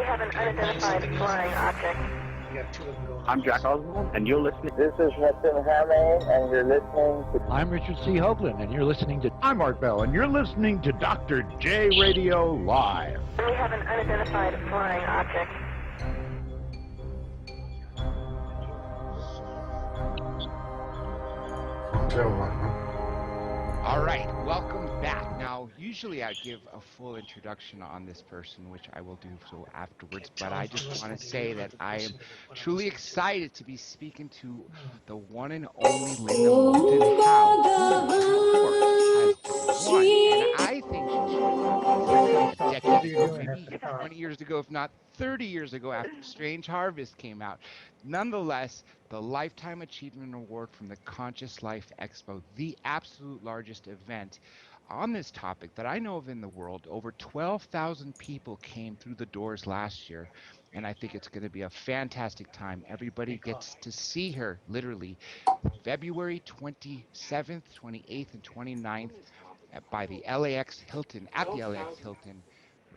have an unidentified flying object. I'm Jack Oswald, and you're listening. This is Moulton Howe, and you're listening to... I'm Richard C. Hoagland, and you're listening to... I'm Art Bell, and you're listening to Dr. J Radio Live. We have an unidentified flying object. All right, welcome back. Now, usually I give a full introduction on this person, which I will do so afterwards, but I just want to say that I am truly excited to be speaking to the one and only Linda Moulton Howe, who, of course, has won, and I think she should have a decade ago, maybe 20 years ago, if not 30 years ago, after Strange Harvest came out. Nonetheless, the Lifetime Achievement Award from the Conscious Life Expo, the absolute largest event on this topic that I know of in the world. Over 12,000 people came through the doors last year, and I think it's going to be a fantastic time. Everybody gets to see her literally February 27th, 28th, and 29th by the LAX Hilton, at the LAX Hilton,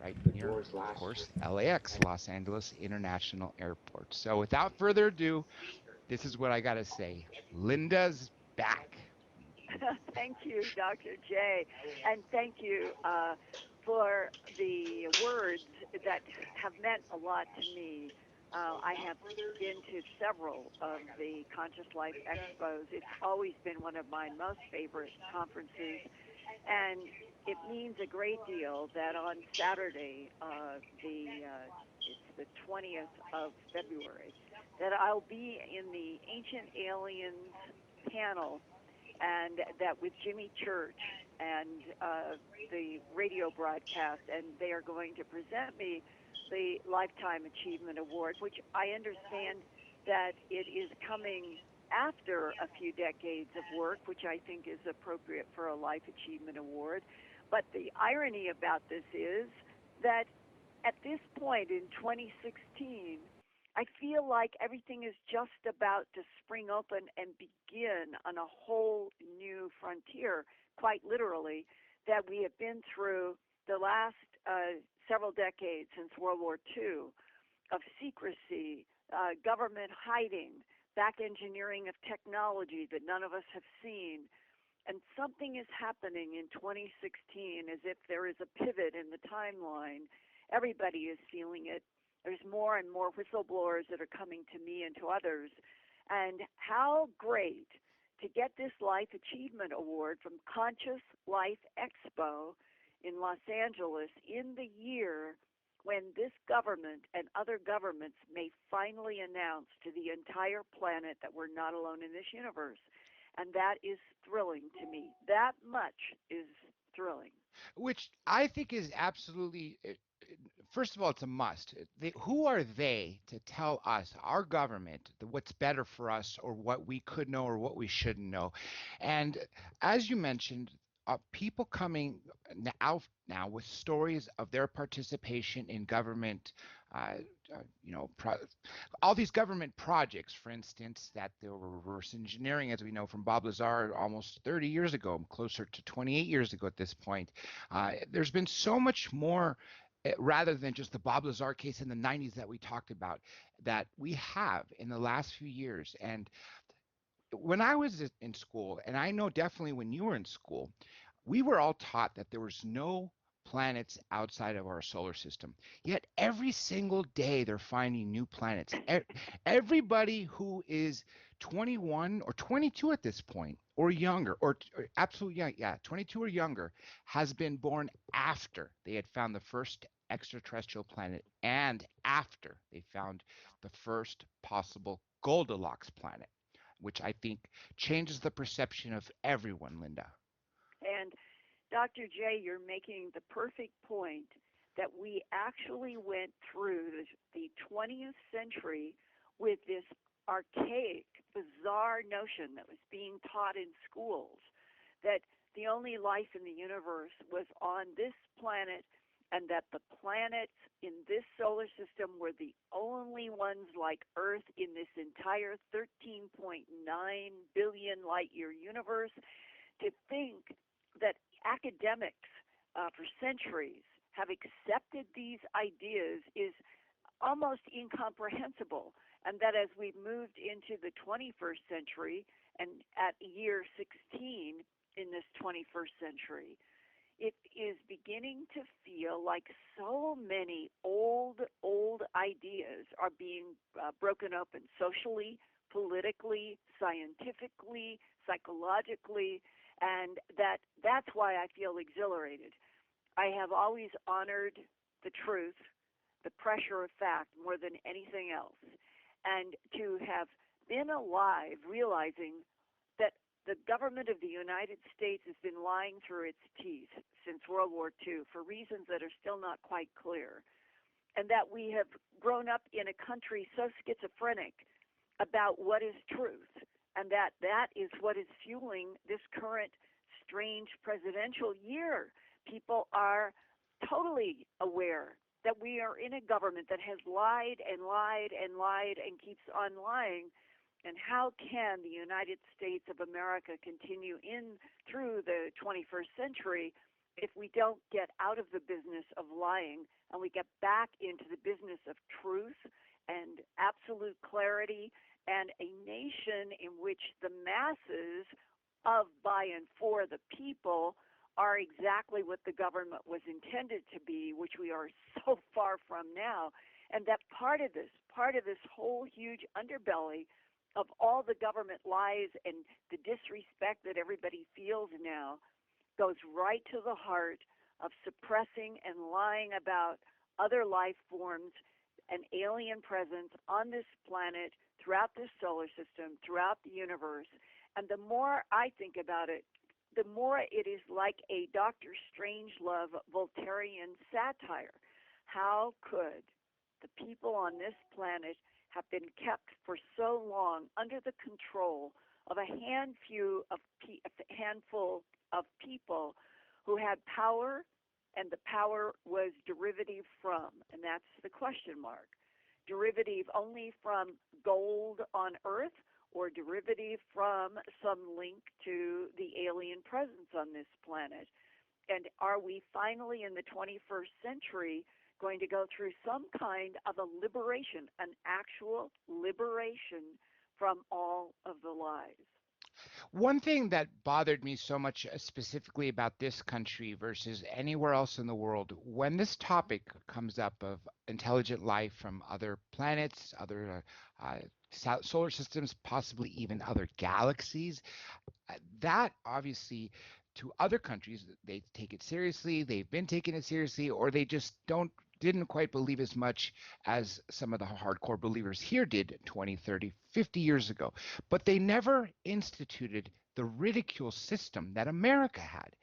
right near, of course, LAX, Los Angeles International Airport. So without further ado, this is what I got to say. Linda's back. Thank you, Dr. J. And thank you for the words that have meant a lot to me. I have been to several of the Conscious Life Expos. It's always been one of my most favorite conferences. And it means a great deal that on Saturday, it's the 20th of February, that I'll be in the Ancient Aliens panel, and that with Jimmy Church and the radio broadcast, and they are going to present me the Lifetime Achievement Award, which I understand that it is coming after a few decades of work, which I think is appropriate for a Life Achievement Award. But the irony about this is that at this point in 2016, I feel like everything is just about to spring open and begin on a whole new frontier, quite literally, that we have been through the last several decades since World War II of secrecy, government hiding, back engineering of technology that none of us have seen. And something is happening in 2016 as if there is a pivot in the timeline. Everybody is feeling it. There's more and more whistleblowers that are coming to me and to others. And how great to get this Life Achievement Award from Conscious Life Expo in Los Angeles in the year when this government and other governments may finally announce to the entire planet that we're not alone in this universe. And that is thrilling to me. That much is thrilling. Which I think is absolutely, first of all, it's a must. Who are they to tell us, our government, what's better for us or what we could know or what we shouldn't know? And as you mentioned, people coming out now with stories of their participation in government, all these government projects, for instance, that they were reverse engineering, as we know from Bob Lazar almost 30 years ago, closer to 28 years ago at this point. There's been so much more rather than just the Bob Lazar case in the 90s that we talked about, that we have in the last few years. And when I was in school, and I know definitely when you were in school, we were all taught that there was no planets outside of our solar system. Yet every single day they're finding new planets. Everybody who is 21 or 22 at this point, or younger, or absolutely young, 22 or younger, has been born after they had found the first extraterrestrial planet and after they found the first possible Goldilocks planet, which I think changes the perception of everyone, Linda. And Dr. J, you're making the perfect point that we actually went through the 20th century with this archaic, bizarre notion that was being taught in schools, that the only life in the universe was on this planet, and that the planets in this solar system were the only ones like Earth in this entire 13.9 billion light-year universe. To think that academics for centuries have accepted these ideas is almost incomprehensible. And that as we've moved into the 21st century and at year 16 in this 21st century, it is beginning to feel like so many old ideas are being broken open socially, politically, scientifically, psychologically, and that's why I feel exhilarated. I have always honored the truth, the pressure of fact, more than anything else. And to have been alive realizing that the government of the United States has been lying through its teeth since World War II for reasons that are still not quite clear, and that we have grown up in a country so schizophrenic about what is truth, and that is what is fueling this current strange presidential year. People are totally aware that we are in a government that has lied and lied and lied and keeps on lying. And how can the United States of America continue in through the 21st century if we don't get out of the business of lying and we get back into the business of truth and absolute clarity and a nation in which the masses of, by, and for the people are exactly what the government was intended to be, which we are so far from now. And that part of this whole huge underbelly of all the government lies and the disrespect that everybody feels now goes right to the heart of suppressing and lying about other life forms and alien presence on this planet, throughout this solar system, throughout the universe. And the more I think about it, the more it is like a Dr. Strangelove Voltairean satire. How could the people on this planet have been kept for so long under the control of a handful of people who had power, and the power was derivative from, and that's the question mark, derivative only from gold on Earth, or derivative from some link to the alien presence on this planet? And are we finally in the 21st century going to go through some kind of a liberation, an actual liberation from all of the lies? One thing that bothered me so much specifically about this country versus anywhere else in the world, when this topic comes up of intelligent life from other planets, other solar systems, possibly even other galaxies, that obviously to other countries, they take it seriously, they've been taking it seriously, or they just didn't quite believe as much as some of the hardcore believers here did 20, 30, 50 years ago. But they never instituted the ridicule system that America had.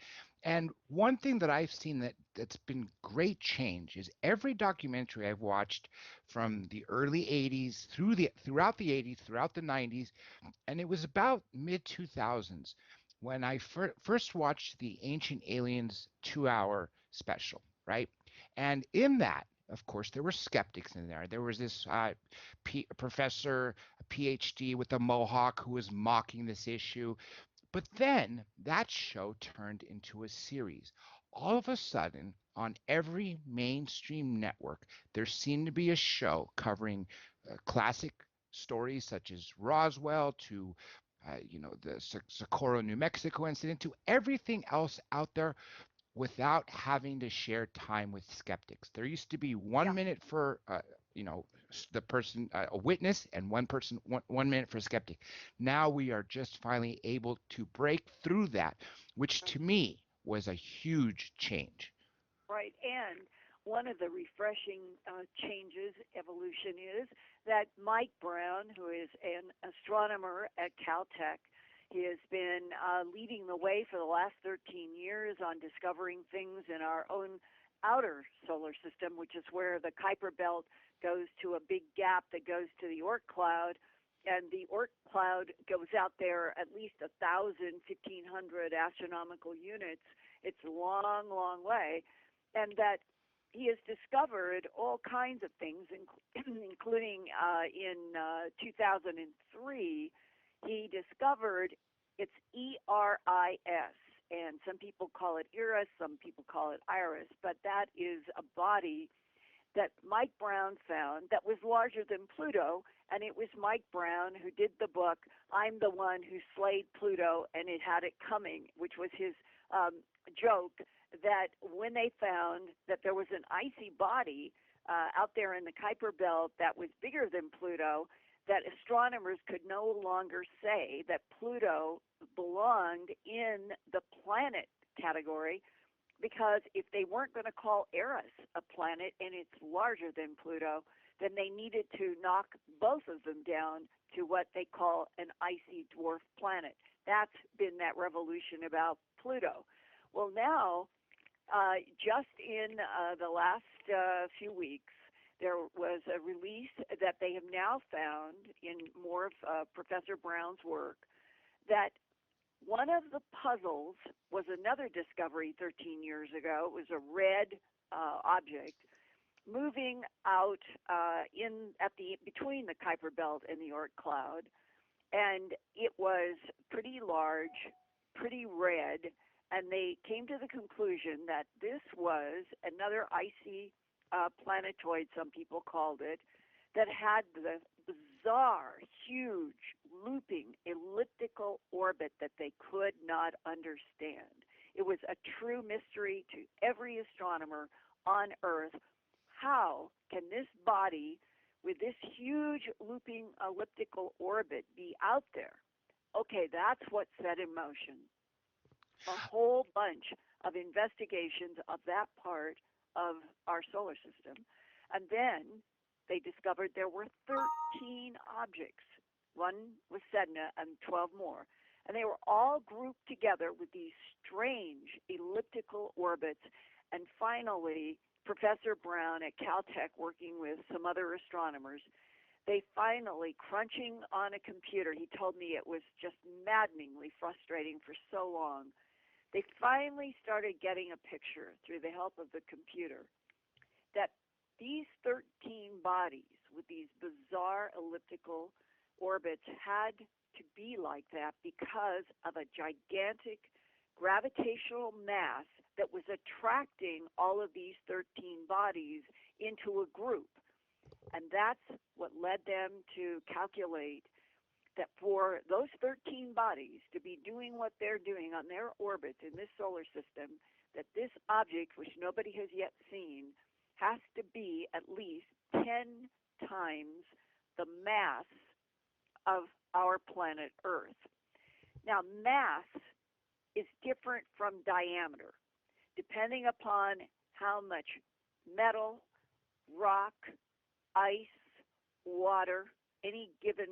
And one thing that I've seen that's been great change is every documentary I've watched from the early 80s throughout the 80s, throughout the 90s, and it was about mid-2000s when I first watched the Ancient Aliens 2-hour special, right? And in that, of course, there were skeptics in there. There was this professor, a PhD with a mohawk who was mocking this issue. But then that show turned into a series. All of a sudden, on every mainstream network, there seemed to be a show covering classic stories such as Roswell to the Socorro, New Mexico incident, to everything else out there without having to share time with skeptics. There used to be 1 minute for the person, a witness, and one minute for a skeptic. Now we are just finally able to break through that, which to me was a huge change. Right, and one of the refreshing changes, evolution, is that Mike Brown, who is an astronomer at Caltech, he has been leading the way for the last 13 years on discovering things in our own outer solar system, which is where the Kuiper Belt goes to a big gap that goes to the Oort cloud, and the Oort cloud goes out there at least 1,000, 1,500 astronomical units. It's a long, long way, and that he has discovered all kinds of things, including in 2003, he discovered it's ERIS, and some people call it Iris, some people call it Iris, but that is a body that Mike Brown found that was larger than Pluto, and it was Mike Brown who did the book, I'm the One Who Slayed Pluto, and It Had It Coming, which was his joke that when they found that there was an icy body out there in the Kuiper Belt that was bigger than Pluto, that astronomers could no longer say that Pluto belonged in the planet category, because if they weren't going to call Eris a planet and it's larger than Pluto, then they needed to knock both of them down to what they call an icy dwarf planet. That's been that revolution about Pluto. Well, now, just in the last few weeks, there was a release that they have now found in more of Professor Brown's work that one of the puzzles was another discovery 13 years ago. It was a red object moving out between the Kuiper Belt and the Oort cloud, and it was pretty large, pretty red, and they came to the conclusion that this was another icy planetoid, some people called it, that had the bizarre, huge, looping, elliptical orbit that they could not understand. It was a true mystery to every astronomer on Earth. How can this body with this huge looping elliptical orbit be out there? Okay, that's what set in motion a whole bunch of investigations of that part of our solar system. And then they discovered there were 13 objects. One was Sedna and 12 more. And they were all grouped together with these strange elliptical orbits. And finally, Professor Brown at Caltech, working with some other astronomers, they finally, crunching on a computer, he told me it was just maddeningly frustrating for so long, they finally started getting a picture through the help of the computer that these 13 bodies with these bizarre elliptical orbits had to be like that because of a gigantic gravitational mass that was attracting all of these 13 bodies into a group. And that's what led them to calculate that for those 13 bodies to be doing what they're doing on their orbit in this solar system, that this object, which nobody has yet seen, has to be at least 10 times the mass of our planet Earth. Now, mass is different from diameter, depending upon how much metal, rock, ice, water, any given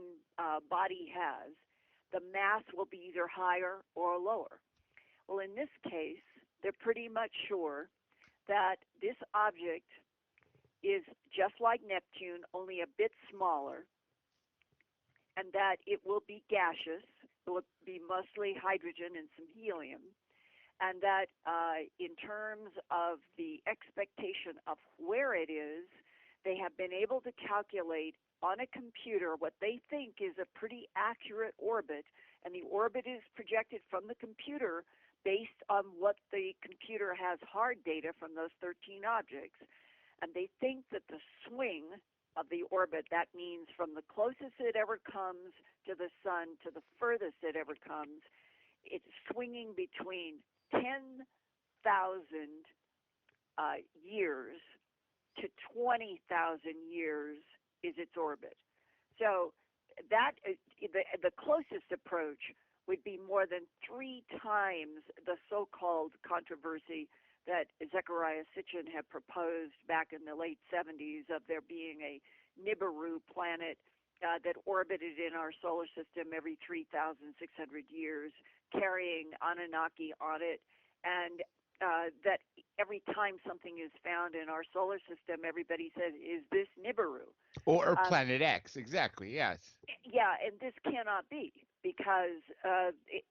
body has, the mass will be either higher or lower. Well, in this case, they're pretty much sure that this object is just like Neptune, only a bit smaller, and that it will be gaseous. It will be mostly hydrogen and some helium, and that in terms of the expectation of where it is, they have been able to calculate on a computer what they think is a pretty accurate orbit, and the orbit is projected from the computer based on what the computer has hard data from those 13 objects. And they think that the swing of the orbit, that means from the closest it ever comes to the sun to the furthest it ever comes, it's swinging between 10,000 years to 20,000 years is its orbit. So that the closest approach would be more than 3 times the so-called controversy that Zecharia Sitchin had proposed back in the late 70s of there being a Nibiru planet that orbited in our solar system every 3,600 years, carrying Anunnaki on it, and that every time something is found in our solar system, everybody says, is this Nibiru? Or Planet X, exactly, yes. Yeah, and this cannot be, because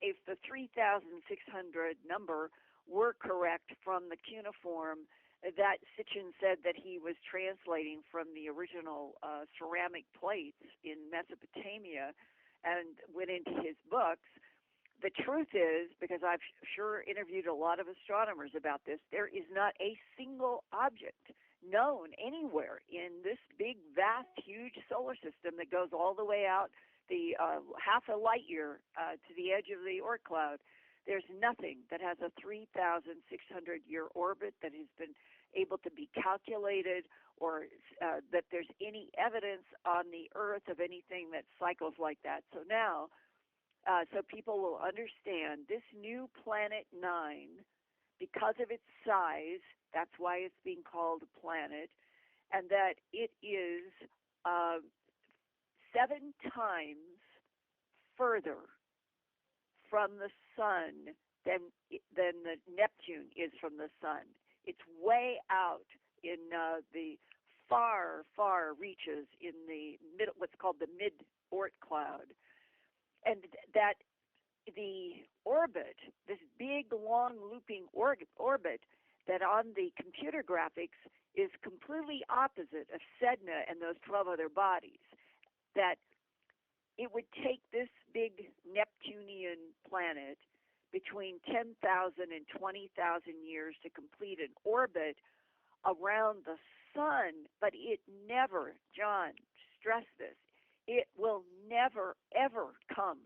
if the 3,600 number were correct from the cuneiform that Sitchin said that he was translating from the original ceramic plates in Mesopotamia and went into his books, the truth is, because I've sure interviewed a lot of astronomers about this, there is not a single object, known anywhere in this big, vast, huge solar system that goes all the way out the half a light year to the edge of the Oort cloud. There's nothing that has a 3,600-year orbit that has been able to be calculated, or that there's any evidence on the Earth of anything that cycles like that. So now, so people will understand this new Planet 9, because of its size, that's why it's being called a planet, and that it is 7 times further from the sun than the Neptune is from the sun. It's way out in the far, far reaches in the middle, what's called the mid-Oort cloud, and that the orbit, this big, long, looping orbit, that on the computer graphics is completely opposite of Sedna and those 12 other bodies. That it would take this big Neptunian planet between 10,000 and 20,000 years to complete an orbit around the sun, but it never, John, stress this, it will never, ever come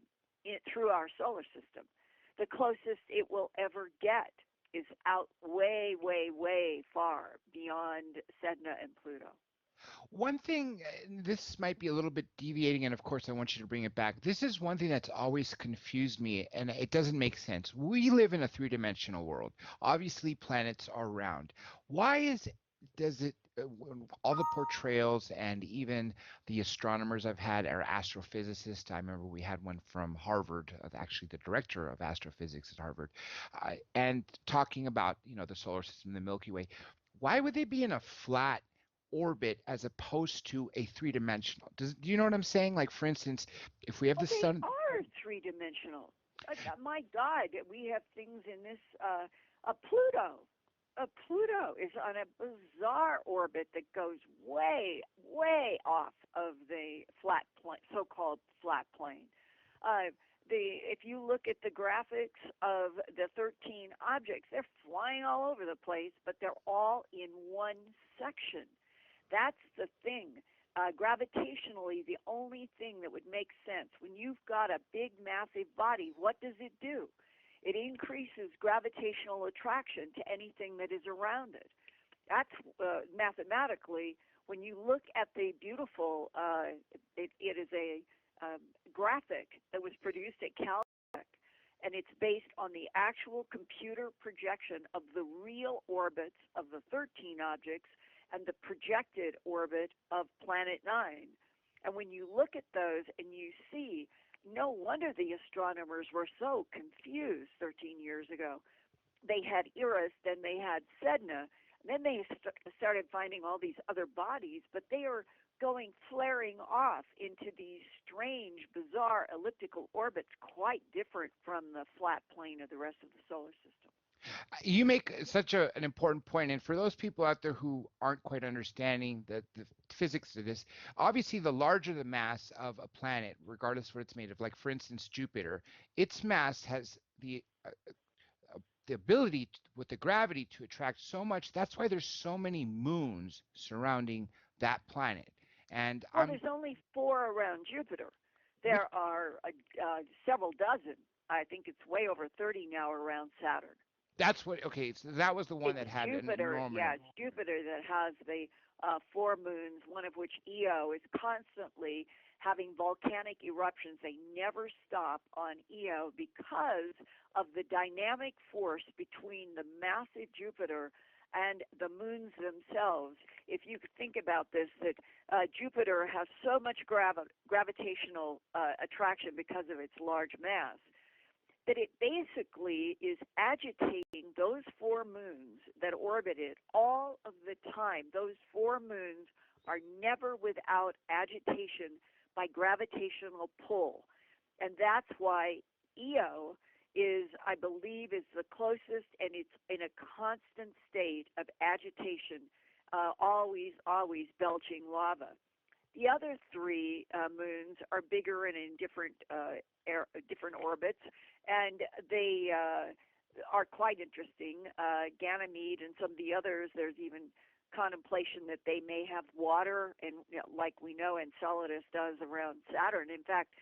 through our solar system. The closest it will ever get is out way, way, way far beyond Sedna and Pluto. One thing, this might be a little bit deviating, and of course I want you to bring it back. This is one thing that's always confused me, and it doesn't make sense. We live in a three-dimensional world. Obviously, planets are round. Why does it, all the portrayals and even the astronomers I've had are astrophysicists. I remember we had one from Harvard, actually the director of astrophysics at Harvard, and talking about, the solar system, the Milky Way. Why would they be in a flat orbit as opposed to a three-dimensional? Do you know what I'm saying? Like, for instance, if we have the sun... They are three-dimensional. My God, we have things in this... Pluto is on a bizarre orbit that goes way, way off of the flat plane, so-called flat plane. If you look at the graphics of the 13 objects, they're flying all over the place, but they're all in one section. That's the thing. Gravitationally, the only thing that would make sense, when you've got a big, massive body, what does it do? It increases gravitational attraction to anything that is around it. That's mathematically, when you look at the beautiful, it is a graphic that was produced at Caltech, and it's based on the actual computer projection of the real orbits of the 13 objects and the projected orbit of Planet 9. And when you look at those and you see, no wonder the astronomers were so confused 13 years ago. They had Eris, then they had Sedna, then they started finding all these other bodies, but they are going flaring off into these strange, bizarre elliptical orbits, quite different from the flat plane of the rest of the solar system. You make such an important point, and for those people out there who aren't quite understanding the physics of this, obviously the larger the mass of a planet, regardless of what it's made of, like for instance Jupiter, its mass has the ability with the gravity to attract so much. That's why there's so many moons surrounding that planet. And there's only 4 around Jupiter. There are several dozen. I think it's way over 30 now around Saturn. That's what, okay, so that was the one that had Jupiter, an enormous... Yeah, it's Jupiter that has the 4 moons, one of which, Io, is constantly having volcanic eruptions. They never stop on Io because of the dynamic force between the massive Jupiter and the moons themselves. If you could think about this, that Jupiter has so much gravitational attraction because of its large mass, that it basically is agitating those 4 moons that orbit it all of the time. Those 4 moons are never without agitation by gravitational pull. And that's why Io is, I believe, is the closest, and it's in a constant state of agitation, always belching lava. The other 3 moons are bigger and in different orbits, and they are quite interesting. Ganymede and some of the others, there's even contemplation that they may have water, and like we know Enceladus does around Saturn. In fact,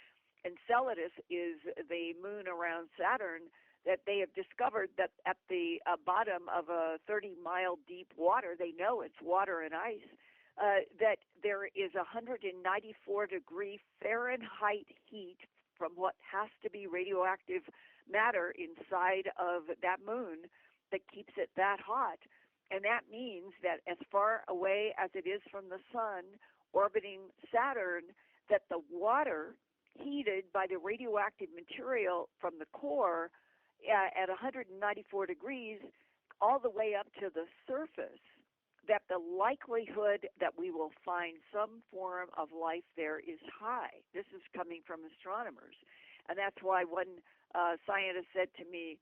Enceladus is the moon around Saturn that they have discovered that at the bottom of a 30-mile deep water, they know it's water and ice, that there is 194-degree Fahrenheit heat from what has to be radioactive matter inside of that moon that keeps it that hot. And that means that as far away as it is from the sun, orbiting Saturn, that the water heated by the radioactive material from the core at 194 degrees all the way up to the surface, that the likelihood that we will find some form of life there is high. This is coming from astronomers. And that's why one scientist said to me,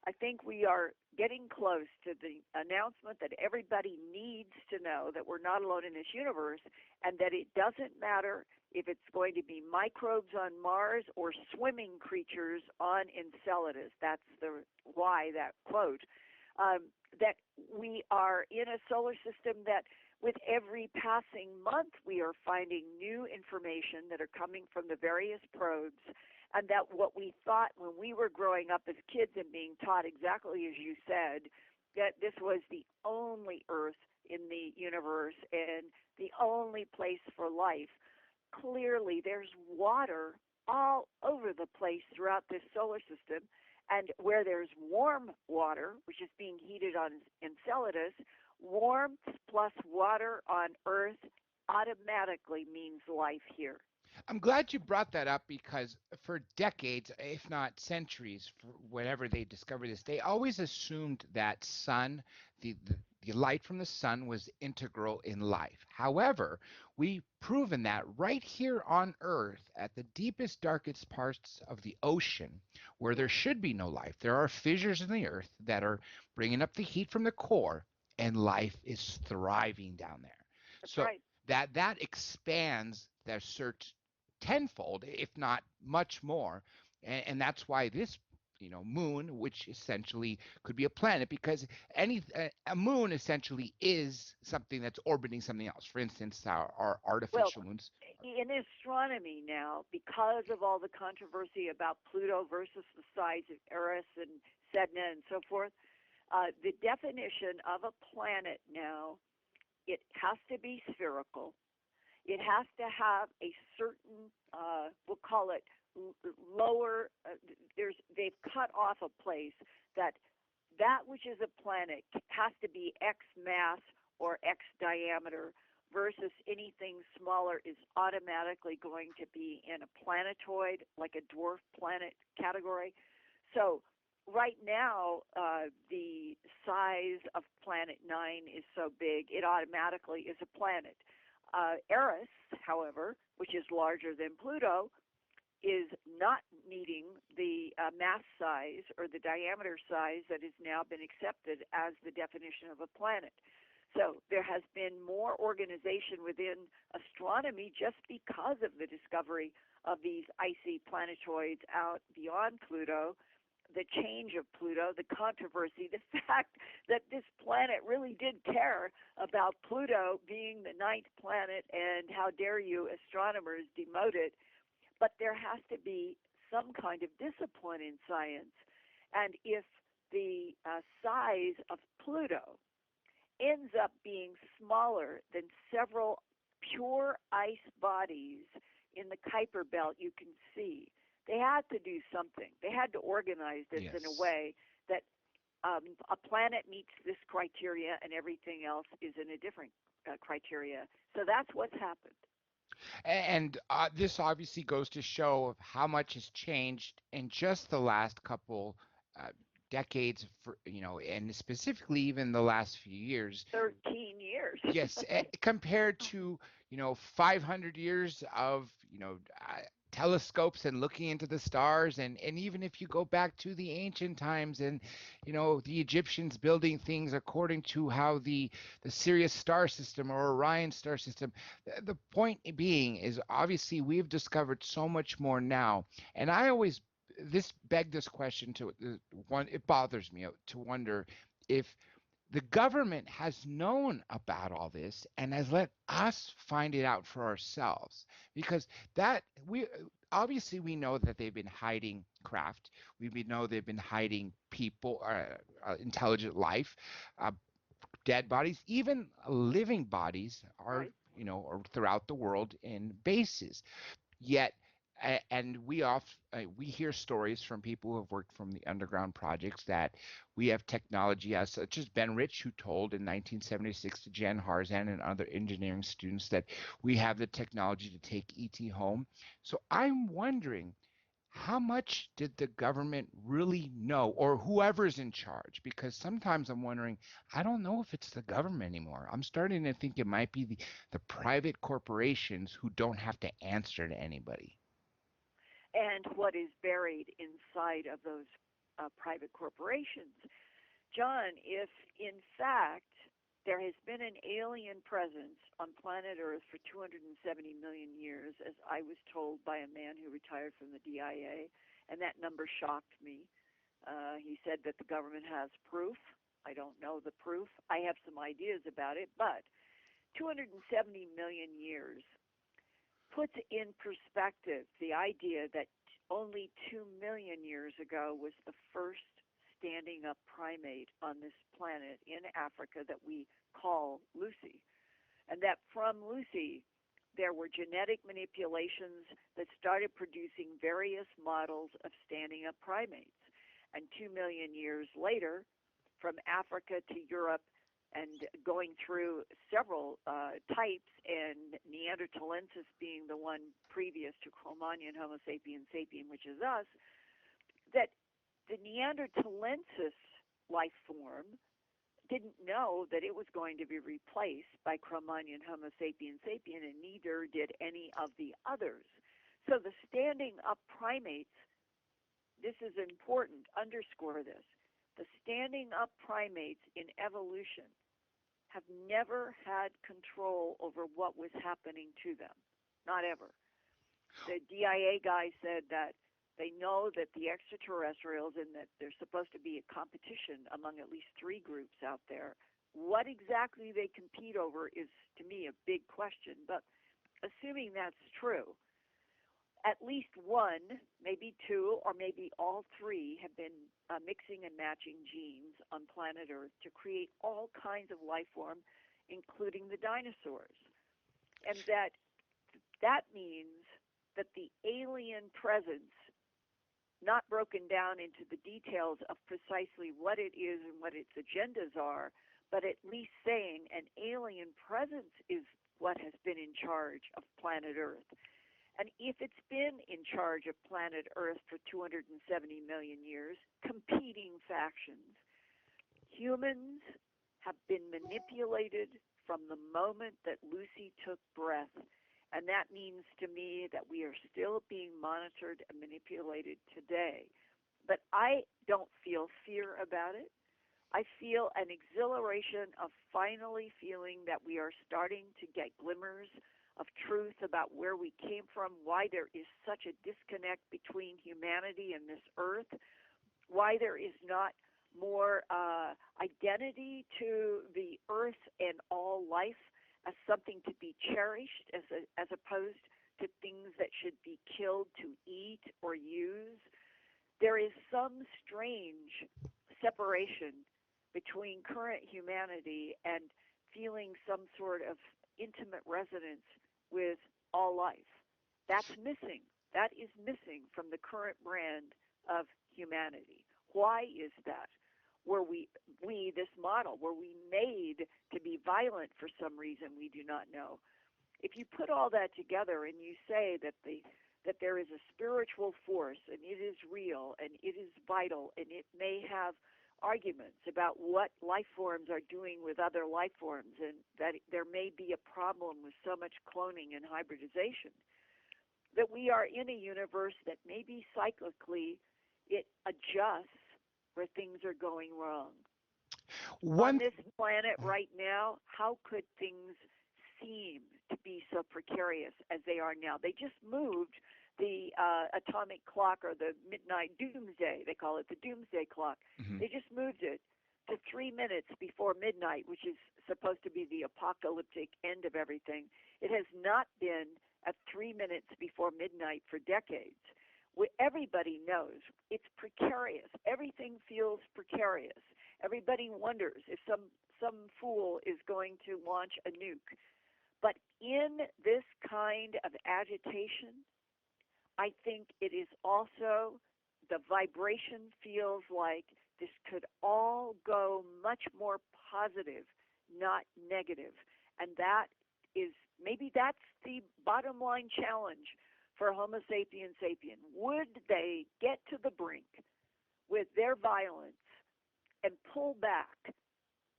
I think we are getting close to the announcement that everybody needs to know that we're not alone in this universe, and that it doesn't matter if it's going to be microbes on Mars or swimming creatures on Enceladus. That's the why that quote. That we are in a solar system that with every passing month we are finding new information that are coming from the various probes, and that what we thought when we were growing up as kids and being taught exactly as you said, that this was the only Earth in the universe and the only place for life. Clearly there's water all over the place throughout this solar system, and where there's warm water, which is being heated on Enceladus, warmth plus water on Earth automatically means life here. I'm glad you brought that up, because for decades, if not centuries, whenever they discovered this, they always assumed that the light from the sun was integral in life. However, we've proven that right here on Earth, at the deepest, darkest parts of the ocean, where there should be no life, there are fissures in the Earth that are bringing up the heat from the core, and life is thriving down there. That's so right. that expands their search tenfold, if not much more, and that's why this moon, which essentially could be a planet, because a moon essentially is something that's orbiting something else. For instance, our artificial moons. In astronomy now, because of all the controversy about Pluto versus the size of Eris and Sedna and so forth, the definition of a planet now, it has to be spherical. It has to have a certain, we'll call it lower, they've cut off a place that which is a planet has to be X mass or X diameter, versus anything smaller is automatically going to be in a planetoid, like a dwarf planet category. So right now, the size of Planet 9 is so big, it automatically is a planet. Eris, however, which is larger than Pluto, is not meeting the mass size or the diameter size that has now been accepted as the definition of a planet. So there has been more organization within astronomy just because of the discovery of these icy planetoids out beyond Pluto, the change of Pluto, the controversy, the fact that this planet really did care about Pluto being the 9th planet, and how dare you astronomers demote it. But there has to be some kind of discipline in science. And if the size of Pluto ends up being smaller than several pure ice bodies in the Kuiper Belt you can see, they had to do something. They had to organize this in a way that a planet meets this criteria and everything else is in a different criteria. So that's what's happened. And this obviously goes to show how much has changed in just the last couple decades, and specifically even the last few years. 13 years. Yes, compared to 500 years of telescopes and looking into the stars, and even if you go back to the ancient times, and the Egyptians building things according to how the Sirius star system or Orion star system. The point being is, obviously we've discovered so much more now, and I always begged this question to one. It bothers me to wonder if the government has known about all this and has let us find it out for ourselves, because that we obviously we know that they've been hiding craft. We know they've been hiding people, intelligent life, uh, dead bodies, even living bodies are, Right. are throughout the world in bases. Yet, and we hear stories from people who have worked from the underground projects that we have technology, as such as Ben Rich, who told in 1976 to Jan Harzan and other engineering students that we have the technology to take ET home. So I'm wondering, how much did the government really know, or whoever's in charge? Because sometimes I'm wondering, I don't know if it's the government anymore. I'm starting to think it might be the private corporations who don't have to answer to anybody. And what is buried inside of those private corporations. John, if in fact there has been an alien presence on planet Earth for 270 million years, as I was told by a man who retired from the DIA, and that number shocked me. He said that the government has proof. I don't know the proof. I have some ideas about it, but 270 million years puts in perspective the idea that only 2 million years ago was the first standing up primate on this planet in Africa that we call Lucy. And that from Lucy, there were genetic manipulations that started producing various models of standing up primates. And 2 million years later, from Africa to Europe, and going through several types, and Neanderthalensis being the one previous to Cro-Magnon, Homo sapiens sapien, which is us, that the Neanderthalensis life form didn't know that it was going to be replaced by Cro-Magnon, Homo sapiens sapien, and neither did any of the others. So the standing up primates, this is important, underscore this, the standing up primates in evolution have never had control over what was happening to them, not ever. The DIA guy said that they know that the extraterrestrials, and that there's supposed to be a competition among at least 3 groups out there. What exactly they compete over is, to me, a big question. But assuming that's true, at least 1, maybe 2, or maybe all 3 have been mixing and matching genes on planet Earth to create all kinds of life form, including the dinosaurs. And that means that the alien presence, not broken down into the details of precisely what it is and what its agendas are, but at least saying an alien presence is what has been in charge of planet Earth. And if it's been in charge of planet Earth for 270 million years, competing factions, humans have been manipulated from the moment that Lucy took breath. And that means to me that we are still being monitored and manipulated today. But I don't feel fear about it. I feel an exhilaration of finally feeling that we are starting to get glimmers of truth about where we came from, why there is such a disconnect between humanity and this earth, why there is not more identity to the earth and all life as something to be cherished as opposed to things that should be killed to eat or use. There is some strange separation between current humanity and feeling some sort of intimate resonance with all life. That's missing. That is missing from the current brand of humanity. Why is that? Were we this model, were we made to be violent for some reason we do not know? If you put all that together and you say that there is a spiritual force and it is real and it is vital and it may have arguments about what life forms are doing with other life forms, and that there may be a problem with so much cloning and hybridization, that we are in a universe that maybe cyclically it adjusts where things are going wrong. On this planet right now, how could things seem to be so precarious as they are now? They just moved the atomic clock, or the midnight doomsday. They call it the doomsday clock. Mm-hmm. They just moved it to 3 minutes before midnight, which is supposed to be the apocalyptic end of everything. It has not been at 3 minutes before midnight for decades. Everybody knows it's precarious. Everything feels precarious. Everybody wonders if some fool is going to launch a nuke. But in this kind of agitation, I think it is also, the vibration feels like this could all go much more positive, not negative. And that is, maybe that's the bottom line challenge for Homo sapiens sapien. Would they get to the brink with their violence and pull back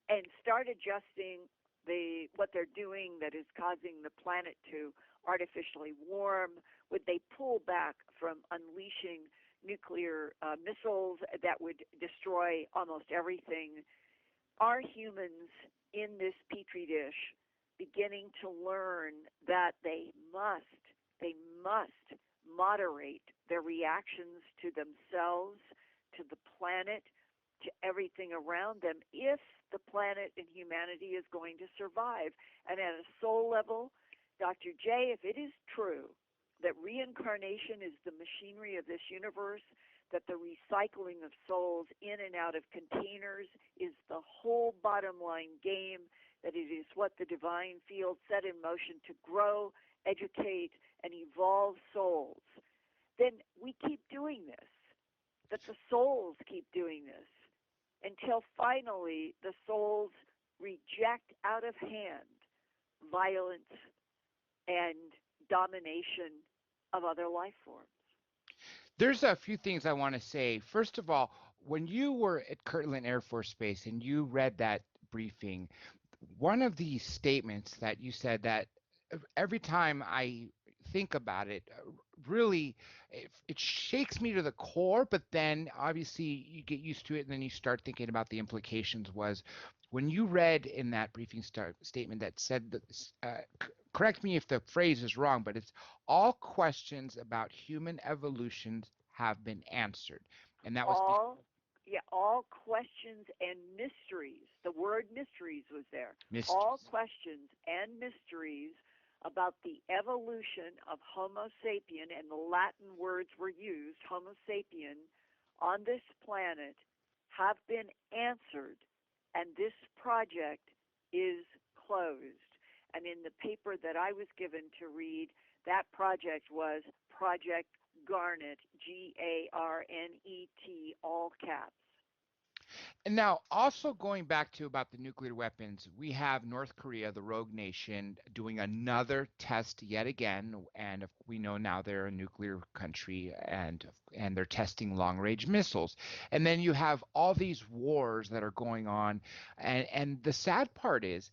and start adjusting what they're doing that is causing the planet to artificially warm? Would they pull back from unleashing nuclear missiles that would destroy almost everything? Are humans in this petri dish beginning to learn that they must moderate their reactions to themselves, to the planet, to everything around them, if the planet and humanity is going to survive? And at a soul level, Dr. J, if it is true that reincarnation is the machinery of this universe, that the recycling of souls in and out of containers is the whole bottom line game, that it is what the divine field set in motion to grow, educate, and evolve souls, then we keep doing this, that the souls keep doing this, until finally the souls reject out of hand violence and domination of other life forms. There's a few things I want to say. First of all, when you were at Kirtland Air Force Base and you read that briefing, one of the statements that you said that every time I think about it, really, it shakes me to the core, but then obviously you get used to it and then you start thinking about the implications, was when you read in that briefing statement that said that, correct me if the phrase is wrong, but it's all questions about human evolution have been answered. And that was all questions and mysteries. The word mysteries was there. Mysteries. All questions and mysteries about the evolution of Homo sapien, and the Latin words were used, Homo sapien, on this planet have been answered, and this project is closed. And in the paper that I was given to read, that project was Project Garnet, Garnet, all caps. And now, also going back to about the nuclear weapons, we have North Korea, the rogue nation, doing another test yet again, and we know now they're a nuclear country, and they're testing long-range missiles. And then you have all these wars that are going on, and the sad part is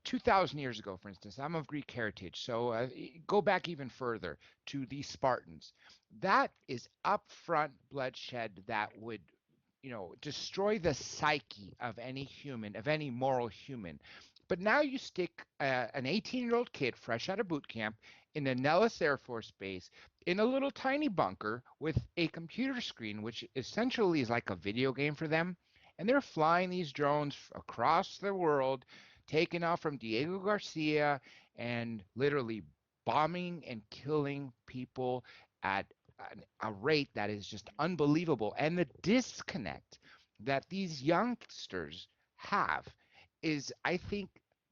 2,000 years ago, for instance, I'm of Greek heritage, so go back even further to the Spartans. That is upfront bloodshed that would destroy the psyche of any human, of any moral human. But now you stick an 18-year-old kid fresh out of boot camp in a Nellis Air Force Base in a little tiny bunker with a computer screen, which essentially is like a video game for them. And they're flying these drones across the world, taking off from Diego Garcia and literally bombing and killing people at a rate that is just unbelievable. And the disconnect that these youngsters have is, I think,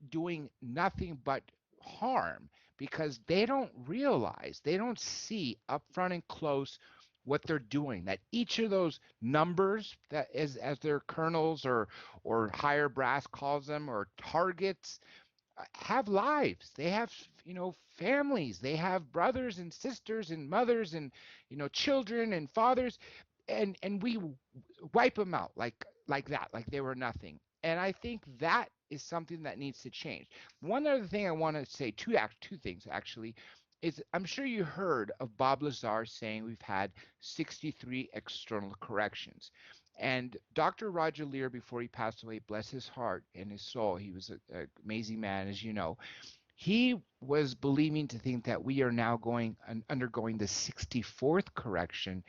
doing nothing but harm, because they don't realize, they don't see up front and close what they're doing, that each of those numbers, that is, as their colonels or higher brass calls them, or targets, have lives. They have families. They have brothers and sisters and mothers and children and fathers, and we wipe them out like that, like they were nothing. And I think that is something that needs to change. One other thing I want to say, two things actually, is I'm sure you heard of Bob Lazar saying we've had 63 external corrections. And Dr. Roger Lear, before he passed away, bless his heart and his soul, he was an amazing man, as you know, he was believing to think that we are now undergoing the 64th correction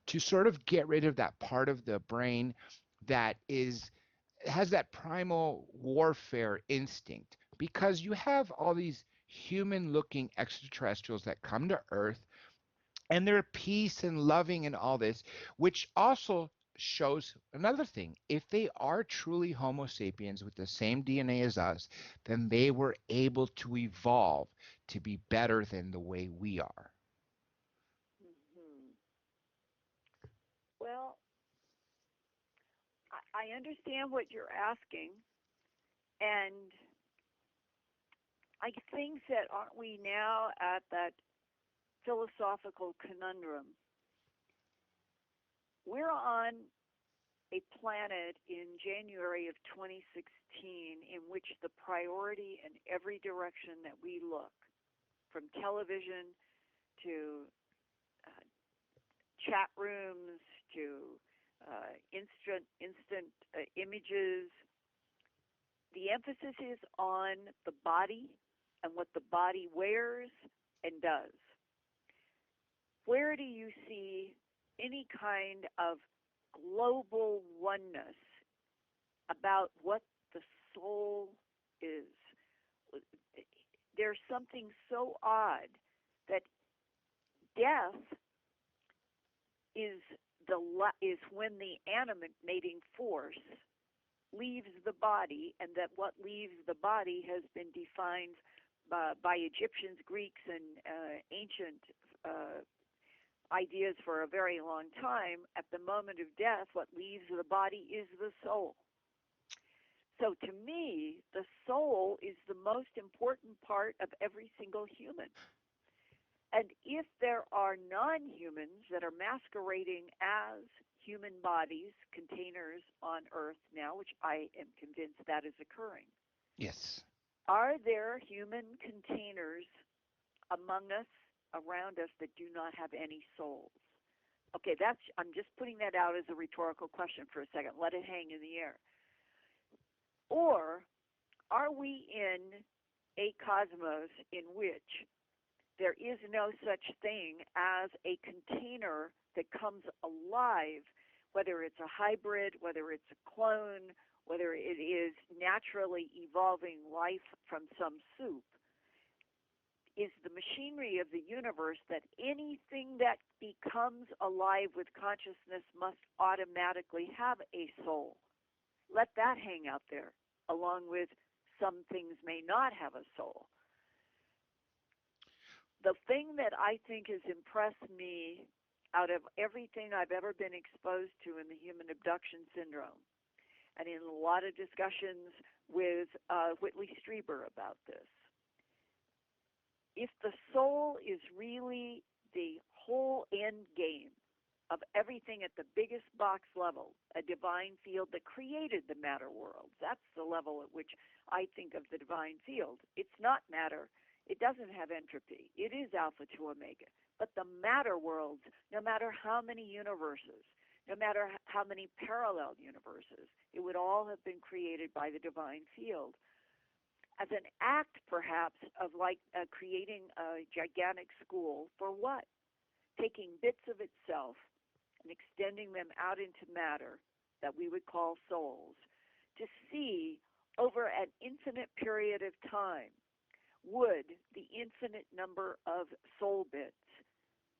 to sort of get rid of that part of the brain that is has that primal warfare instinct, because you have all these human looking extraterrestrials that come to Earth, and they're peace and loving and all this, which also shows another thing. If they are truly Homo sapiens with the same DNA as us, then they were able to evolve to be better than the way we are. Mhm. Well, I understand what you're asking, and I think that aren't we now at that philosophical conundrum? We're on a planet in January of 2016 in which the priority in every direction that we look, from television to chat rooms to instant images, the emphasis is on the body and what the body wears and does. Where do you see any kind of global oneness about what the soul is? There's something so odd that death is when the animating force leaves the body, and that what leaves the body has been defined by Egyptians, Greeks, and ancient ideas for a very long time. At the moment of death, what leaves the body is the soul. So to me, the soul is the most important part of every single human. And if there are non-humans that are masquerading as human bodies, containers on Earth now, which I am convinced that is occurring, Yes. are there human containers among us, around us, that do not have any souls? Okay, I'm just putting that out as a rhetorical question for a second. Let it hang in the air. Or are we in a cosmos in which there is no such thing as a container that comes alive, whether it's a hybrid, whether it's a clone, whether it is naturally evolving life from some soup? Is the machinery of the universe that anything that becomes alive with consciousness must automatically have a soul? Let that hang out there, along with some things may not have a soul. The thing that I think has impressed me out of everything I've ever been exposed to in the human abduction syndrome, and in a lot of discussions with Whitley Strieber about this, if the soul is really the whole end game of everything at the biggest box level, a divine field that created the matter world, that's the level at which I think of the divine field. It's not matter. It doesn't have entropy. It is alpha to omega. But the matter worlds, no matter how many universes, no matter how many parallel universes, it would all have been created by the divine field. As an act, perhaps, of like creating a gigantic school for what? Taking bits of itself and extending them out into matter that we would call souls, to see over an infinite period of time, would the infinite number of soul bits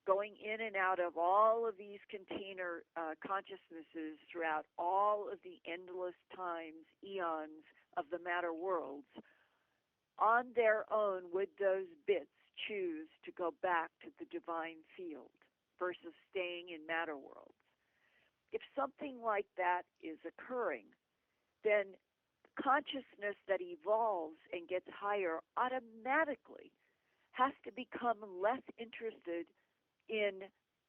going in and out of all of these container consciousnesses throughout all of the endless times, eons of the matter worlds, on their own, would those bits choose to go back to the divine field versus staying in matter worlds? If something like that is occurring, then consciousness that evolves and gets higher automatically has to become less interested in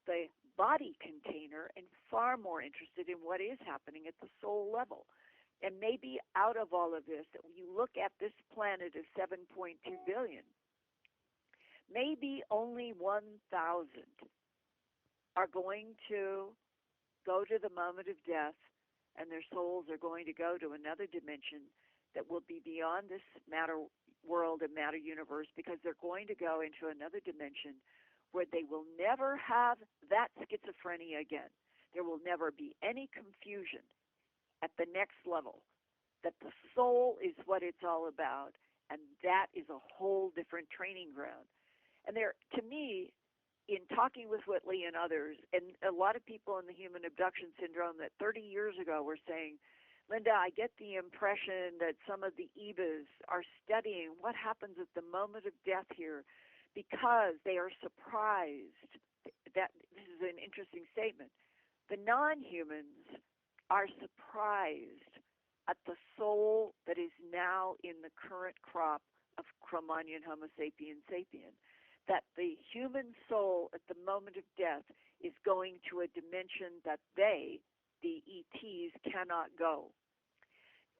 the body container and far more interested in what is happening at the soul level. And maybe out of all of this, that when you look at this planet of 7.2 billion, maybe only 1,000 are going to go to the moment of death, and their souls are going to go to another dimension that will be beyond this matter world and matter universe, because they're going to go into another dimension where they will never have that schizophrenia again. There will never be any confusion at the next level that the soul is what it's all about, and that is a whole different training ground. And there, to me, in talking with Whitley and others, and a lot of people in the human abduction syndrome that 30 years ago were saying, Linda, I get the impression that some of the EBAs are studying what happens at the moment of death here because they are surprised. That this is an interesting statement. The non-humans are surprised at the soul that is now in the current crop of Cro-Magnon Homo sapien sapien, that the human soul at the moment of death is going to a dimension that they, the ETs, cannot go.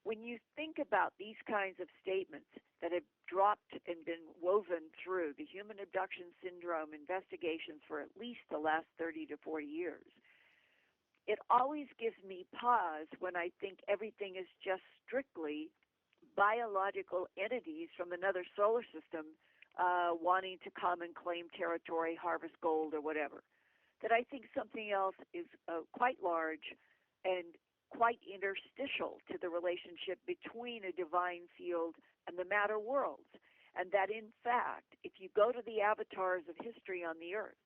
When you think about these kinds of statements that have dropped and been woven through the human abduction syndrome investigations for at least the last 30 to 40 years, it always gives me pause when I think everything is just strictly biological entities from another solar system wanting to come and claim territory, harvest gold, or whatever. That I think something else is quite large and quite interstitial to the relationship between a divine field and the matter worlds. And that, in fact, if you go to the avatars of history on the earth,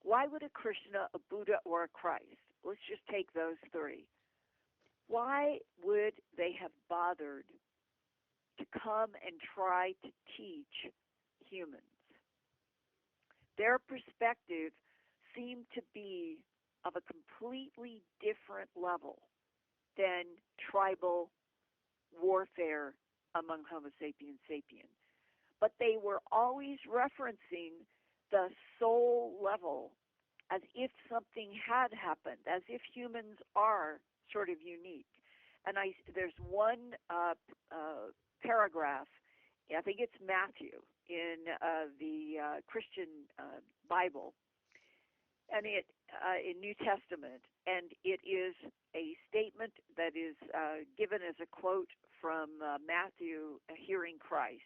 why would a Krishna, a Buddha, or a Christ, let's just take those three, why would they have bothered to come and try to teach humans? Their perspective seemed to be of a completely different level than tribal warfare among Homo sapiens sapien. But they were always referencing the soul level as if something had happened, as if humans are sort of unique. And there's one paragraph, I think it's Matthew, in the Christian Bible, and it in New Testament, and it is a statement that is given as a quote from Matthew hearing Christ,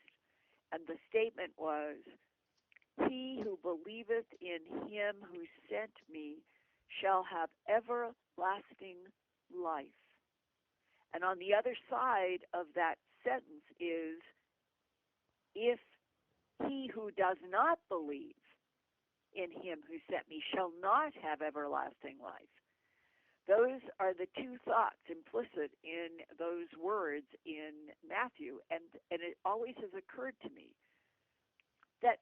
and the statement was, "He who believeth in him who sent me shall have everlasting life." And on the other side of that sentence is, "If he who does not believe in him who sent me shall not have everlasting life." Those are the two thoughts implicit in those words in Matthew, and it always has occurred to me that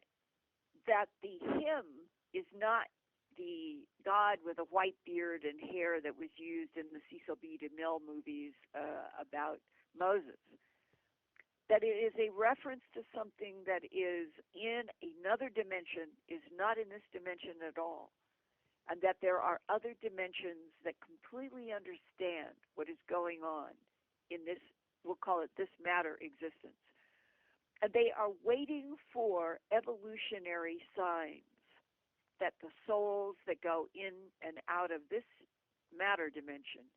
the him is not the God with a white beard and hair that was used in the Cecil B. DeMille movies about Moses. That it is a reference to something that is in another dimension, is not in this dimension at all, and that there are other dimensions that completely understand what is going on in this, we'll call it this matter existence. And they are waiting for evolutionary signs that the souls that go in and out of this matter dimension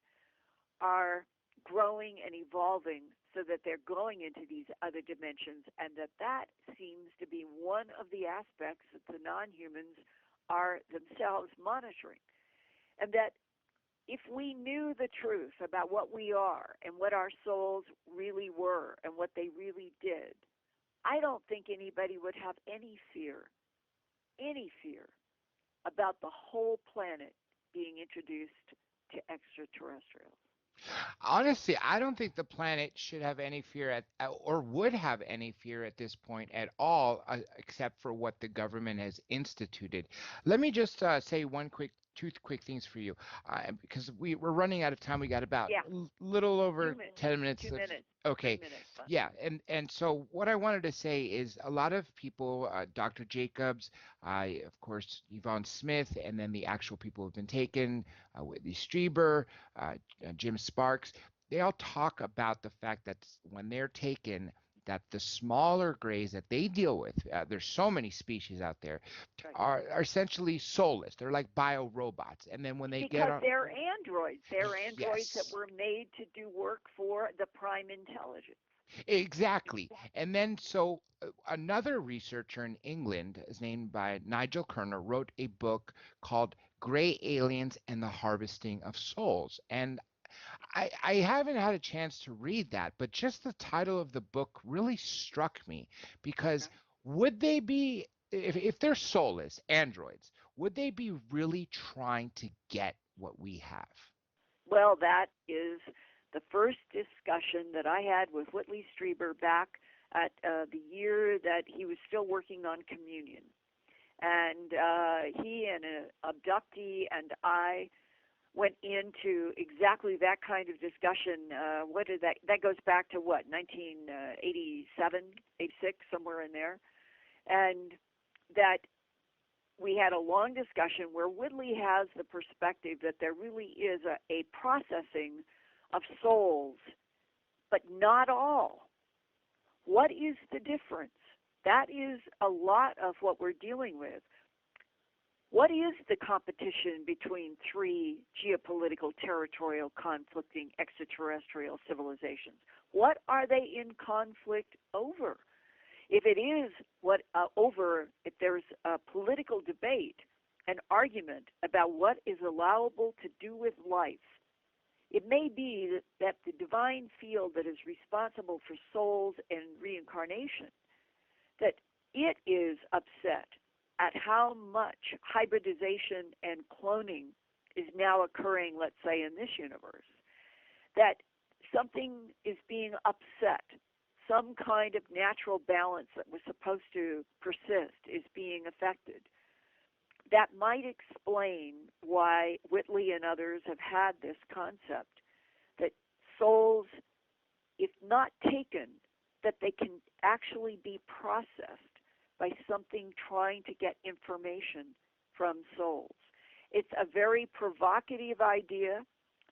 are growing and evolving so that they're going into these other dimensions, and that seems to be one of the aspects that the non-humans are themselves monitoring. And that if we knew the truth about what we are and what our souls really were and what they really did, I don't think anybody would have any fear about the whole planet being introduced to extraterrestrials. Honestly, I don't think the planet should have any fear or would have any fear at this point at all, except for what the government has instituted. Let me just say two quick things for you, because we're running out of time. We got about a little over 10 minutes. 2 minutes. Okay. 3 minutes. Yeah, and so what I wanted to say is a lot of people, Dr. Jacobs, of course, Yvonne Smith, and then the actual people who have been taken, Whitley Strieber, Jim Sparks, they all talk about the fact that when they're taken, that the smaller grays that they deal with, there's so many species out there, are essentially soulless. They're like bio-robots. And then when they get on... Because they're androids. They're androids Yes. that were made to do work for the prime intelligence. Exactly. And then so another researcher in England is named by Nigel Kerner wrote a book called Gray Aliens and the Harvesting of Souls. And I haven't had a chance to read that, but just the title of the book really struck me because would they be, if they're soulless androids, would they be really trying to get what we have? Well, that is the first discussion that I had with Whitley Strieber back at the year that he was still working on Communion. And he and an abductee and I went into exactly that kind of discussion. What did that goes back to what, 1987, 86, somewhere in there. And that we had a long discussion where Whitley has the perspective that there really is a processing of souls, but not all. What is the difference? That is a lot of what we're dealing with. What is the competition between three geopolitical, territorial, conflicting extraterrestrial civilizations? What are they in conflict over? If it is if there's a political debate, an argument about what is allowable to do with life, it may be that the divine field that is responsible for souls and reincarnation, that it is upset at how much hybridization and cloning is now occurring, let's say, in this universe, that something is being upset. Some kind of natural balance that was supposed to persist is being affected. That might explain why Whitley and others have had this concept that souls, if not taken, that they can actually be processed by something trying to get information from souls. It's a very provocative idea.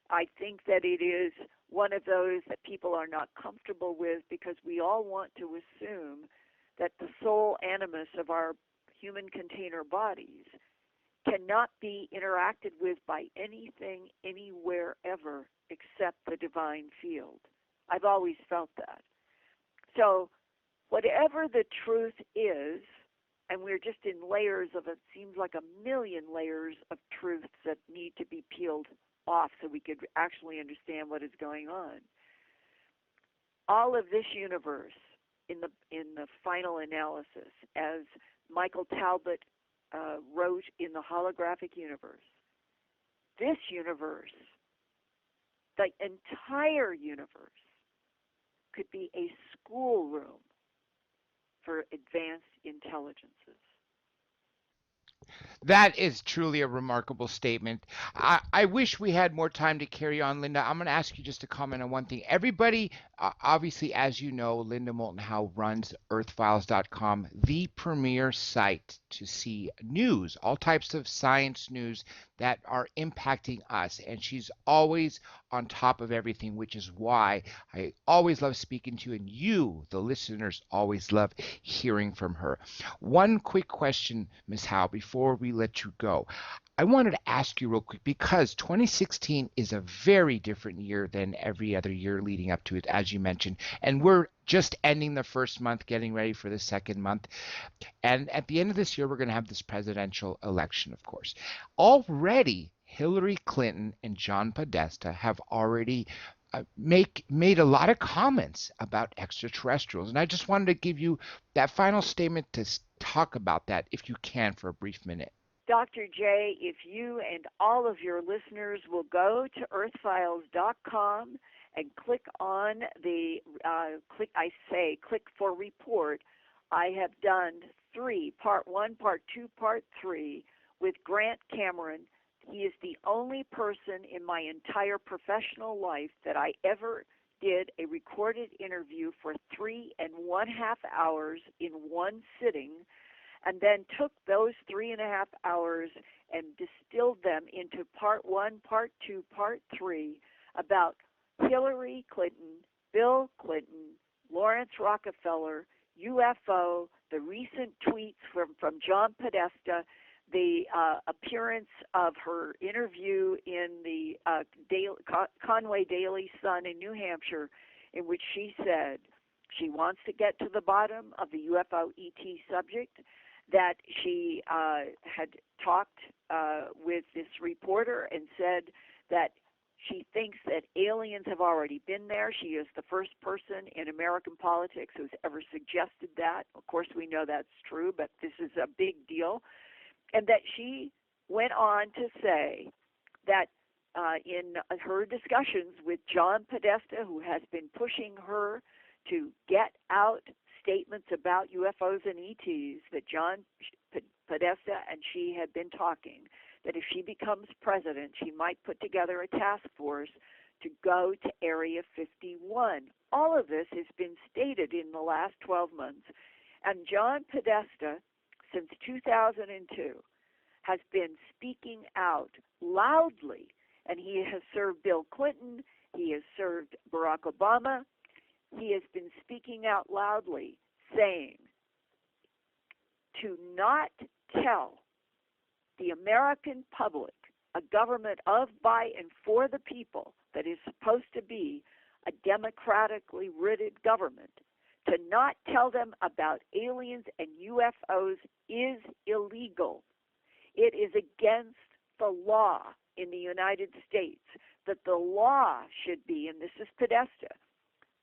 I think that it is one of those that people are not comfortable with because we all want to assume that the soul animus of our human container bodies cannot be interacted with by anything, anywhere, ever, except the divine field. I've always felt that. So whatever the truth is, and we're just in layers of, it seems like a million layers of truths that need to be peeled off so we could actually understand what is going on. All of this universe, in the final analysis, as Michael Talbot wrote in the Holographic Universe, this universe, the entire universe, could be a schoolroom for advanced intelligences. That is truly a remarkable statement. I wish we had more time to carry on, Linda. I'm going to ask you just to comment on one thing. Everybody, obviously, as you know, Linda Moulton Howe runs Earthfiles.com, the premier site to see news, all types of science news that are impacting us. And she's always on top of everything, which is why I always love speaking to you, and you, the listeners, always love hearing from her. One quick question, Ms. Howe, before we let you go. I wanted to ask you real quick because 2016 is a very different year than every other year leading up to it, as you mentioned. And we're just ending the first month, getting ready for the second month. And at the end of this year, we're going to have this presidential election, of course. Already, Hillary Clinton and John Podesta have already made a lot of comments about extraterrestrials. And I just wanted to give you that final statement to talk about that, if you can, for a brief minute. Dr. J, if you and all of your listeners will go to earthfiles.com and click on the, click for report, I have done 3, part 1, part 2, part 3, with Grant Cameron. He is the only person in my entire professional life that I ever did a recorded interview for 3.5 hours in one sitting, and then took those 3.5 hours and distilled them into part 1, part 2, part 3 about Hillary Clinton, Bill Clinton, Lawrence Rockefeller, UFO, the recent tweets from John Podesta, the appearance of her interview in the Conway Daily Sun in New Hampshire, in which she said she wants to get to the bottom of the UFO ET subject, that she had talked with this reporter and said that She thinks that aliens have already been there. She is the first person in American politics who's ever suggested that. Of course, we know that's true, but this is a big deal. And that she went on to say that in her discussions with John Podesta, who has been pushing her to get out statements about UFOs and ETs, that John Podesta and she had been talking, that if she becomes president, she might put together a task force to go to Area 51. All of this has been stated in the last 12 months. And John Podesta, since 2002, has been speaking out loudly. And he has served Bill Clinton. He has served Barack Obama. He has been speaking out loudly, saying to not tell the American public, a government of, by, and for the people that is supposed to be a democratically written government, to not tell them about aliens and UFOs is illegal. It is against the law in the United States. That the law should be, and this is Podesta,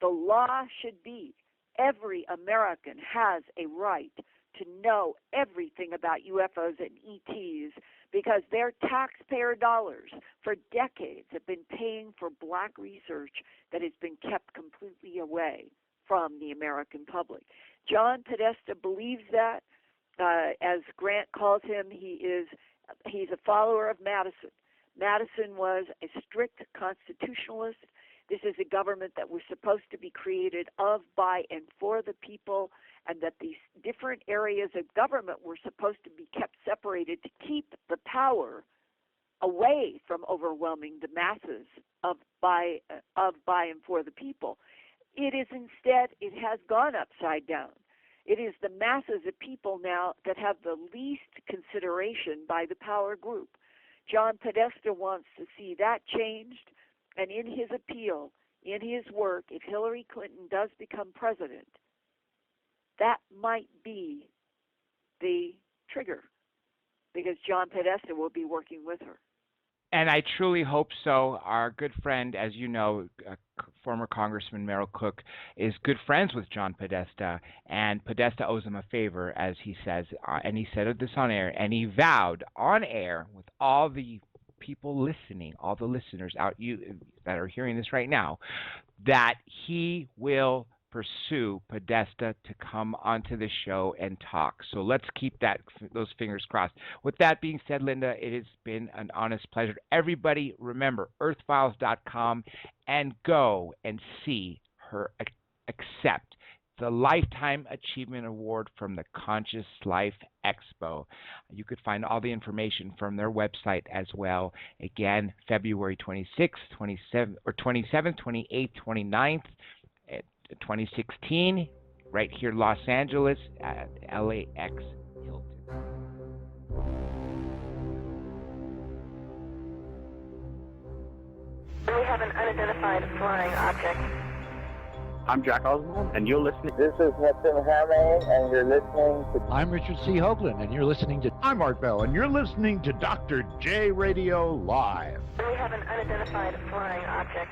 the law should be every American has a right to know everything about UFOs and ETs because their taxpayer dollars for decades have been paying for black research that has been kept completely away from the American public. John Podesta believes that. As Grant calls him, he's a follower of Madison. Madison was a strict constitutionalist. This is a government that was supposed to be created of, by, and for the people, and that these different areas of government were supposed to be kept separated to keep the power away from overwhelming the masses of, by, and for the people. It is instead, it has gone upside down. It is the masses of people now that have the least consideration by the power group. John Podesta wants to see that changed, and in his appeal, in his work, if Hillary Clinton does become president, that might be the trigger, because John Podesta will be working with her. And I truly hope so. Our good friend, as you know, former Congressman Merrill Cook, is good friends with John Podesta, and Podesta owes him a favor, as he says, and he said this on air, and he vowed on air with all the people listening, all the listeners out that are hearing this right now, that he will pursue Podesta to come onto the show and talk. So let's keep those fingers crossed. With that being said, Linda, it has been an honest pleasure. Everybody, remember Earthfiles.com and go and see her accept the Lifetime Achievement Award from the Conscious Life Expo. You could find all the information from their website as well. Again, February 26th, 27th, 28th, 29th, 2016, right here, Los Angeles, at LAX Hilton. We have an unidentified flying object. I'm Jack Oswald, and you're listening. This is Moulton Howe, and you're listening to... I'm Richard C. Hoagland, and you're listening to... I'm Art Bell, and you're listening to Dr. J Radio Live. We have an unidentified flying object.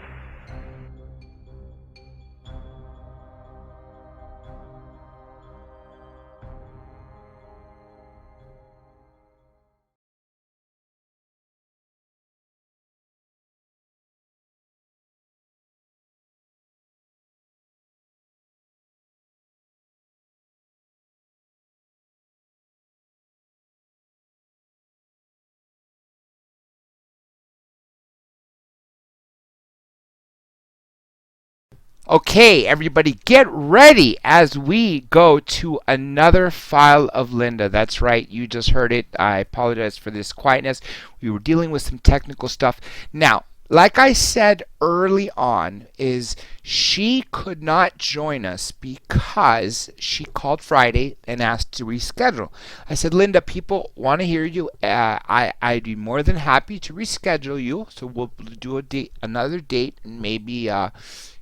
Okay, everybody, get ready as we go to another file of Linda. That's right, you just heard it. I apologize for this quietness. We were dealing with some technical stuff. Now, like I said early on, is she could not join us because she called Friday and asked to reschedule. I said, Linda, people want to hear you. I'd be more than happy to reschedule you. So we'll do another date, and maybe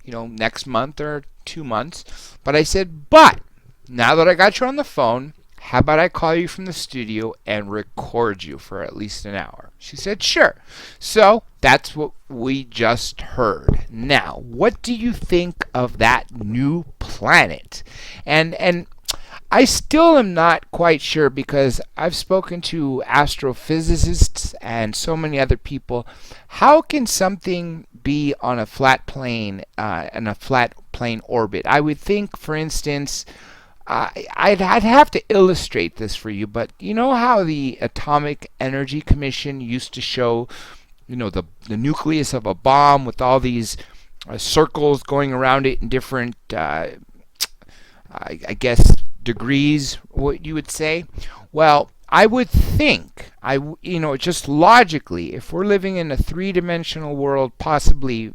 next month or 2 months. But I said, but now that I got you on the phone, how about I call you from the studio and record you for at least an hour? She said, sure. So that's what we just heard. Now, what do you think of that new planet? And I still am not quite sure, because I've spoken to astrophysicists and so many other people. How can something be on a flat plane, in a flat plane orbit? I would think, for instance, I'd have to illustrate this for you, but you know how the Atomic Energy Commission used to show, the nucleus of a bomb with all these circles going around it in different, I guess, degrees, what you would say? Well, I would think, just logically, if we're living in a three-dimensional world, possibly,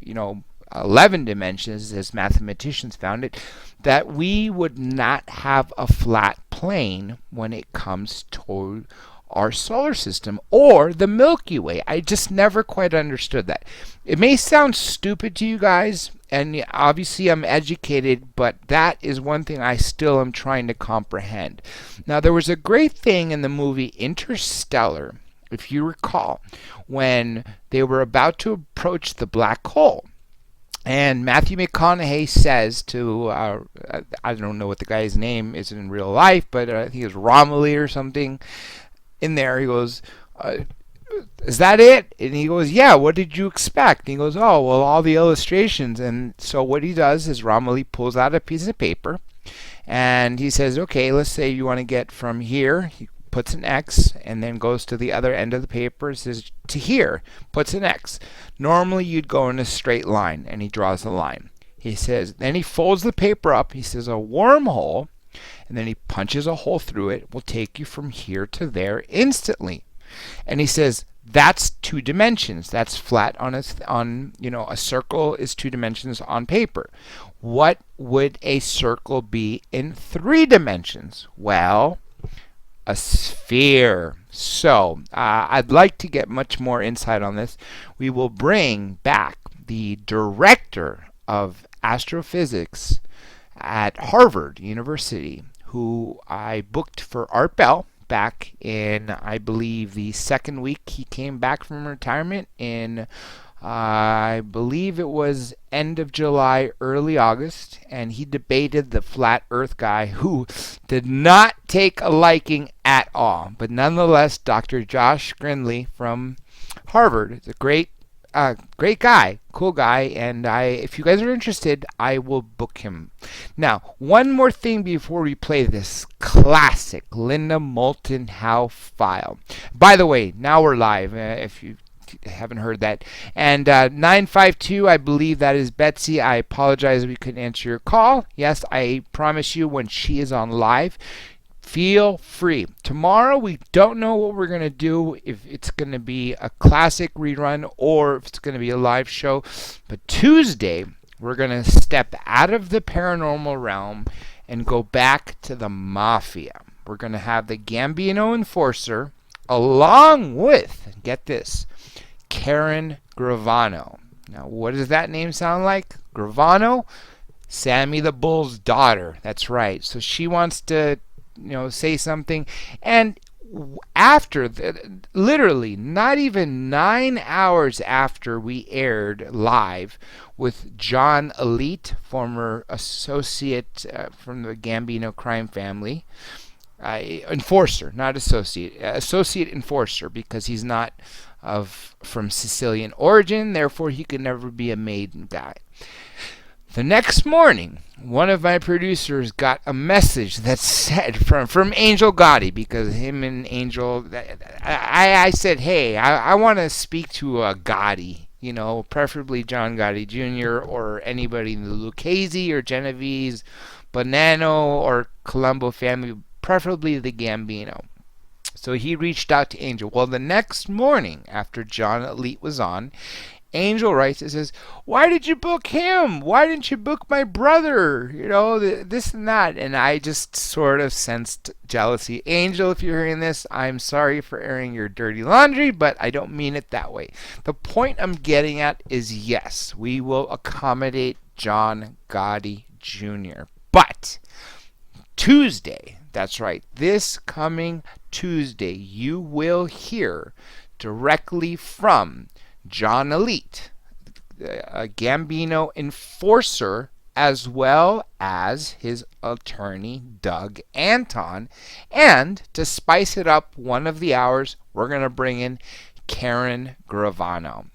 11 dimensions, as mathematicians found it, that we would not have a flat plane when it comes to our solar system or the Milky Way. I just never quite understood that. It may sound stupid to you guys, and obviously I'm educated, but that is one thing I still am trying to comprehend. Now, there was a great thing in the movie Interstellar, if you recall, when they were about to approach the black hole. And Matthew McConaughey says to, I don't know what the guy's name is in real life, but I think it's Romilly or something. In there, he goes, is that it? And he goes, yeah, what did you expect? And he goes, oh, well, all the illustrations. And so what he does is Romilly pulls out a piece of paper, and he says, okay, let's say you want to get from here. He puts an X, and then goes to the other end of the paper, says to here, puts an X. Normally you'd go in a straight line, and he draws a line. He says, then he folds the paper up, he says a wormhole, and then he punches a hole through it, will take you from here to there instantly. And he says, that's 2 dimensions. That's flat on a circle is 2 dimensions on paper. What would a circle be in 3 dimensions? Well, a sphere. So I'd like to get much more insight on this. We will bring back the director of astrophysics at Harvard University, who I booked for Art Bell back in, I believe, the second week he came back from retirement in, I believe it was end of July, early August, and he debated the flat earth guy, who did not take a liking at all. But nonetheless, Dr. Josh Grindley from Harvard is a great guy, cool guy, and if you guys are interested, I will book him. Now, one more thing before we play this classic Linda Moulton Howe file. By the way, now we're live, if you haven't heard that. And 952, I believe that is Betsy. I apologize we couldn't answer your call. Yes, I promise you, when she is on live, feel free. Tomorrow, we don't know what we're going to do, if it's going to be a classic rerun or if it's going to be a live show. But Tuesday, we're going to step out of the paranormal realm and go back to the Mafia. We're going to have the Gambino Enforcer along with, get this, Karen Gravano. Now, what does that name sound like? Gravano? Sammy the Bull's daughter. That's right. So she wants to say something, and after literally not even 9 hours after we aired live with John Elite, former associate from the Gambino crime family, enforcer, not associate enforcer, because he's not from Sicilian origin, therefore he could never be a maiden guy. The next morning, one of my producers got a message that said from Angel Gotti, because him and Angel, I said, hey, I want to speak to a Gotti, preferably John Gotti Jr. or anybody in the Lucchese or Genovese, Bonanno or Colombo family, preferably the Gambino. So he reached out to Angel. Well, the next morning, after John Elite was on, Angel writes and says, why did you book him? Why didn't you book my brother? This and that. And I just sort of sensed jealousy. Angel, if you're hearing this, I'm sorry for airing your dirty laundry, but I don't mean it that way. The point I'm getting at is, yes, we will accommodate John Gotti Jr. But Tuesday, that's right, this coming Tuesday, you will hear directly from John Elite, a Gambino enforcer, as well as his attorney, Doug Anton. And to spice it up one of the hours, we're going to bring in Karen Gravano.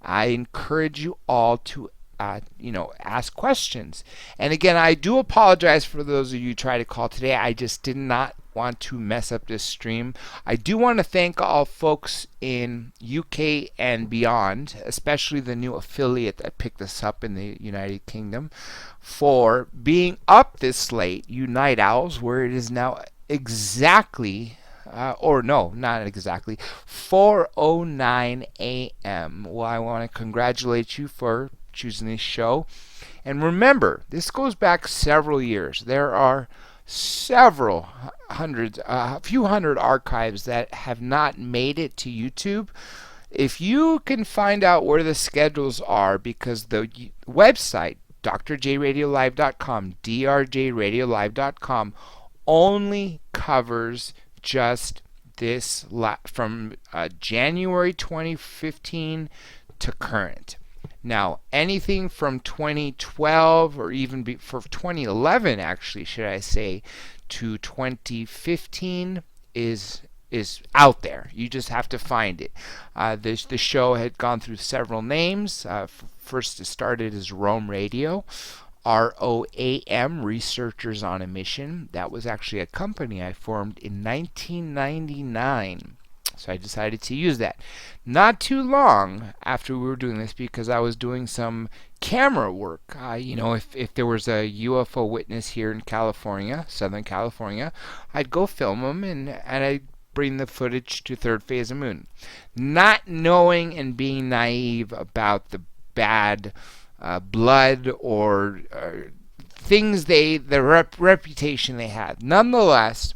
I encourage you all to ask questions. And again, I do apologize for those of you who try to call today. I just did not want to mess up this stream. I do want to thank all folks in UK and beyond, especially the new affiliate that picked us up in the United Kingdom, for being up this late. You night owls, where it is now exactly not exactly, 4:09 a.m. Well, I want to congratulate you for choosing this show. And remember, this goes back several years. There are several hundreds, a few hundred archives that have not made it to YouTube. If you can find out where the schedules are, because the website, drjradiolive.com, drjradiolive.com, only covers just this from January 2015 to current. Now, anything from 2012 or even for 2011, actually, should I say, to 2015 is out there. You just have to find it. The show had gone through several names. First, it started as Rome Radio. ROAM, Researchers on a Mission. That was actually a company I formed in 1999. So I decided to use that. Not too long after we were doing this, because I was doing some camera work. If there was a UFO witness here in California, Southern California, I'd go film them and I'd bring the footage to Third Phase of Moon. Not knowing and being naive about the bad blood or things the reputation they had. Nonetheless,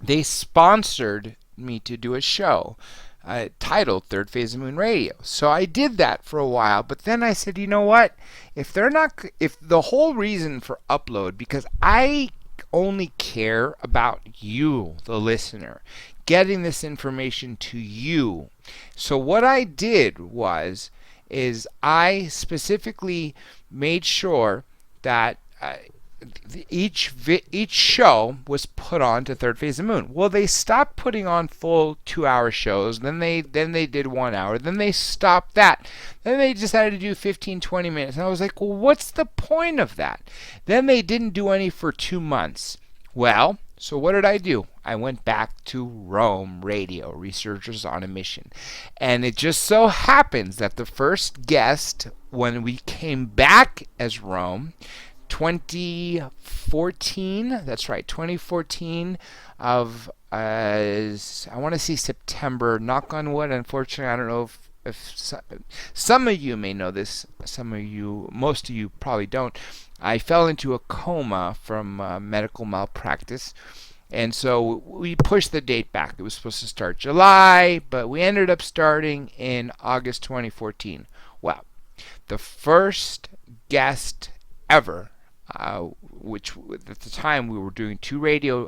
they sponsored me to do a show titled Third Phase of Moon Radio. So I did that for a while, but then I said, you know what? If the whole reason for upload, because I only care about you, the listener, getting this information to you. So what I did is I specifically made sure that each show was put on to Third Phase of Moon. Well, they stopped putting on full 2-hour shows. Then they did 1 hour. Then they stopped that. Then they decided to do 15-20 minutes. And I was like, well, what's the point of that? Then they didn't do any for 2 months. Well, so what did I do? I went back to Rome Radio, Researchers on a Mission. And it just so happens that the first guest, when we came back as Rome, 2014, that's right, 2014 of, I want to say September, knock on wood. Unfortunately, I don't know if some of you may know this, most of you probably don't. I fell into a coma from medical malpractice. And so we pushed the date back. It was supposed to start July, but we ended up starting in August 2014. Well, the first guest ever, which at the time we were doing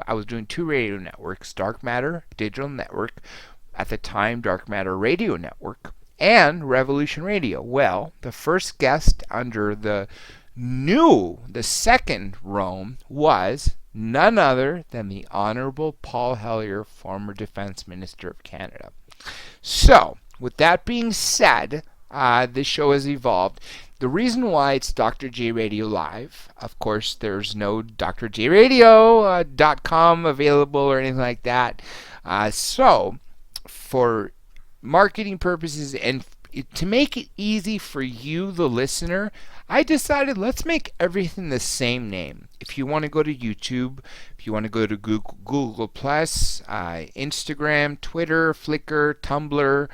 I was doing two radio networks, Dark Matter Digital Network, at the time Dark Matter Radio Network, and Revolution Radio. Well, the first guest under the second Rome was none other than the Honorable Paul Hellyer, former Defense Minister of Canada. So, with that being said, this show has evolved. The reason why it's Dr. J Radio Live, of course, there's no drjradio.com available or anything like that. So, for marketing purposes and to make it easy for you, the listener, I decided let's make everything the same name. If you want to go to YouTube, if you want to go to Google Plus, Instagram, Twitter, Flickr, Tumblr,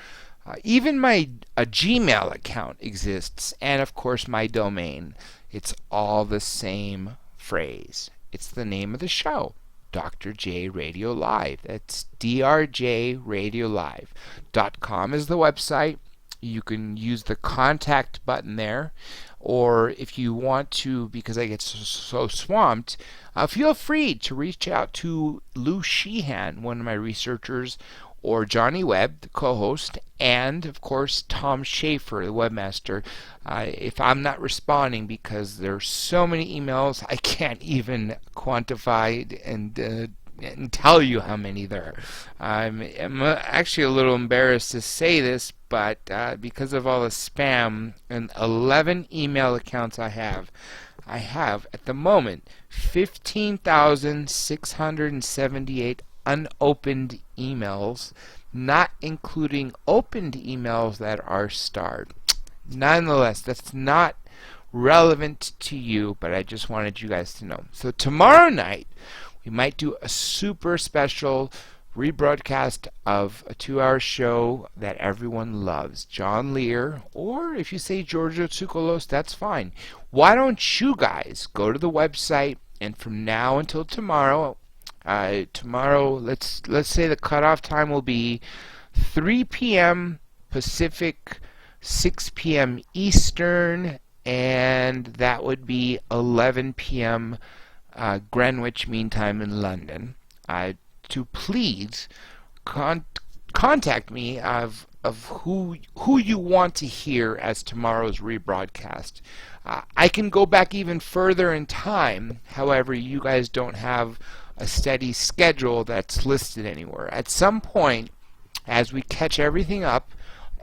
even my Gmail account exists, and of course my domain. It's all the same phrase. It's the name of the show, Dr. J Radio Live. That's drjradiolive.com is the website. You can use the contact button there, or if you want to, because I get so swamped, feel free to reach out to Lou Sheehan, one of my researchers, or Johnny Webb, the co-host, and of course Tom Schaefer, the webmaster. If I'm not responding because there's so many emails, I can't even quantify and tell you how many there are. I'm actually a little embarrassed to say this, but because of all the spam and 11 email accounts I have at the moment 15,678 unopened emails, not including opened emails that are starred. Nonetheless, that's not relevant to you, but I just wanted you guys to know. So tomorrow night, we might do a super special rebroadcast of a 2-hour show that everyone loves. John Lear, or if you say Giorgio Tsoukalos, that's fine. Why don't you guys go to the website, and from now until tomorrow, let's say the cutoff time will be 3 p.m. Pacific, 6 p.m. Eastern, and that would be 11 p.m. Greenwich Mean Time in London. To please contact me of who you want to hear as tomorrow's rebroadcast. I can go back even further in time. However, you guys don't have a steady schedule that's listed anywhere. At some point, as we catch everything up,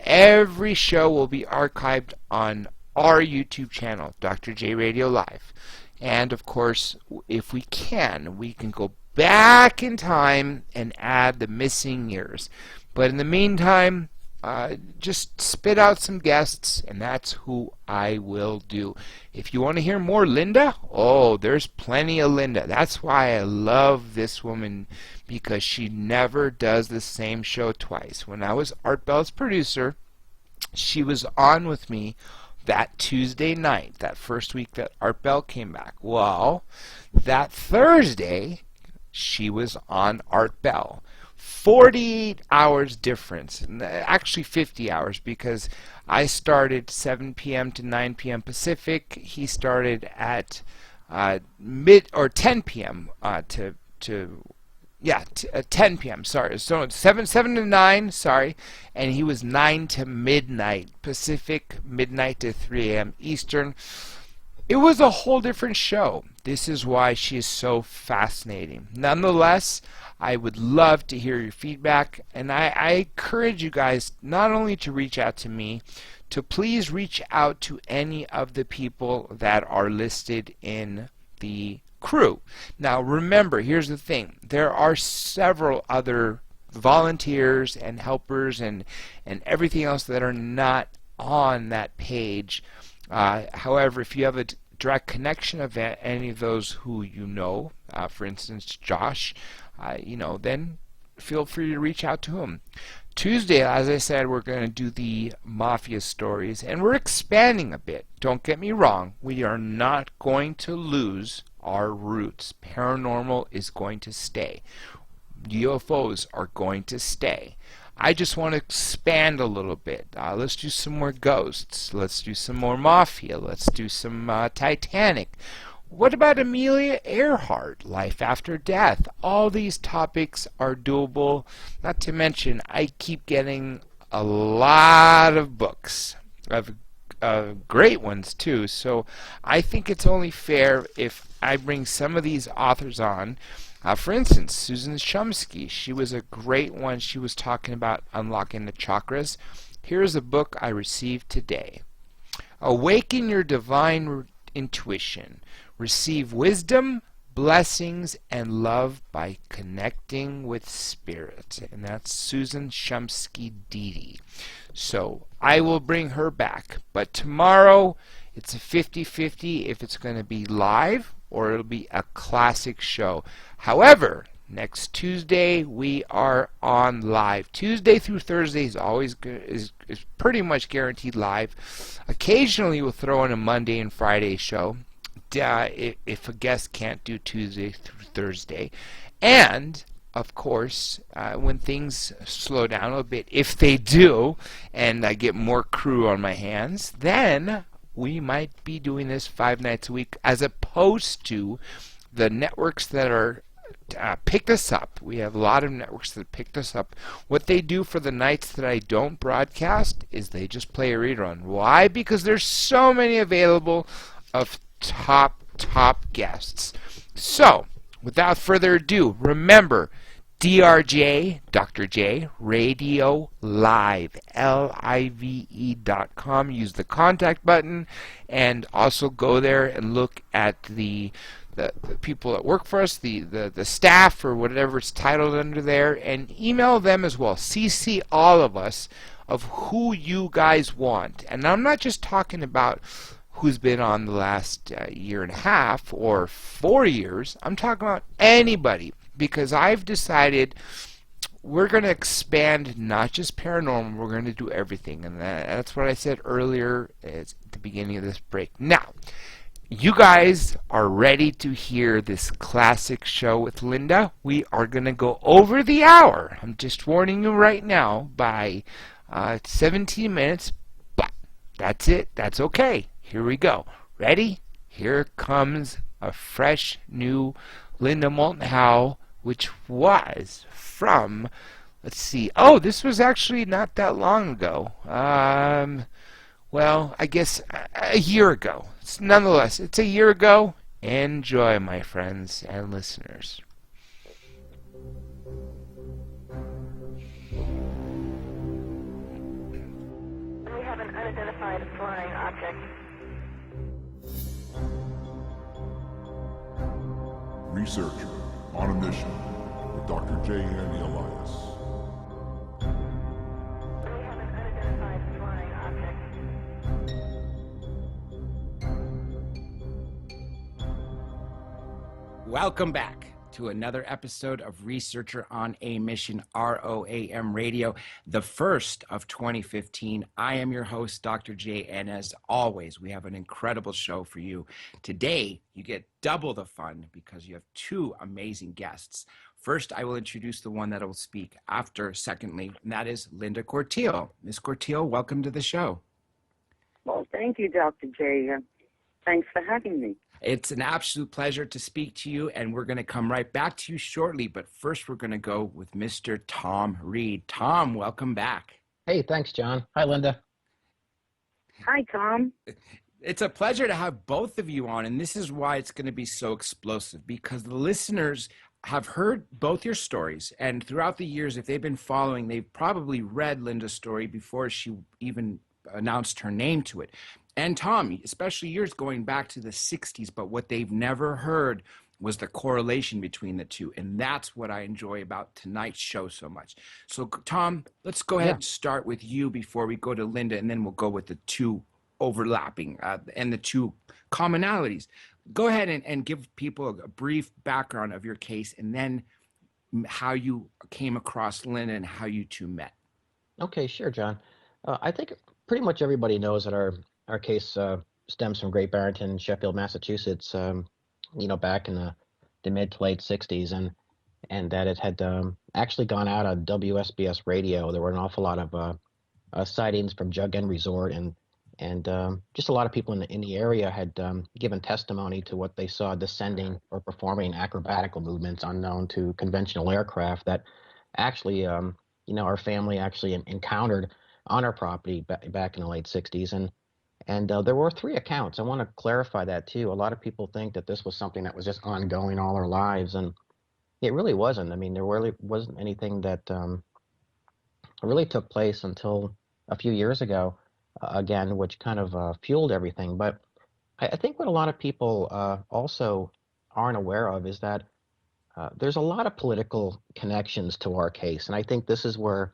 every show will be archived on our YouTube channel, Dr. J Radio Live. And of course, if we can go back in time and add the missing years. But in the meantime, just spit out some guests, and that's who I will do. If you want to hear more Linda, oh, there's plenty of Linda. That's why I love this woman, because she never does the same show twice. When I was Art Bell's producer, she was on with me that Tuesday night, that first week that Art Bell came back. Well, that Thursday, she was on Art Bell. 48 hours difference, actually 50 hours, because I started 7 p.m. to 9 p.m. Pacific. He started at 10 p.m. to 10 p.m. Sorry, so 7 to 9. Sorry, and he was 9 to midnight Pacific, midnight to 3 a.m. Eastern. It was a whole different show. This is why she is so fascinating. Nonetheless, I would love to hear your feedback, and I encourage you guys not only to reach out to me, to please reach out to any of the people that are listed in the crew. Now remember, here's the thing. There are several other volunteers and helpers and everything else that are not on that page. However, if you have a direct connection of any of those who you know, for instance Josh, then feel free to reach out to him. Tuesday, as I said, we're going to do the Mafia stories, and we're expanding a bit. Don't get me wrong, we are not going to lose our roots. Paranormal is going to stay. UFOs are going to stay. I just want to expand a little bit. Let's do some more ghosts. Let's do some more Mafia. Let's do some Titanic. What about Amelia Earhart, life after death? All these topics are doable. Not to mention, I keep getting a lot of books, of great ones too. So I think it's only fair if I bring some of these authors on. For instance, Susan Shumsky, she was a great one. She was talking about unlocking the chakras. Here's a book I received today. Awaken your divine intuition. Receive wisdom, blessings, and love by connecting with spirit. And that's Susan Shumsky Dede. So I will bring her back. But tomorrow, it's a 50-50 if it's going to be live or it'll be a classic show. However, next Tuesday we are on live. Tuesday through Thursday is always is pretty much guaranteed live. Occasionally we'll throw in a Monday and Friday show if a guest can't do Tuesday through Thursday. And of course, when things slow down a bit, if they do, and I get more crew on my hands, then we might be doing this 5 nights a week, as opposed to the networks that are picked us up. We have a lot of networks that picked us up. What they do for the nights that I don't broadcast is they just play a rerun. Why? Because there's so many available of top guests. So, without further ado, remember, DRJ, Dr. J, Radio Live, LIVE.com. Use the contact button, and also go there and look at the people that work for us, the staff, or whatever it's titled under there, and email them as well. CC all of us of who you guys want. And I'm not just talking about who's been on the last year and a half or 4 years. I'm talking about anybody, because I've decided we're going to expand, not just paranormal, we're going to do everything. And that's what I said earlier at the beginning of this break. Now, you guys are ready to hear this classic show with Linda. We are going to go over the hour. I'm just warning you right now by 17 minutes, but that's it. That's okay. Here we go. Ready? Here comes a fresh new Linda Moulton Howe, which was from, let's see, oh, this was actually not that long ago. Well, I guess a year ago. Nonetheless, it's a year ago. Enjoy, my friends and listeners. We have an unidentified flying object. Researcher on a mission with Dr. J. and Elias. We have an unidentified flying object. Welcome back to another episode of Researcher on a Mission, ROAM Radio, the first of 2015. I am your host, Dr. J, and as always, we have an incredible show for you. Today, you get double the fun because you have two amazing guests. First, I will introduce the one that will speak after, secondly, and that is Linda Cortile. Ms. Cortile, welcome to the show. Well, thank you, Dr. J. Thanks for having me. It's an absolute pleasure to speak to you, and we're going to come right back to you shortly. But first, we're going to go with Mr. Tom Reed. Tom, welcome back. Hey, thanks, John. Hi, Linda. Hi, Tom. It's a pleasure to have both of you on, and this is why it's going to be so explosive, because the listeners have heard both your stories, and throughout the years, if they've been following, they've probably read Linda's story before she even announced her name to it. And Tom, especially yours going back to the 60s, but what they've never heard was the correlation between the two. And that's what I enjoy about tonight's show so much. So, Tom, let's go ahead and start with you before we go to Linda, and then we'll go with the two overlapping and the two commonalities. Go ahead and give people a brief background of your case, and then how you came across Linda and how you two met. Okay, sure, John. I think pretty much everybody knows that our case stems from Great Barrington, Sheffield, Massachusetts, back in the mid to late 60s, and that it had actually gone out on WSBS radio. There were an awful lot of sightings from Jug End Resort, and just a lot of people in the area had given testimony to what they saw descending or performing acrobatical movements unknown to conventional aircraft that actually, our family actually encountered on our property back in the late 60s. And there were 3 accounts. I want to clarify that, too. A lot of people think that this was something that was just ongoing all our lives, and it really wasn't. I mean, there really wasn't anything that really took place until a few years ago, again, which kind of fueled everything. But I think what a lot of people also aren't aware of is that there's a lot of political connections to our case, and I think this is where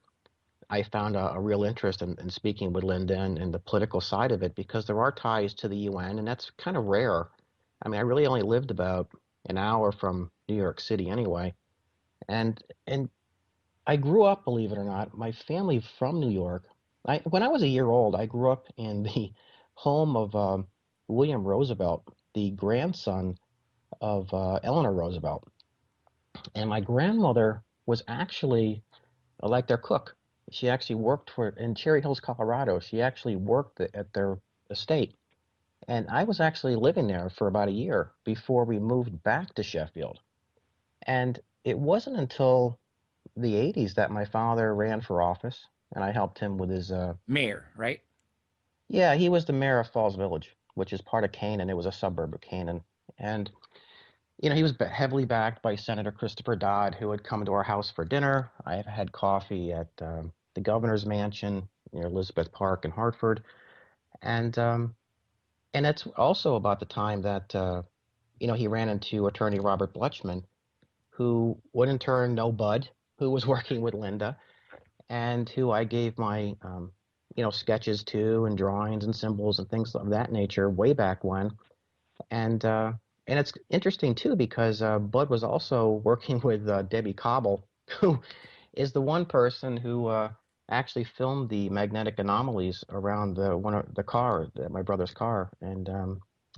I found a real interest in speaking with Linda and the political side of it, because there are ties to the UN, and that's kind of rare. I mean, I really only lived about an hour from New York City anyway. And I grew up, believe it or not, my family from New York. When I was a year old, I grew up in the home of William Roosevelt, the grandson of Eleanor Roosevelt. And my grandmother was actually like their cook. She actually worked in Cherry Hills, Colorado. She actually worked at their estate. And I was actually living there for about a year before we moved back to Sheffield. And it wasn't until the 80s that my father ran for office, and I helped him with his. Mayor, right? Yeah, he was the mayor of Falls Village, which is part of Canaan. It was a suburb of Canaan. And, he was heavily backed by Senator Christopher Dodd, who had come to our house for dinner. I had coffee at the governor's mansion near Elizabeth Park in Hartford. And it's also about the time that, he ran into attorney Robert Bletchman, who would in turn know Bud, who was working with Linda, and who I gave my, sketches to and drawings and symbols and things of that nature way back when. And it's interesting too because Bud was also working with Debbie Cobble, who is the one person who actually filmed the magnetic anomalies around the car, my brother's car, and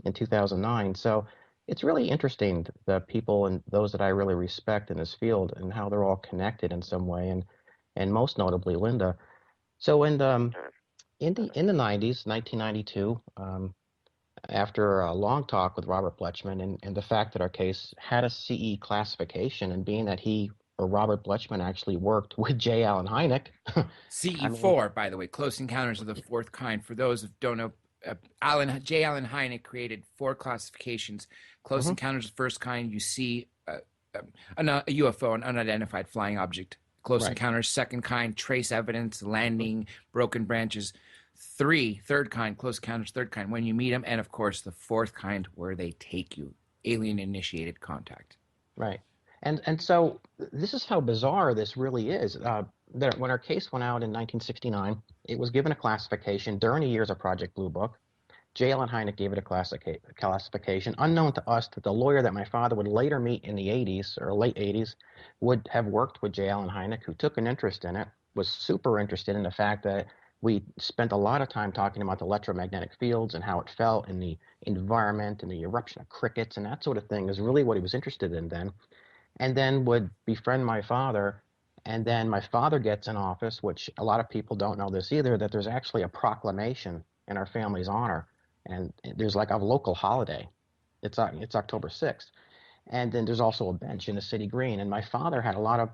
in 2009. So it's really interesting the people and those that I really respect in this field and how they're all connected in some way, and most notably Linda. So in the 90s, 1992. After a long talk with Robert Bletchman and the fact that our case had a CE classification, and being that he or Robert Bletchman actually worked with J. Allen Hynek. CE4, by the way, Close Encounters of the Fourth Kind. For those who don't know, J. Allen Hynek created 4 classifications. Close Encounters of the First Kind, you see a UFO, an unidentified flying object. Close Encounters, second kind, trace evidence, landing, broken branches. 3, third kind, close encounters, third kind, when you meet them. And of course, the fourth kind, where they take you, alien initiated contact. Right. And so this is how bizarre this really is. That when our case went out in 1969, it was given a classification during the years of Project Blue Book. J. Allen Hynek gave it a classification, unknown to us that the lawyer that my father would later meet in the 80s or late 80s would have worked with J. Allen Hynek, who took an interest in it, was super interested in the fact that we spent a lot of time talking about the electromagnetic fields and how it felt in the environment and the eruption of crickets and that sort of thing is really what he was interested in then. And then would befriend my father. And then my father gets in office, which a lot of people don't know this either, that there's actually a proclamation in our family's honor. And there's like a local holiday. It's October 6th. And then there's also a bench in the city green. And my father had a lot of,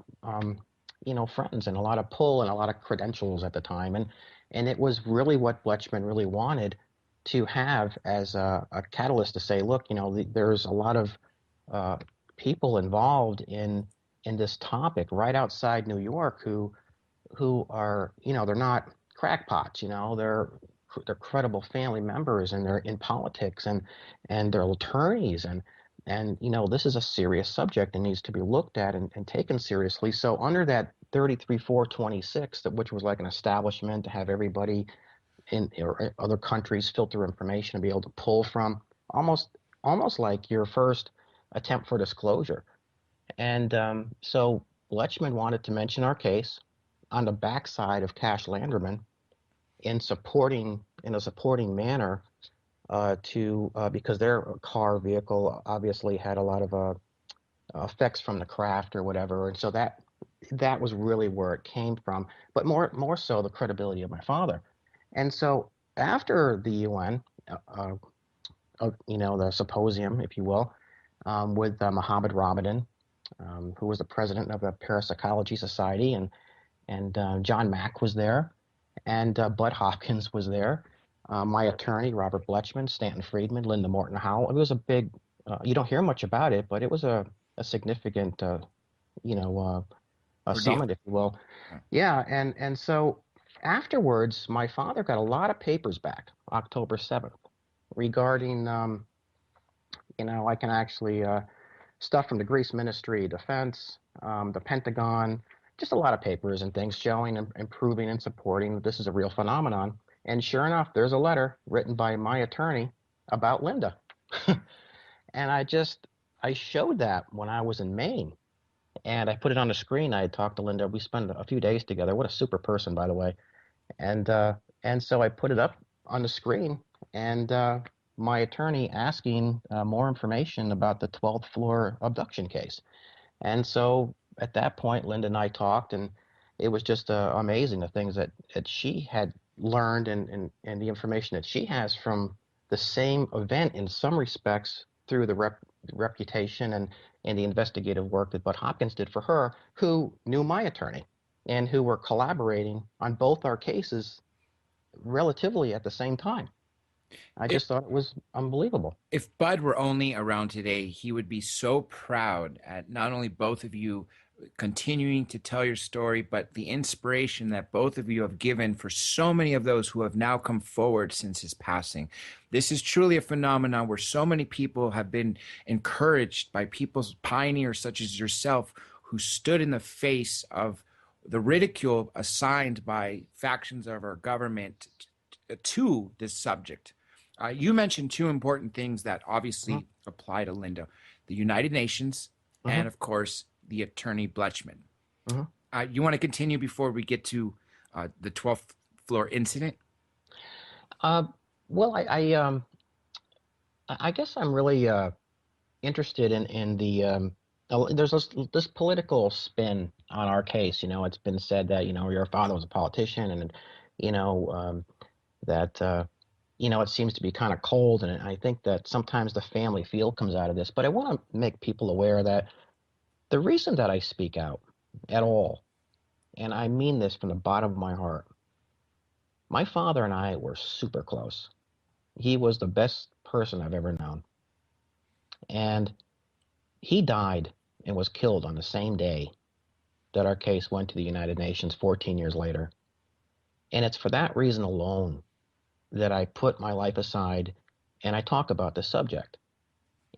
friends and a lot of pull and a lot of credentials at the time. And it was really what Bletchman really wanted to have as a catalyst to say, look, there's a lot of people involved in this topic right outside New York who are, they're not crackpots, they're credible family members and they're in politics and they're attorneys and this is a serious subject and needs to be looked at and taken seriously. So under that 33426, which was like an establishment to have everybody in or other countries filter information and be able to pull from, almost like your first attempt for disclosure. And so Bletchman wanted to mention our case on the backside of Cash Landerman in a supporting manner because their car vehicle obviously had a lot of effects from the craft or whatever, and so that was really where it came from. But more so the credibility of my father. And so after the UN, the symposium, if you will, with Mohammed Ramadan, who was the president of the Parapsychology Society, and John Mack was there, and Bud Hopkins was there. My attorney, Robert Bletchman, Stanton Friedman, Linda Moulton Howe. It was a big, you don't hear much about it, but it was a significant, a summit, if you will. Yeah, and so afterwards, my father got a lot of papers back, October 7th, regarding, I can actually, stuff from the Greece Ministry of Defense, the Pentagon, just a lot of papers and things showing and proving and supporting that this is a real phenomenon. And sure enough, there's a letter written by my attorney about Linda. And I showed that when I was in Maine. And I put it on the screen. I had talked to Linda. We spent a few days together. What a super person, by the way. And so I put it up on the screen. And my attorney asking more information about the 12th floor abduction case. And so at that point, Linda and I talked, and it was just amazing the things that she had learned and the information that she has from the same event in some respects through the reputation and the investigative work that Bud Hopkins did for her, who knew my attorney and who were collaborating on both our cases relatively at the same time. I just thought it was unbelievable. If Bud were only around today, he would be so proud at not only both of you continuing to tell your story, but the inspiration that both of you have given for so many of those who have now come forward since his passing. This is truly a phenomenon where so many people have been encouraged by people's pioneers such as yourself, who stood in the face of the ridicule assigned by factions of our government to this subject. You mentioned two important things that obviously apply to Linda: the United Nations and, of course, the attorney Bletchman. You want to continue before we get to the 12th floor incident? Well, I guess I'm really interested in the there's this political spin on our case. You know, it's been said that, you know, your father was a politician, and you know, that you know, it seems to be kind of cold, and I think that sometimes the family feel comes out of this. But I want to make people aware that the reason that I speak out at all, and I mean this from the bottom of my heart, my father and I were super close. He was the best person I've ever known. And he died and was killed on the same day that our case went to the United Nations 14 years later. And it's for that reason alone that I put my life aside and I talk about this subject.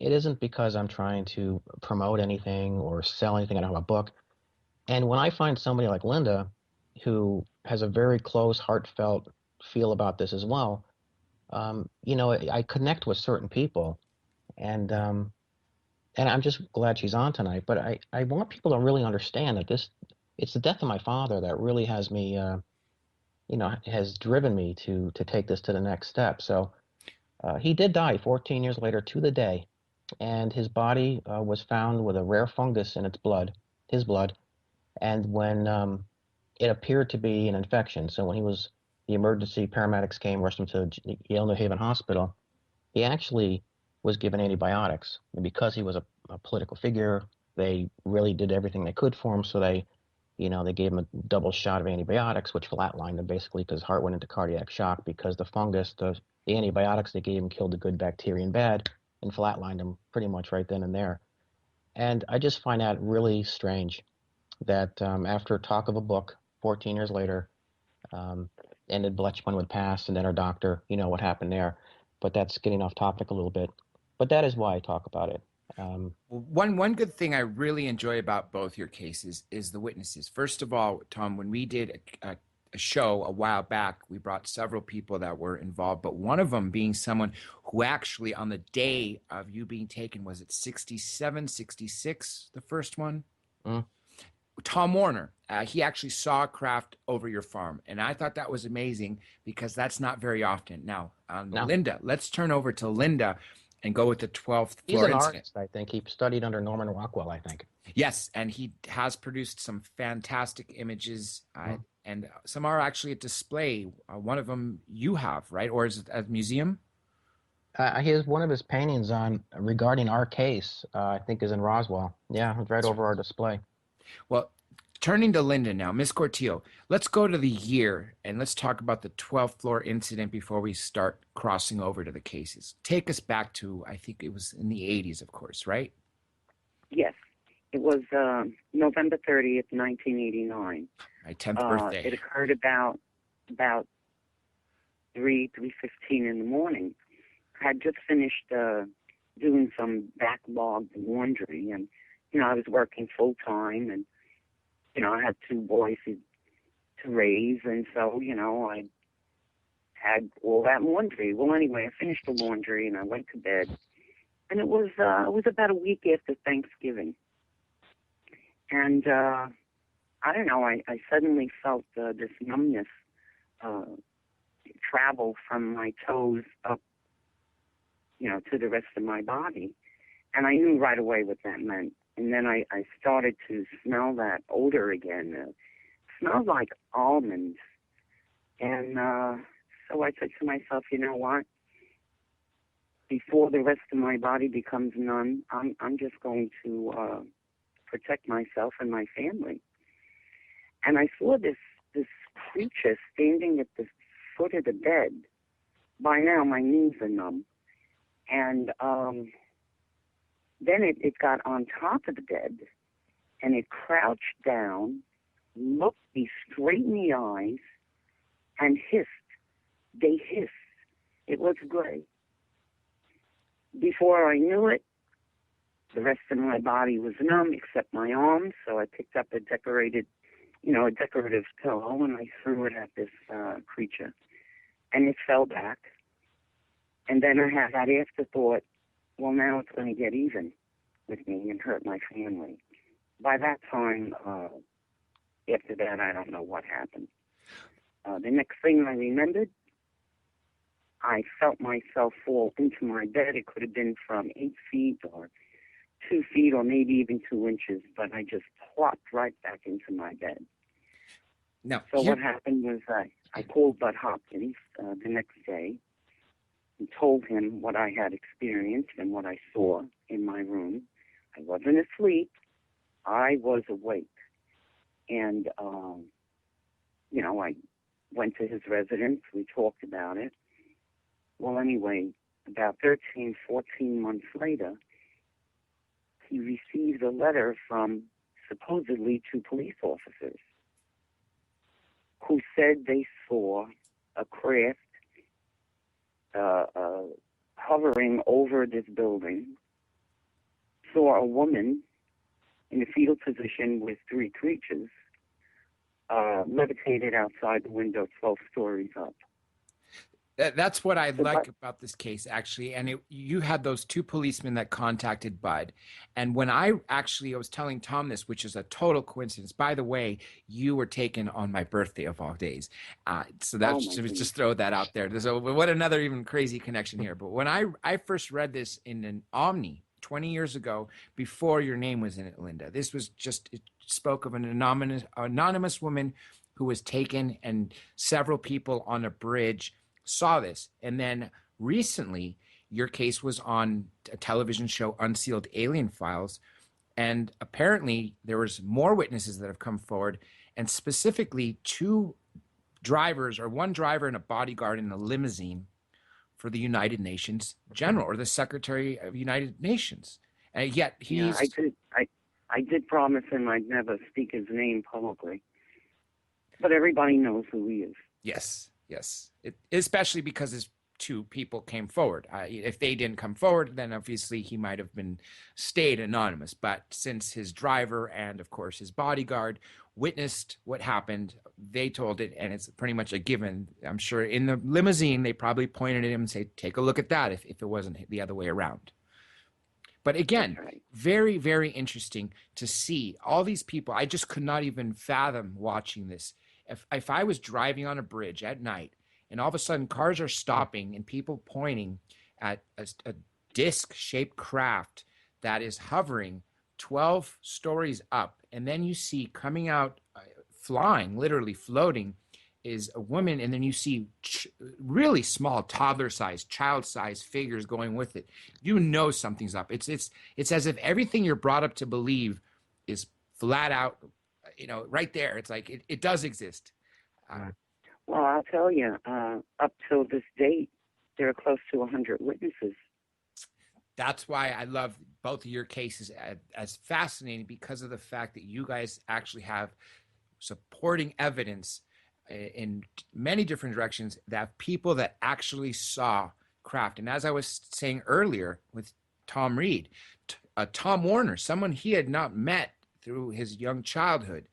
It isn't because I'm trying to promote anything or sell anything. I don't have a book. And when I find somebody like Linda, who has a very close, heartfelt feel about this as well, you know, I connect with certain people, and I'm just glad she's on tonight. But I want people to really understand that it's the death of my father that really has me, you know, has driven me to take this to the next step. So he did die 14 years later to the day, and his body was found with a rare fungus in its blood, his blood, and when it appeared to be an infection. So when the emergency paramedics came, rushed him to Yale New Haven Hospital, he actually was given antibiotics. And because he was a political figure, they really did everything they could for him. So they gave him a double shot of antibiotics, which flatlined him basically because his heart went into cardiac shock because the fungus, the antibiotics they gave him killed the good bacteria and bad and flatlined him pretty much right then and there. And I just find that really strange that after talk of a book, 14 years later, and then Bletchman would pass, and then our doctor, you know what happened there. But that's getting off topic a little bit. But that is why I talk about it. One good thing I really enjoy about both your cases is the witnesses. First of all, Tom, when we did a show a while back, we brought several people that were involved, but one of them being someone who actually on the day of you being taken, was it 67, 66, the first one? Tom Warner, he actually saw a craft over your farm, and I thought that was amazing because that's not very often. Now, Linda, let's turn over to Linda and go with the 12th floor He's an incident. artist, I think. He studied under Norman Rockwell, I think. Yes, and he has produced some fantastic images, and some are actually at display. One of them you have, right? Or is it at a museum? One of his paintings regarding our case, I think, is in Roswell. Yeah, it's right over our display. Well, turning to Linda now, Miss Cortile, let's go to the year and let's talk about the 12th floor incident before we start crossing over to the cases. Take us back to, I think it was in the 80s, of course, right? Yes. It was November 30th, 1989. My 10th birthday. It occurred about 3:15 in the morning. I had just finished doing some backlogged laundry, and you know, I was working full time, and you know, I had two boys to raise, and so you know, I had all that laundry. Well, anyway, I finished the laundry and I went to bed, and it was about a week after Thanksgiving, and I don't know, I suddenly felt this numbness travel from my toes up, you know, to the rest of my body, and I knew right away what that meant. And then I started to smell that odor again. It smelled like almonds. And so I said to myself, you know what? before the rest of my body becomes numb, I'm just going to protect myself and my family. And I saw this creature standing at the foot of the bed. By now, my knees are numb. And then it got on top of the bed, and it crouched down, looked me straight in the eyes, and hissed. They hissed. It was gray. Before I knew it, the rest of my body was numb except my arms, so I picked up a decorative pillow, and I threw it at this creature. And it fell back. And then I had that afterthought, well, now it's going to get even with me and hurt my family. By that time, after that, I don't know what happened. The next thing I remembered, I felt myself fall into my bed. It could have been from 8 feet or 2 feet or maybe even 2 inches, but I just plopped right back into my bed. Now, so what happened was I called Bud Hopkins the next day and told him what I had experienced and what I saw in my room. I wasn't asleep. I was awake. And, I went to his residence. We talked about it. Well, anyway, about 13, 14 months later, he received a letter from supposedly 2 police officers who said they saw a craft hovering over this building, saw a woman in a fetal position with 3 creatures, levitated outside the window 12 stories up. That's what I like about this case, actually. And you had those 2 policemen that contacted Bud. And when I was telling Tom this, which is a total coincidence. By the way, you were taken on my birthday of all days. So that's just throw that out there. So what another even crazy connection here. But when I first read this in an Omni 20 years ago, before your name was in it, Linda, this was just, it spoke of an anonymous woman who was taken, and several people on a bridge saw this. And then recently your case was on a television show, Unsealed Alien Files, and apparently there was more witnesses that have come forward, and specifically 2 drivers, or 1 driver and a bodyguard in a limousine for the United Nations General, or the Secretary of United Nations. And yet he's... Yeah, I did promise him I'd never speak his name publicly, but everybody knows who he is. Yes. Especially because his 2 people came forward. If they didn't come forward, then obviously he might have stayed anonymous. But since his driver and, of course, his bodyguard witnessed what happened, they told it, and it's pretty much a given. I'm sure in the limousine, they probably pointed at him and say, take a look at that, if it wasn't the other way around. But again, very, very interesting to see all these people. I just could not even fathom watching this. If I was driving on a bridge at night and all of a sudden cars are stopping and people pointing at a disc-shaped craft that is hovering 12 stories up, and then you see coming out, flying, literally floating, is a woman, and then you see really small toddler-sized, child-sized figures going with it. You know something's up. It's as if everything you're brought up to believe is flat out, right there. It's like it does exist. Well, I'll tell you, up till this date, there are close to 100 witnesses. That's why I love both of your cases as fascinating, because of the fact that you guys actually have supporting evidence in many different directions, that people that actually saw craft. And as I was saying earlier with Tom Reed, Tom Warner, someone he had not met through his young childhood,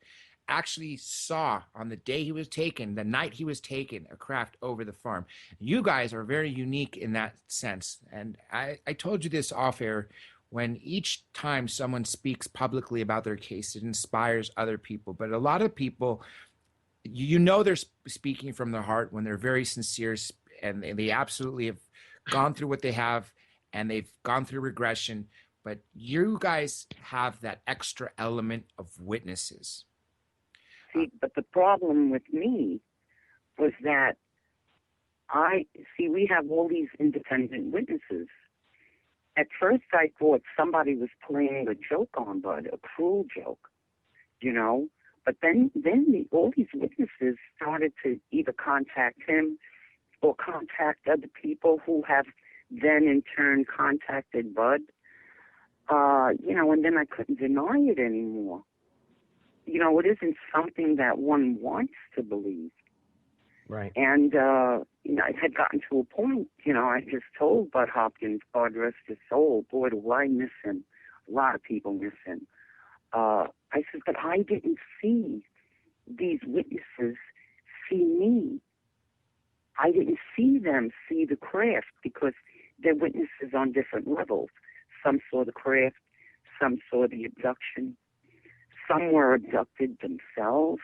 actually saw on the day he was taken, the night he was taken, a craft over the farm. You guys are very unique in that sense. And I told you this off air, when each time someone speaks publicly about their case, it inspires other people. But a lot of people, they're speaking from their heart when they're very sincere, and they absolutely have gone through what they have, and they've gone through regression. But you guys have that extra element of witnesses. See, but the problem with me was that we have all these independent witnesses, at first I thought somebody was playing a joke on Bud, a cruel joke, you know. But then all these witnesses started to either contact him or contact other people who have then in turn contacted Bud. You know, and then I couldn't deny it anymore. You know, it isn't something that one wants to believe. Right. And, you know, it had gotten to a point, you know, I just told Bud Hopkins, God rest his soul, boy, do I miss him. A lot of people miss him. I said, but I didn't see these witnesses see me. I didn't see them see the craft because they're witnesses on different levels. Some saw the craft, some saw the abduction, some were abducted themselves.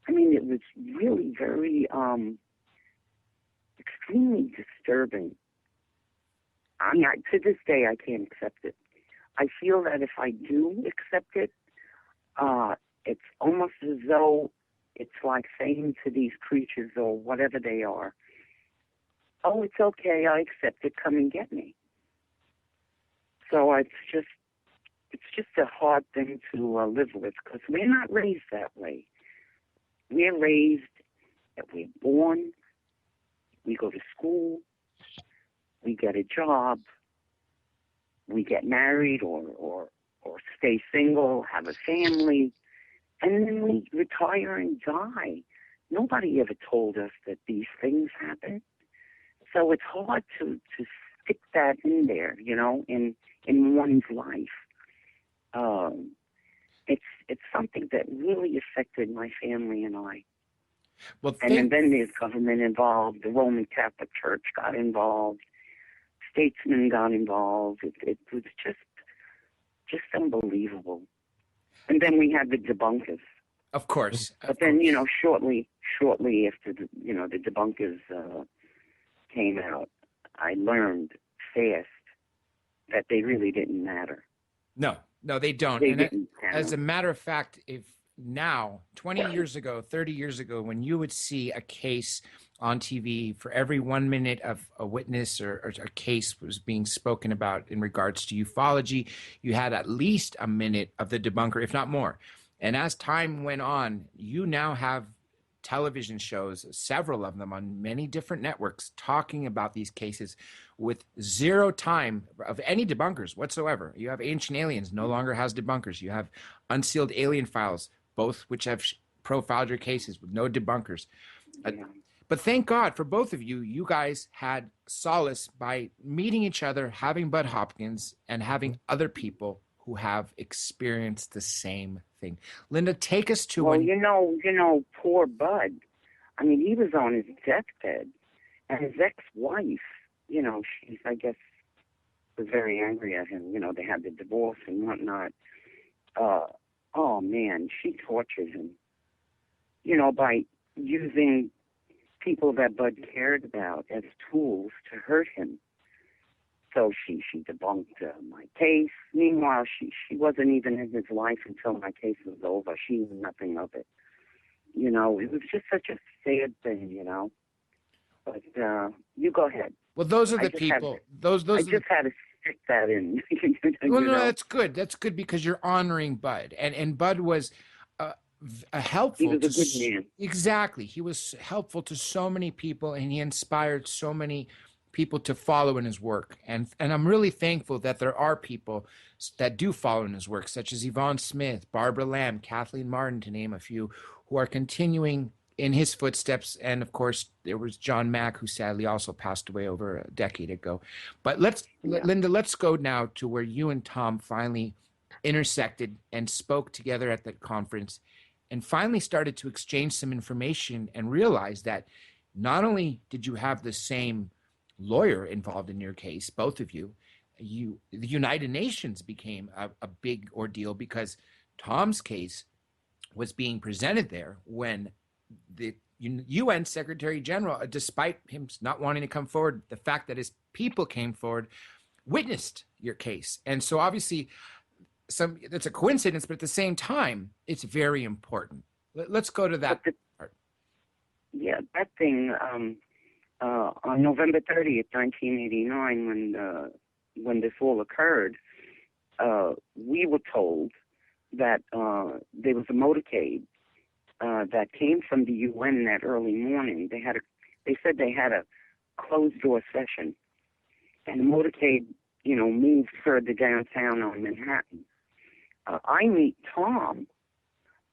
I mean, it was really very, extremely disturbing. I mean, to this day, I can't accept it. I feel that if I do accept it, it's almost as though it's like saying to these creatures or whatever they are, oh, it's okay, I accept it, come and get me. So it's just a hard thing to live with because we're not raised that way. We're raised that we're born, we go to school, we get a job, we get married or stay single, have a family, and then we retire and die. Nobody ever told us that these things happen. So it's hard to stick that in there, you know, in one's life. It's something that really affected my family and I. Well, and then there's government involved. The Roman Catholic Church got involved. Statesmen got involved. It was just unbelievable. And then we had the debunkers. Of course. But then, you know, shortly after the debunkers came out, I learned fast that they really didn't matter. No, they don't. They and didn't as a matter of fact, if now, 20 years ago, 30 years ago, when you would see a case on TV, for every 1 minute of a witness or a case was being spoken about in regards to ufology, you had at least a minute of the debunker, if not more. And as time went on, you now have television shows, several of them on many different networks, talking about these cases with zero time of any debunkers whatsoever. You have Ancient Aliens, no longer has debunkers. You have Unsealed Alien Files, both which have profiled your cases with no debunkers. But thank God for both of you. You guys had solace by meeting each other, having Bud Hopkins, and having other people who have experienced the same thing. Linda, take us to you know, poor Bud. I mean, he was on his deathbed, and his ex-wife, you know, she's, I guess, was very angry at him. You know, they had the divorce and whatnot. Oh man, she tortured him. You know, by using people that Bud cared about as tools to hurt him. So she debunked my case. Meanwhile, she wasn't even in his life until my case was over. She knew nothing of it. You know, it was just such a sad thing, you know. But you go ahead. Well, those are the people. I just had to stick that in. Well, no, that's good. That's good because you're honoring Bud, and Bud was helpful. He was a good man. Exactly, he was helpful to so many people, and he inspired so many people to follow in his work. And I'm really thankful that there are people that do follow in his work, such as Yvonne Smith, Barbara Lamb, Kathleen Martin, to name a few, who are continuing in his footsteps. And of course, there was John Mack, who sadly also passed away over a decade ago. But Linda, let's go now to where you and Tom finally intersected and spoke together at that conference and finally started to exchange some information and realize that not only did you have the same lawyer involved in your case, both of you, the United Nations became a big ordeal because Tom's case was being presented there when the UN Secretary General, despite him not wanting to come forward, the fact that his people came forward, witnessed your case. And so obviously it's a coincidence, but at the same time, it's very important. Let's go to that part. Yeah, that thing, on November 30th, 1989, when when this all occurred, we were told that there was a motorcade that came from the UN that early morning. They said they had a closed door session, and the motorcade, moved further downtown on Manhattan. I meet Tom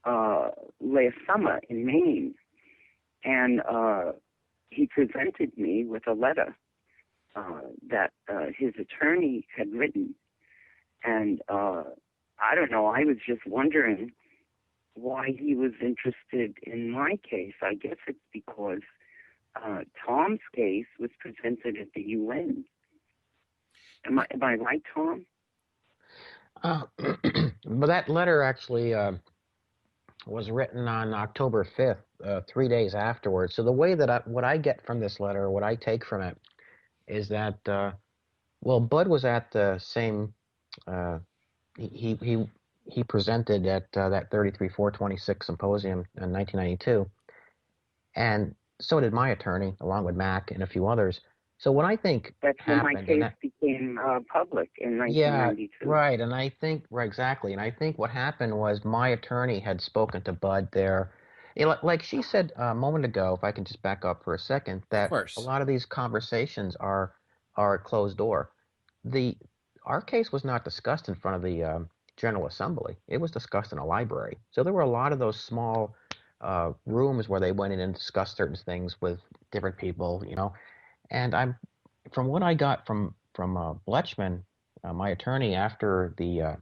last summer in Maine, and he presented me with a letter that his attorney had written. And I don't know, I was just wondering why he was interested in my case. I guess it's because Tom's case was presented at the UN. Am I right, Tom? But that letter actually was written on October 5th, 3 days afterwards. So the way that what I get from this letter, what I take from it, is that Bud was at the same. He presented at that 33-426 Symposium in 1992, and so did my attorney, along with Mac and a few others. So what I think that's happened, when my case became public in 1992. Yeah, right, and I think exactly, and I think what happened was my attorney had spoken to Bud there. Like she said a moment ago, if I can just back up for a second, that a lot of these conversations are closed door. Our case was not discussed in front of the General Assembly. It was discussed in a library. So there were a lot of those small rooms where they went in and discussed certain things with different people, And from what I got from Bletchman, my attorney, after the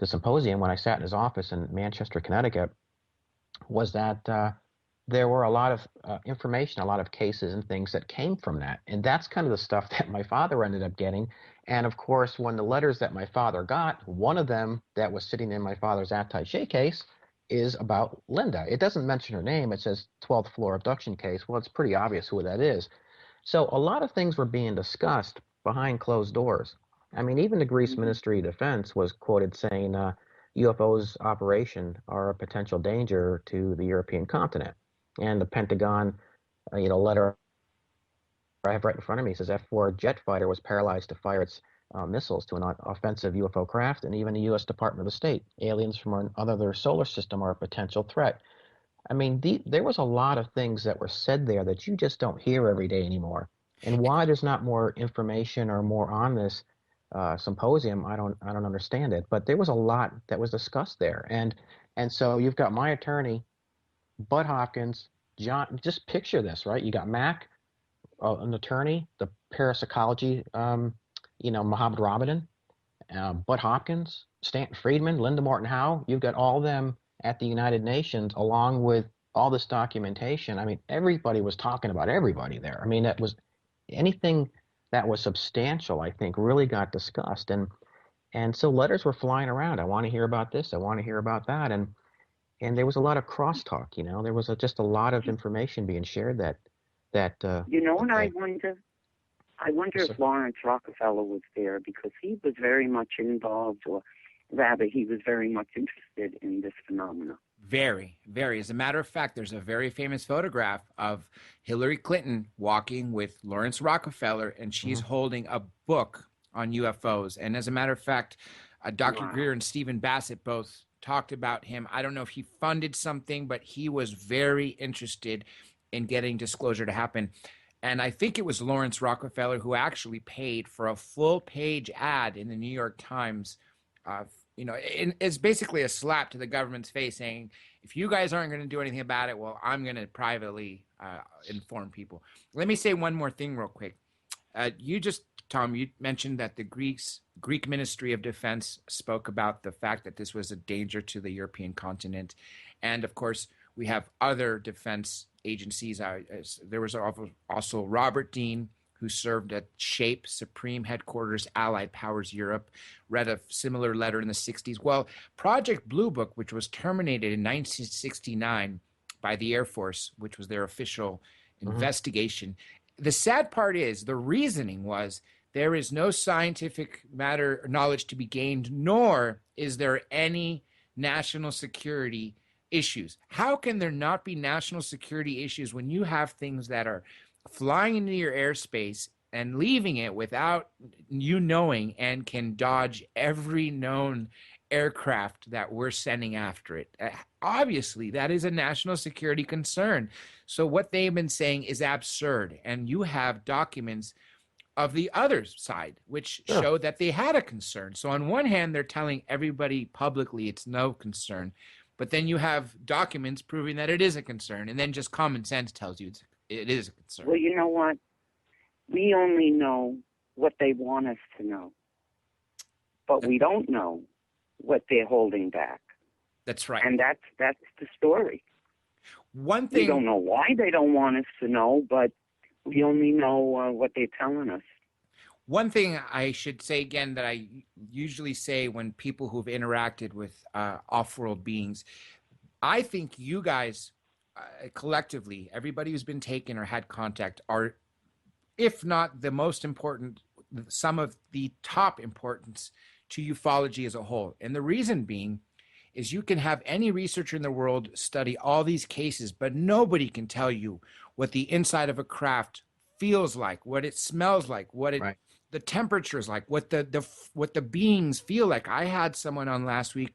symposium, when I sat in his office in Manchester, Connecticut, was that there were a lot of information, a lot of cases and things that came from that. And that's kind of the stuff that my father ended up getting. And of course, when the letters that my father got, one of them that was sitting in my father's attaché case is about Linda. It doesn't mention her name. It says 12th floor abduction case. Well, it's pretty obvious who that is. So a lot of things were being discussed behind closed doors. I mean, even the Greece Ministry of Defense was quoted saying UFOs operation are a potential danger to the European continent. And the Pentagon, letter I have right in front of me says F-4 jet fighter was paralyzed to fire its missiles to an offensive UFO craft, and even the U.S. Department of State. Aliens from another solar system are a potential threat. I mean, there was a lot of things that were said there that you just don't hear every day anymore. And why there's not more information or more on this symposium, I don't understand it. But there was a lot that was discussed there, and so you've got my attorney, Bud Hopkins, John. Just picture this, right? You got Mac, an attorney, the parapsychology, Mohammed Ramadan, Bud Hopkins, Stanton Friedman, Linda Moulton Howe. You've got all them at the United Nations, along with all this documentation. I mean, everybody was talking about everybody there. I mean, that was anything that was substantial, I think, really got discussed. And so letters were flying around. I want to hear about this. I want to hear about that. And there was a lot of crosstalk. There was just a lot of information being shared that. And I wonder if Lawrence Rockefeller was there, because he was very much involved, or rather, he was very much interested in this phenomenon. Very, very. As a matter of fact, there's a very famous photograph of Hillary Clinton walking with Lawrence Rockefeller, and she's holding a book on UFOs. And as a matter of fact, Dr. Greer and Stephen Bassett both talked about him. I don't know if he funded something, but he was very interested in getting disclosure to happen. And I think it was Lawrence Rockefeller who actually paid for a full-page ad in the New York Times. It's basically a slap to the government's face saying, if you guys aren't going to do anything about it, well, I'm going to privately inform people. Let me say one more thing real quick. Tom, you mentioned that the Greek Ministry of Defense spoke about the fact that this was a danger to the European continent. And of course, we have other defense agencies. There was also Robert Dean, who served at SHAPE, Supreme Headquarters, Allied Powers Europe, read a similar letter in the 60s. Well, Project Blue Book, which was terminated in 1969 by the Air Force, which was their official investigation. The sad part is the reasoning was there is no scientific matter or knowledge to be gained, nor is there any national security issues. How can there not be national security issues when you have things that are flying into your airspace and leaving it without you knowing, and can dodge every known aircraft that we're sending after it. Obviously, that is a national security concern. So what they've been saying is absurd. And you have documents of the other side, which show that they had a concern. So on one hand, they're telling everybody publicly it's no concern, but then you have documents proving that it is a concern, and then just common sense tells you it is a concern. Well, you know what? We only know what they want us to know, but we don't know what they're holding back. That's right. And that's the story. One thing, we don't know why they don't want us to know, but we only know what they're telling us. One thing I should say again that I usually say when people who've interacted with off-world beings, I think you guys collectively, everybody who's been taken or had contact, are, if not the most important, some of the top importance to ufology as a whole. And the reason being is you can have any researcher in the world study all these cases, but nobody can tell you what the inside of a craft feels like, what it smells like, what it the temperature is like, what the beings feel like. I had someone on last week.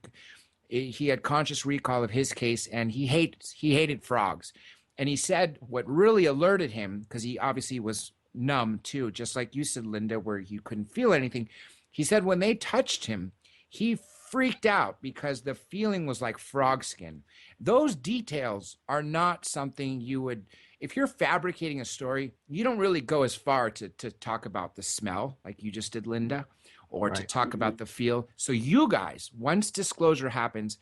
He had conscious recall of his case, and he hated frogs. And he said what really alerted him, because he obviously was numb too, just like you said, Linda, where you couldn't feel anything. He said when they touched him, he freaked out because the feeling was like frog skin. Those details are not something you would, if you're fabricating a story, you don't really go as far to talk about the smell like you just did, Linda, or to talk about the feel. So you guys, once disclosure happens,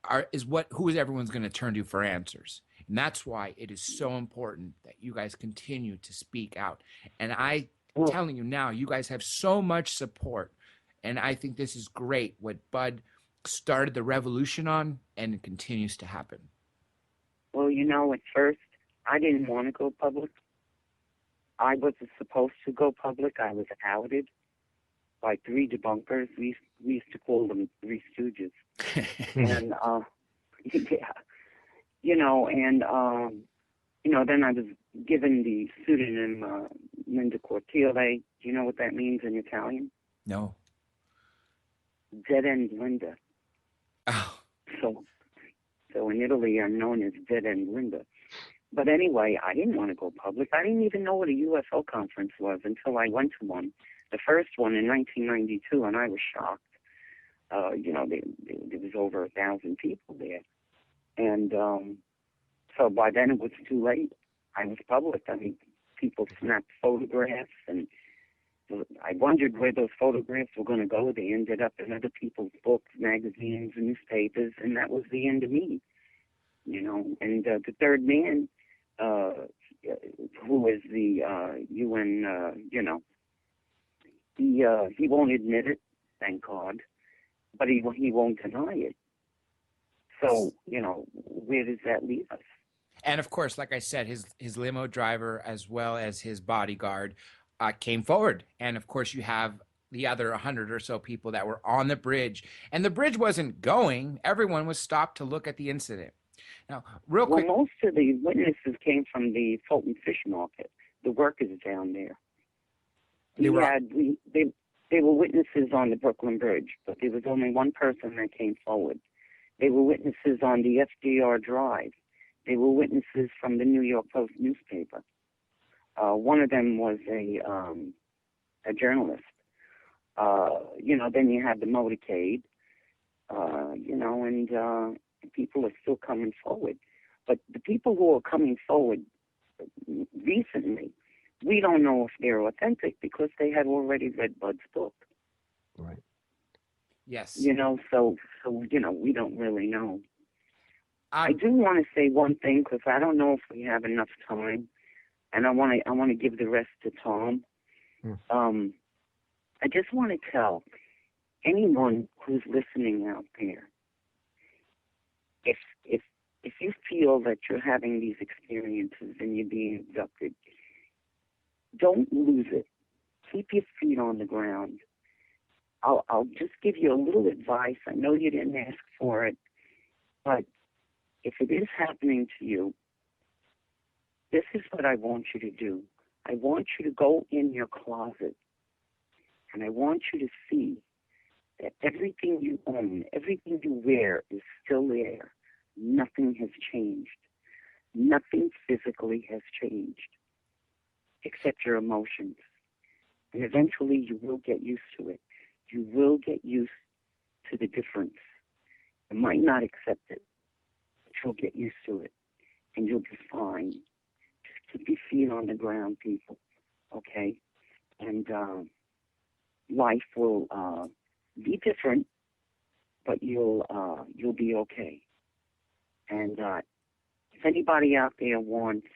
who is everyone's going to turn to for answers. And that's why it is so important that you guys continue to speak out. And I'm telling you now, you guys have so much support. And I think this is great, what Bud started the revolution on, and it continues to happen. Well, you know, at first, I didn't want to go public. I wasn't supposed to go public. I was outed by 3 debunkers. We used to call them 3 stooges. And, yeah, you know, and, you know, then I was given the pseudonym Linda Cortile. Do you know what that means in Italian? No. Dead End Linda. Oh. So in Italy, I'm known as Dead End Linda. But anyway, I didn't want to go public. I didn't even know what a UFO conference was until I went to one. The first one in 1992, and I was shocked. You know, there was over 1,000 people there. And so by then it was too late. I was public. I mean, people snapped photographs, and I wondered where those photographs were going to go. They ended up in other people's books, magazines, newspapers, and that was the end of me. You know, and the third man, who is the UN, you know, he won't admit it, thank God, but he won't deny it. So, you know, where does that leave us? And of course, like I said, his limo driver as well as his bodyguard came forward. And of course, you have the other 100 or so people that were on the bridge. And the bridge wasn't going. Everyone was stopped to look at the incident. Now, real quick. Well, most of the witnesses came from the Fulton Fish Market, the workers down there. They were witnesses on the Brooklyn Bridge, but there was only one person that came forward. They were witnesses on the FDR Drive. They were witnesses from the New York Post newspaper. One of them was a journalist. You know, then you had the motorcade, you know, and people are still coming forward. But the people who are coming forward recently, we don't know if they're authentic because they had already read Bud's book. Right. Yes. You know, so you know, we don't really know. I do want to say one thing because I don't know if we have enough time, and I want to give the rest to Tom. I just want to tell anyone who's listening out there, if you feel that you're having these experiences and you're being abducted, don't lose it. Keep your feet on the ground. I'll just give you a little advice. I know you didn't ask for it, but if it is happening to you, this is what I want you to do. I want you to go in your closet, and I want you to see that everything you own, everything you wear is still there. Nothing has changed. Nothing physically has changed except your emotions. And eventually you will get used to it. You will get used to the difference. You might not accept it, but you'll get used to it, and you'll be fine. Just keep your feet on the ground, people, okay? And life will be different, but you'll be okay. And if anybody out there wants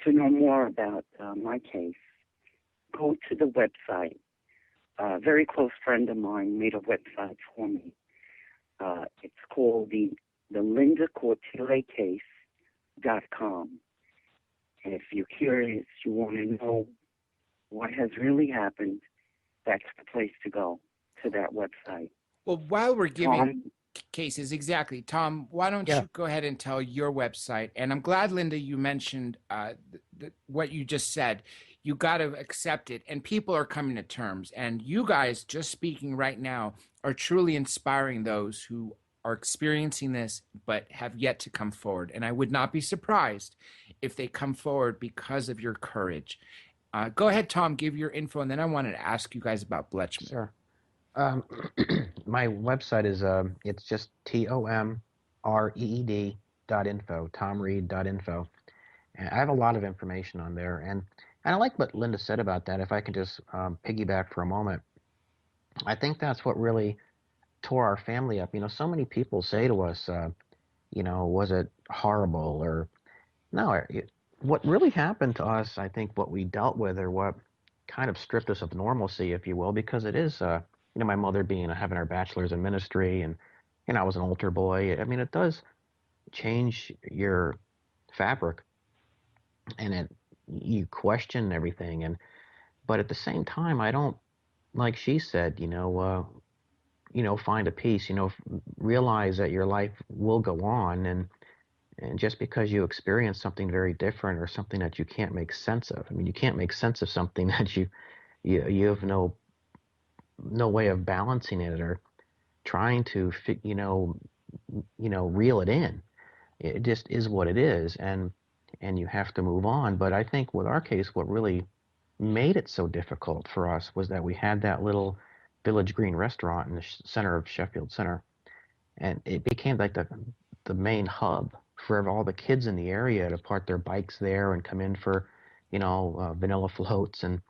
to know more about my case, go to the website. A very close friend of mine made a website for me. It's called the lindacortilecase.com. And if you're curious, you want to know what has really happened, that's the place to go, to that website. Well, while we're giving cases, exactly, Tom, why don't you go ahead and tell your website? And I'm glad, Linda, you mentioned what you just said. You got to accept it, and people are coming to terms. And you guys, just speaking right now, are truly inspiring those who are experiencing this but have yet to come forward. And I would not be surprised if they come forward because of your courage. Go ahead, Tom, give your info, and then I wanted to ask you guys about Bletchman. Sure. My website is it's just tomreed.info, tomreed.info. And I have a lot of information on there, and I like what Linda said about that. If I can just piggyback for a moment, I think that's what really tore our family up. So many people say to us, was it horrible? Or no, what really happened to us, I think what we dealt with, or what kind of stripped us of normalcy, if you will, because it is, my mother having her bachelor's in ministry, and, I was an altar boy. I mean, it does change your fabric, and you question everything. But at the same time, I don't, like she said, find a peace, realize that your life will go on, and just because you experience something very different, or something that you can't make sense of. I mean, you can't make sense of something that you have no way of balancing it, or trying to reel it in. It just is what it is, and you have to move on. But I think with our case, what really made it so difficult for us was that we had that little Village Green restaurant in the center of Sheffield Center, and it became like the main hub for all the kids in the area to park their bikes there and come in for, vanilla floats and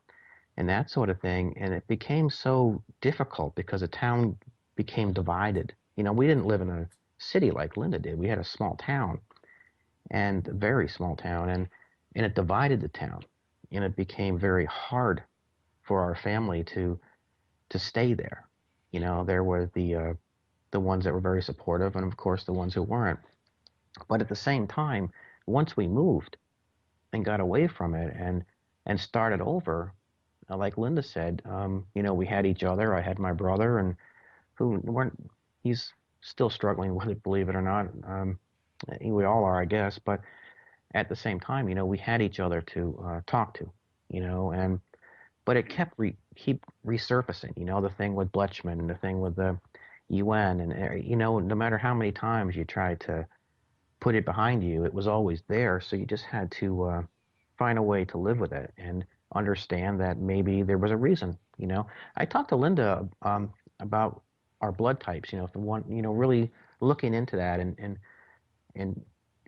that sort of thing. And it became so difficult because the town became divided. We didn't live in a city like Linda did. We had a small town, and a very small town, and it divided the town, and it became very hard for our family to stay there. There were the ones that were very supportive, and of course the ones who weren't. But at the same time, once we moved and got away from it and started over, like Linda said, we had each other. I had my brother, and he's still struggling with it, believe it or not. We all are, I guess. But at the same time, we had each other to talk to, but it keep resurfacing. The thing with Bletchman, and the thing with the UN, and no matter how many times you tried to put it behind you, it was always there. So you just had to find a way to live with it and understand that maybe there was a reason. I talked to Linda about our blood types. The one, really looking into that and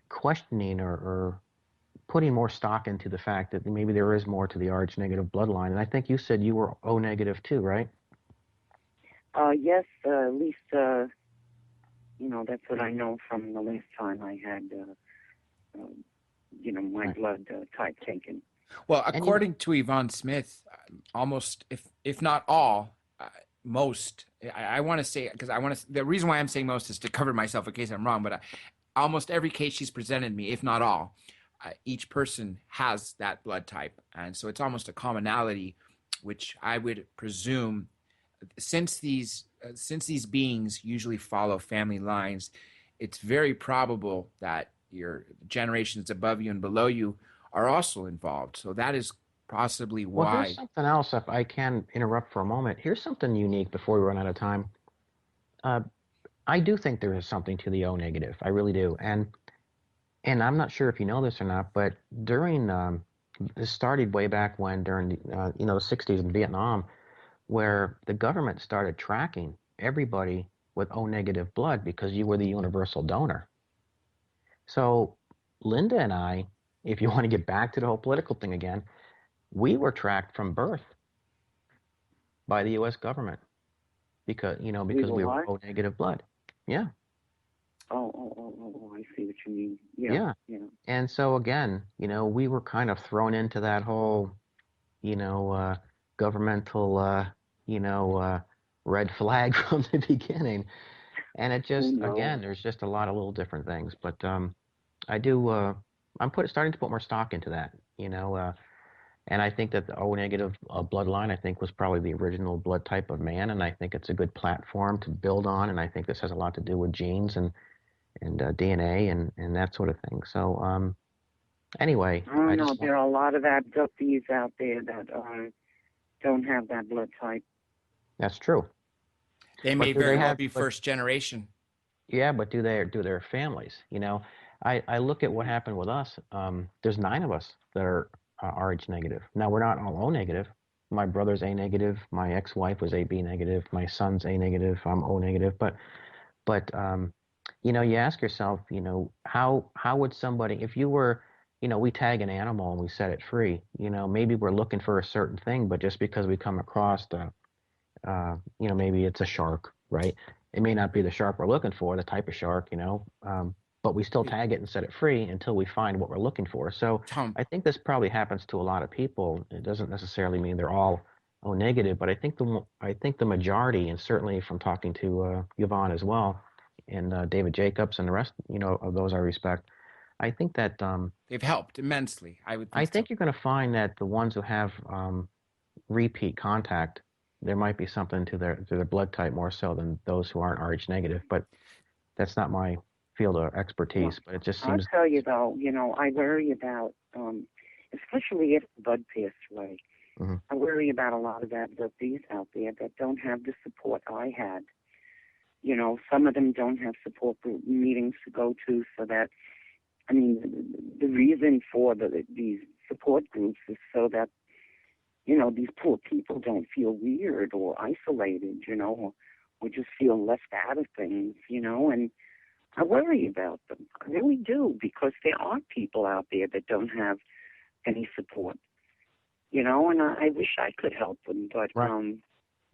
questioning or putting more stock into the fact that maybe there is more to the Rh negative bloodline. And I think you said you were O negative too, right? Yes, at least that's what I know from the last time I had my blood type taken. Well, according to Yvonne Smith, almost, if not all, most, I want to say, because the reason why I'm saying most is to cover myself in case I'm wrong, but almost every case she's presented me, if not all, each person has that blood type. And so it's almost a commonality, which I would presume, since these beings usually follow family lines, it's very probable that your generations above you and below you are also involved. So that is possibly Well, why. here's something else, if I can interrupt for a moment. Here's something unique before we run out of time. I do think there is something to the O negative. I really do. And I'm not sure if you know this or not, but during this started way back when, during the the 60s in Vietnam, where the government started tracking everybody with O negative blood because you were the universal donor. So Linda and I, if you want to get back to the whole political thing again, we were tracked from birth by the U.S. government because we were O negative blood. Yeah. Oh, I see what you mean. Yeah. And so again, we were kind of thrown into that whole, governmental, red flag from the beginning. And it just, again, there's just a lot of little different things. But I do, I'm starting to put more stock into that, and I think that the O negative bloodline, I think, was probably the original blood type of man. And I think it's a good platform to build on. And I think this has a lot to do with genes and DNA and that sort of thing. So anyway, I don't know. There are a lot of abductees out there that don't have that blood type. That's true. They may very well be first generation. Yeah, but do their families? I look at what happened with us. There's 9 of us that are Rh negative. Now we're not all O negative. My brother's A negative. My ex-wife was AB negative. My son's A negative. I'm O negative. But you ask yourself, how would somebody, if you were, we tag an animal and we set it free, maybe we're looking for a certain thing, but just because we come across maybe it's a shark, right? It may not be the shark we're looking for, the type of shark, but we still tag it and set it free until we find what we're looking for. So I think this probably happens to a lot of people. It doesn't necessarily mean they're all O negative, but I think the majority, and certainly from talking to Yvonne as well, and David Jacobs and the rest, of those I respect, I think that they've helped immensely. I think you're going to find that the ones who have repeat contact, there might be something to their blood type more so than those who aren't Rh negative. But that's not my field of expertise. But it just seems. I'll tell you though, I worry about, especially if the blood passed away. Mm-hmm. I worry about a lot of abductees out there that don't have the support I had. Some of them don't have support group meetings to go to, so that, the reason for these support groups is so that, these poor people don't feel weird or isolated, or just feel left out of things, and I worry about them. I really do, because there are people out there that don't have any support, and I wish I could help them, but, right.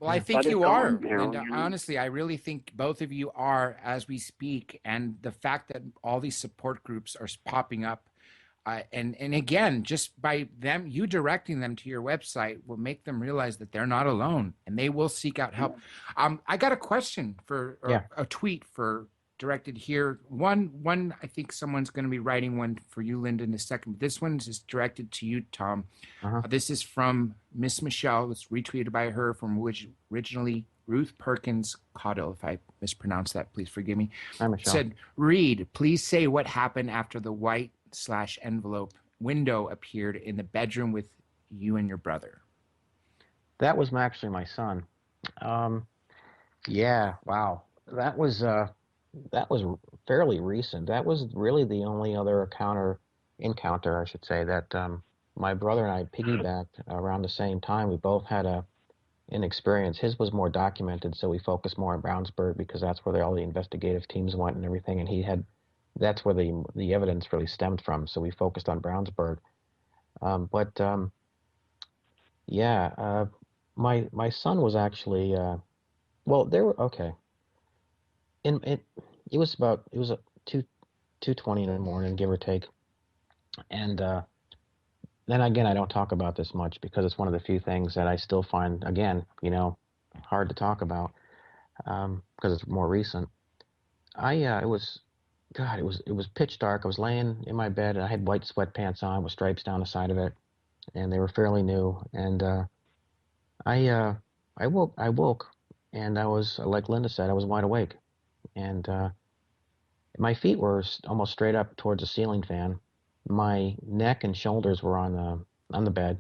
Well, I think you are, Linda. Honestly, I really think both of you are as we speak. And the fact that all these support groups are popping up, and again, just by you directing them to your website will make them realize that they're not alone and they will seek out help. I got a question a tweet directed here. One, I think someone's going to be writing one for you, Linda, in a second. This one is directed to you, Tom. Uh-huh. This is from Miss Michelle. It's retweeted by her, from which originally Ruth Perkins Caudill. If I mispronounced that, please forgive me. Hi, Michelle. Said, read, please say what happened after the white/envelope window appeared in the bedroom with you and your brother. That was actually my son. Yeah, wow. That was fairly recent. That was really the only other encounter, I should say, that my brother and I piggybacked around the same time. We both had an experience. His was more documented, so we focused more on Brownsburg because that's where all the investigative teams went and everything, and that's where the evidence really stemmed from, so we focused on Brownsburg. My son was actually, okay. It was 2:20 in the morning, give or take. And then again, I don't talk about this much because it's one of the few things that I still find, again, hard to talk about because it's more recent. It was pitch dark. I was laying in my bed and I had white sweatpants on with stripes down the side of it, and they were fairly new. And I woke, and I was, like Linda said, I was wide awake. And my feet were almost straight up towards the ceiling fan. My neck and shoulders were on the bed,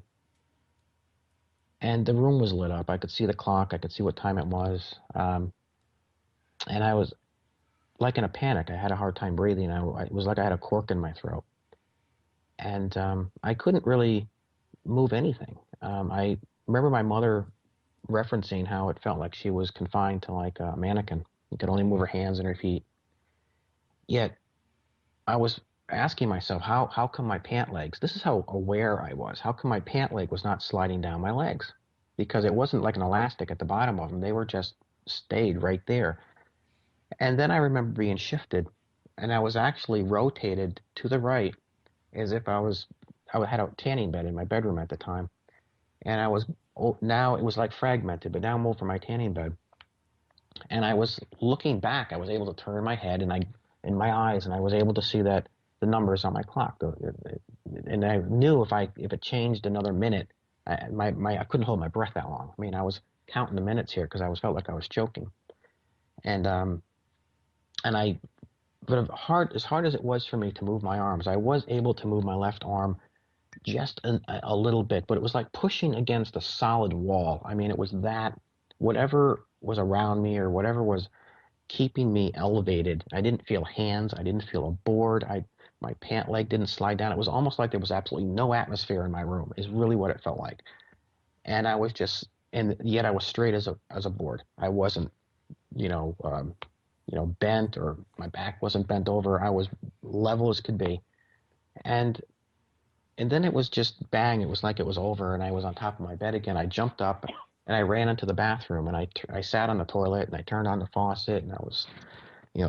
and the room was lit up. I could see the clock. I could see what time it was. And I was like in a panic. I had a hard time breathing. It was like I had a cork in my throat. And I couldn't really move anything. I remember my mother referencing how it felt like she was confined to like a mannequin. You could only move her hands and her feet. Yet I was asking myself, how come my pant legs, this is how aware I was, how come my pant leg was not sliding down my legs? Because it wasn't like an elastic at the bottom of them. They were just stayed right there. And then I remember being shifted, and I was actually rotated to the right as if I had a tanning bed in my bedroom at the time. And now it was like fragmented, but now I'm over my tanning bed. And I was looking back. I was able to turn my head in my eyes, and I was able to see that the numbers on my clock. And I knew if it changed another minute, I couldn't hold my breath that long. I mean, I was counting the minutes here because felt like I was choking. And but as hard as it was for me to move my arms, I was able to move my left arm just a little bit, but it was like pushing against a solid wall. I mean, it was that whatever was around me or whatever was keeping me elevated. I didn't feel hands. I didn't feel a board. My pant leg didn't slide down. It was almost like there was absolutely no atmosphere in my room, is really what it felt like. And I was and yet I was straight as a board. I wasn't, bent, or my back wasn't bent over. I was level as could be. And then it was just bang. It was like it was over, and I was on top of my bed again. I jumped up and I ran into the bathroom, and I sat on the toilet, and I turned on the faucet, and I was,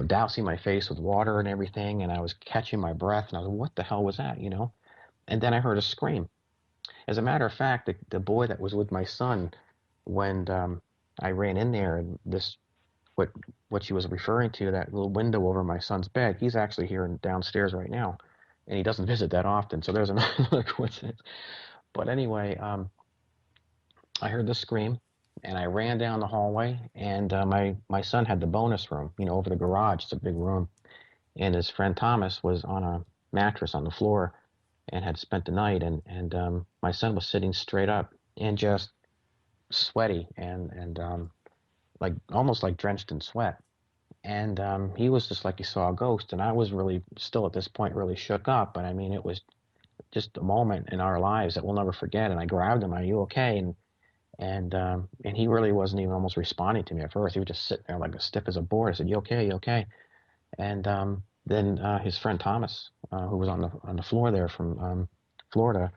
dousing my face with water and everything, and I was catching my breath, and I was like, what the hell was that, And then I heard a scream. As a matter of fact, the boy that was with my son, when I ran in there, and what she was referring to, that little window over my son's bed, he's actually here downstairs right now, and he doesn't visit that often, so there's another coincidence. But anyway, I heard the scream, and I ran down the hallway, and my son had the bonus room, over the garage. It's a big room, and his friend Thomas was on a mattress on the floor and had spent the night, and my son was sitting straight up and just sweaty and like almost like drenched in sweat. And he was just like he saw a ghost, and I was really still at this point really shook up. But I mean, it was just a moment in our lives that we'll never forget. And I grabbed him. Are you okay? And he really wasn't even almost responding to me at first. He was just sitting there like as stiff as a board. I said, "You okay? You okay?" And then his friend Thomas, who was on the floor there from Florida,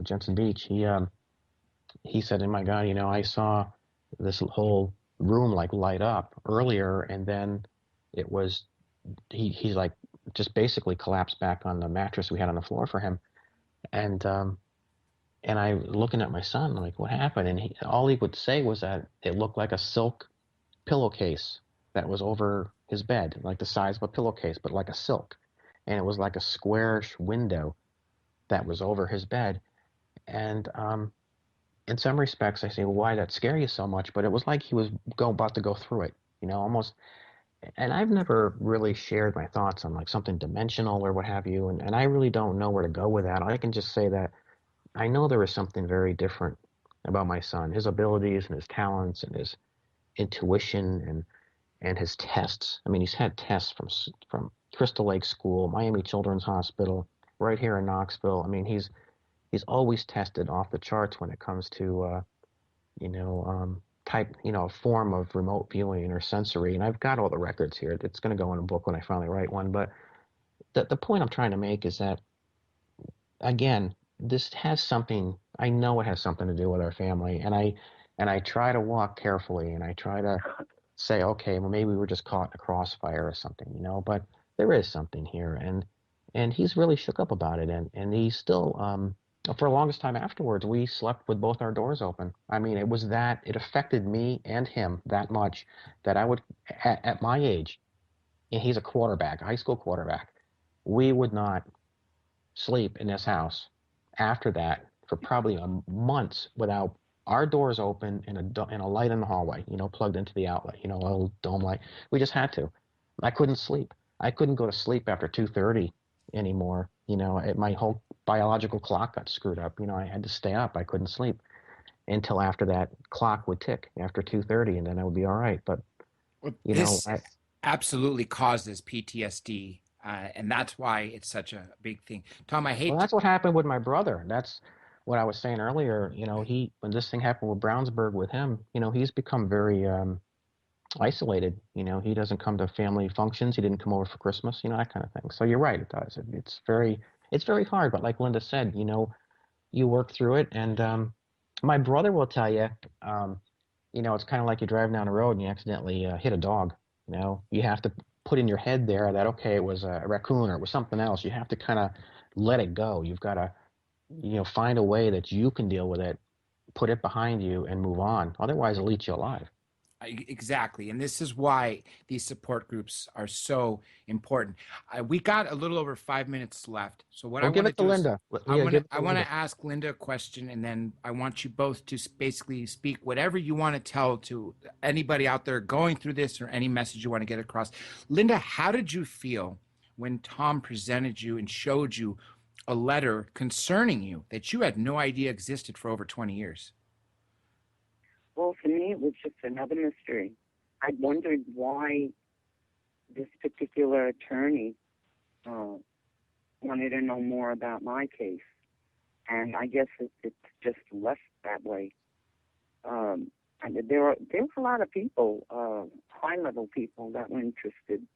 Jensen Beach, he said, "Oh my God, I saw this whole room like light up earlier, and then it was he's like just basically collapsed back on the mattress we had on the floor for him." And I looking at my son like, what happened? And all he would say was that it looked like a silk pillowcase that was over his bed, like the size of a pillowcase, but like a silk. And it was like a squarish window that was over his bed. And in some respects, I say, well, why did that scare you so much? But it was like he was about to go through it, almost. And I've never really shared my thoughts on like something dimensional or what have you. And I really don't know where to go with that. I can just say that I know there is something very different about my son, his abilities and his talents and his intuition and his tests. I mean, he's had tests from Crystal Lake School, Miami Children's Hospital, right here in Knoxville. I mean, he's always tested off the charts when it comes to a form of remote viewing or sensory. And I've got all the records here. It's going to go in a book when I finally write one. But the point I'm trying to make is that, again, this has something. I know it has something to do with our family, and I try to walk carefully, and I try to say, okay, well, maybe we were just caught in a crossfire or something, but there is something here, and he's really shook up about it, and he's still, for the longest time afterwards, we slept with both our doors open. I mean, it affected me and him that much that I would, at my age, and he's a quarterback, a high school quarterback, we would not sleep in this house after that for probably months without our doors open and a light in the hallway, plugged into the outlet, a little dome light. We just had to. I couldn't sleep. I couldn't go to sleep after 2:30 anymore. My whole biological clock got screwed up. I had to stay up. I couldn't sleep. until after that clock would tick after 2:30, and then I would be all right. But This absolutely causes PTSD, and that's why it's such a big thing. Tom, I hate. Well, that's what happened with my brother. That's what I was saying earlier. When this thing happened with Brownsburg with him, he's become very isolated. He doesn't come to family functions. He didn't come over for Christmas. That kind of thing. So you're right. It does. It's very hard. But like Linda said, you work through it. And my brother will tell you, it's kind of like you're driving down the road and you accidentally hit a dog. You have to put in your head there that, okay, it was a raccoon or it was something else. You have to kind of let it go. You've got to, find a way that you can deal with it, put it behind you and move on. Otherwise, it'll eat you alive. Exactly. And this is why these support groups are so important. We got a little over 5 minutes left. So what I want to do Linda. I want to ask Linda a question, and then I want you both to basically speak whatever you want to tell to anybody out there going through this or any message you want to get across. Linda, how did you feel when Tom presented you and showed you a letter concerning you that you had no idea existed for over 20 years? Well, for me, it was just another mystery. I wondered why this particular attorney wanted to know more about my case. And I guess it's just left that way. And there was a lot of people, high-level people that were interested.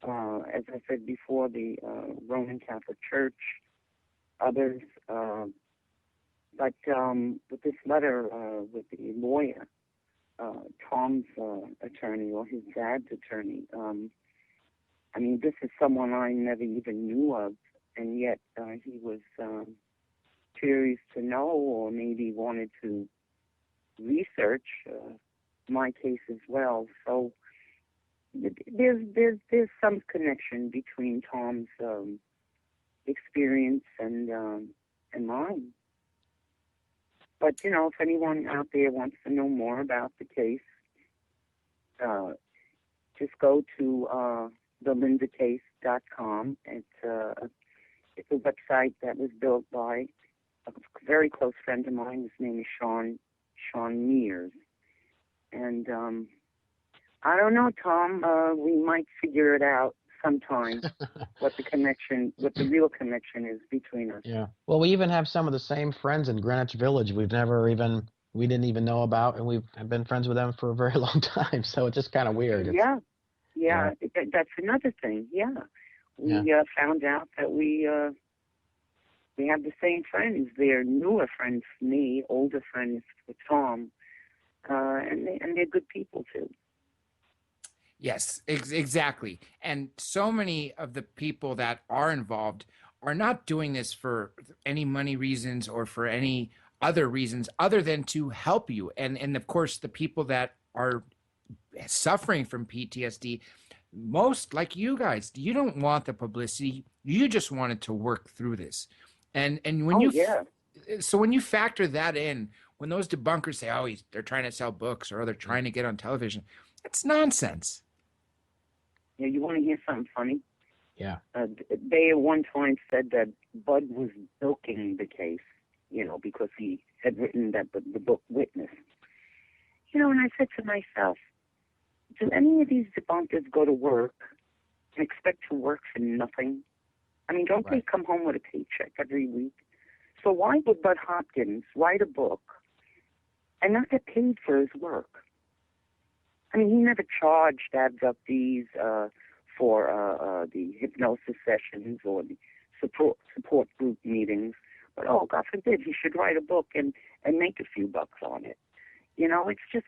As I said before, the Roman Catholic Church, others. But with this letter with the lawyer, Tom's attorney or his dad's attorney, this is someone I never even knew of, and yet he was curious to know or maybe wanted to research my case as well. So there's some connection between Tom's experience and mine. But, if anyone out there wants to know more about the case, just go to thelindacase.com. It's a website that was built by a very close friend of mine. His name is Sean Mears. And I don't know, Tom, we might figure it out sometime what the real connection is between us. Yeah. Well, we even have some of the same friends in Greenwich Village we didn't even know about, and we've been friends with them for a very long time. So it's just kind of weird. Yeah. That's another thing. Yeah. We found out that we have the same friends. They're newer friends for me, older friends for Tom, and they're good people too. Yes, exactly. And so many of the people that are involved are not doing this for any money reasons or for any other reasons other than to help you. And of course, the people that are suffering from PTSD, most like you guys, you don't want the publicity. You just wanted to work through this. And when so when you factor that in, when those debunkers say, they're trying to sell books or they're trying to get on television, it's nonsense. Yeah, you want to hear something funny? Yeah. They at one time said that Bud was bilking the case, because he had written the book Witness. And I said to myself, do any of these debunkers go to work and expect to work for nothing? Don't they come home with a paycheck every week? So why would Bud Hopkins write a book and not get paid for his work? He never charged abductees for the hypnosis sessions or the support group meetings. But, God forbid, he should write a book and make a few bucks on it. It's just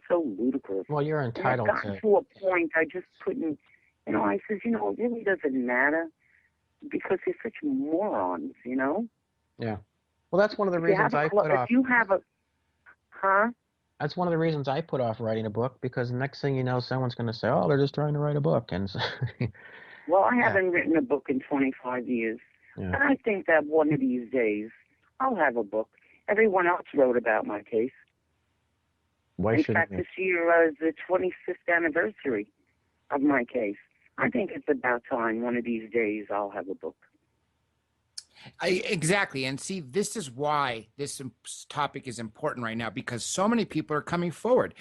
so ludicrous. Well, you're entitled to. I've gotten to a point I just couldn't, I says, it really doesn't matter because they're such morons, Yeah. Well, that's one of the reasons I put off. If you have a, That's one of the reasons I put off writing a book, because the next thing you know, someone's going to say, they're just trying to write a book. And so, well, I haven't written a book in 25 years. Yeah. And I think that one of these days I'll have a book. Everyone else wrote about my case. In fact, this year is the 25th anniversary of my case. I think it's about time one of these days I'll have a book. Exactly. And see, this is why this topic is important right now, because so many people are coming forward.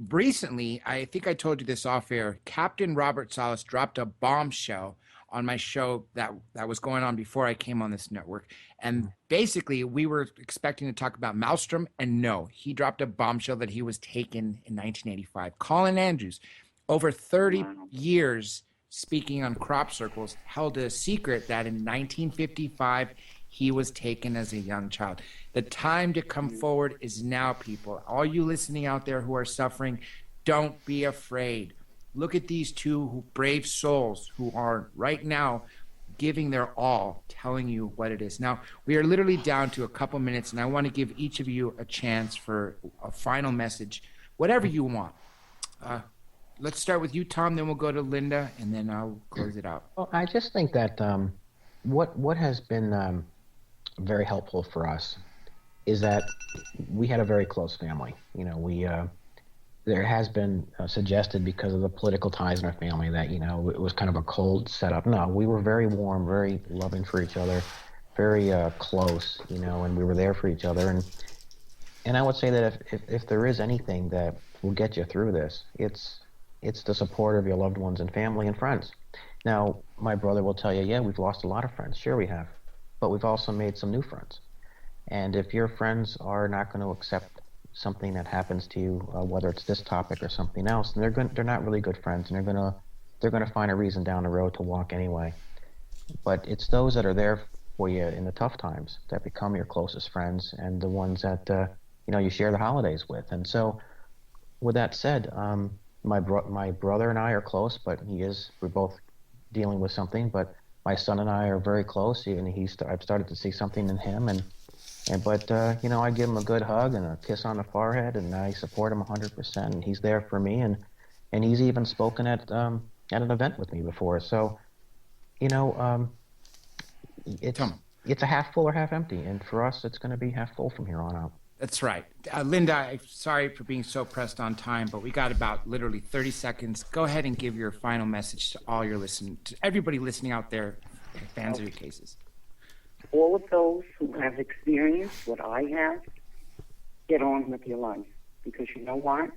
Recently, I think I told you this off air, Captain Robert Soulless dropped a bombshell on my show that was going on before I came on this network. And basically, we were expecting to talk about Maelstrom, and no, he dropped a bombshell that he was taken in 1985. Colin Andrews, over 30 years speaking on crop circles, held a secret that in 1955 he was taken as a young child. The time to come forward is now, people. All you listening out there who are suffering, don't be afraid. Look at these two brave souls who are right now giving their all, telling you what it is. Now, we are literally down to a couple minutes, and I want to give each of you a chance for a final message, whatever you want. Let's start with you, Tom, then we'll go to Linda, and then I'll close it out. Well, I just think that what has been very helpful for us is that we had a very close family. You know, there has been suggested because of the political ties in our family that, you know, it was kind of a cold setup. No, we were very warm, very loving for each other, very close, you know, and we were there for each other. And I would say that if there is anything that will get you through this, it's the support of your loved ones and family and friends. Now, my brother will tell you, yeah, we've lost a lot of friends. Sure we have. But we've also made some new friends. And if your friends are not going to accept something that happens to you, whether it's this topic or something else, then they're not really good friends, and they're gonna find a reason down the road to walk anyway. But it's those that are there for you in the tough times that become your closest friends, and the ones that you know, you share the holidays with. And so, with that said, my brother and I are close, but we're both dealing with something. But my son and I are very close, and I've started to see something in him, but you know, I give him a good hug and a kiss on the forehead, and I support him 100%, and he's there for me, and he's even spoken at an event with me before. So, you know, it's a half full or half empty, and for us, it's going to be half full from here on out. That's right. Linda, I'm sorry for being so pressed on time, but we got about literally 30 seconds. Go ahead and give your final message to all your to everybody listening out there, fans of your cases. All of those who have experienced what I have, get on with your life. Because you know what?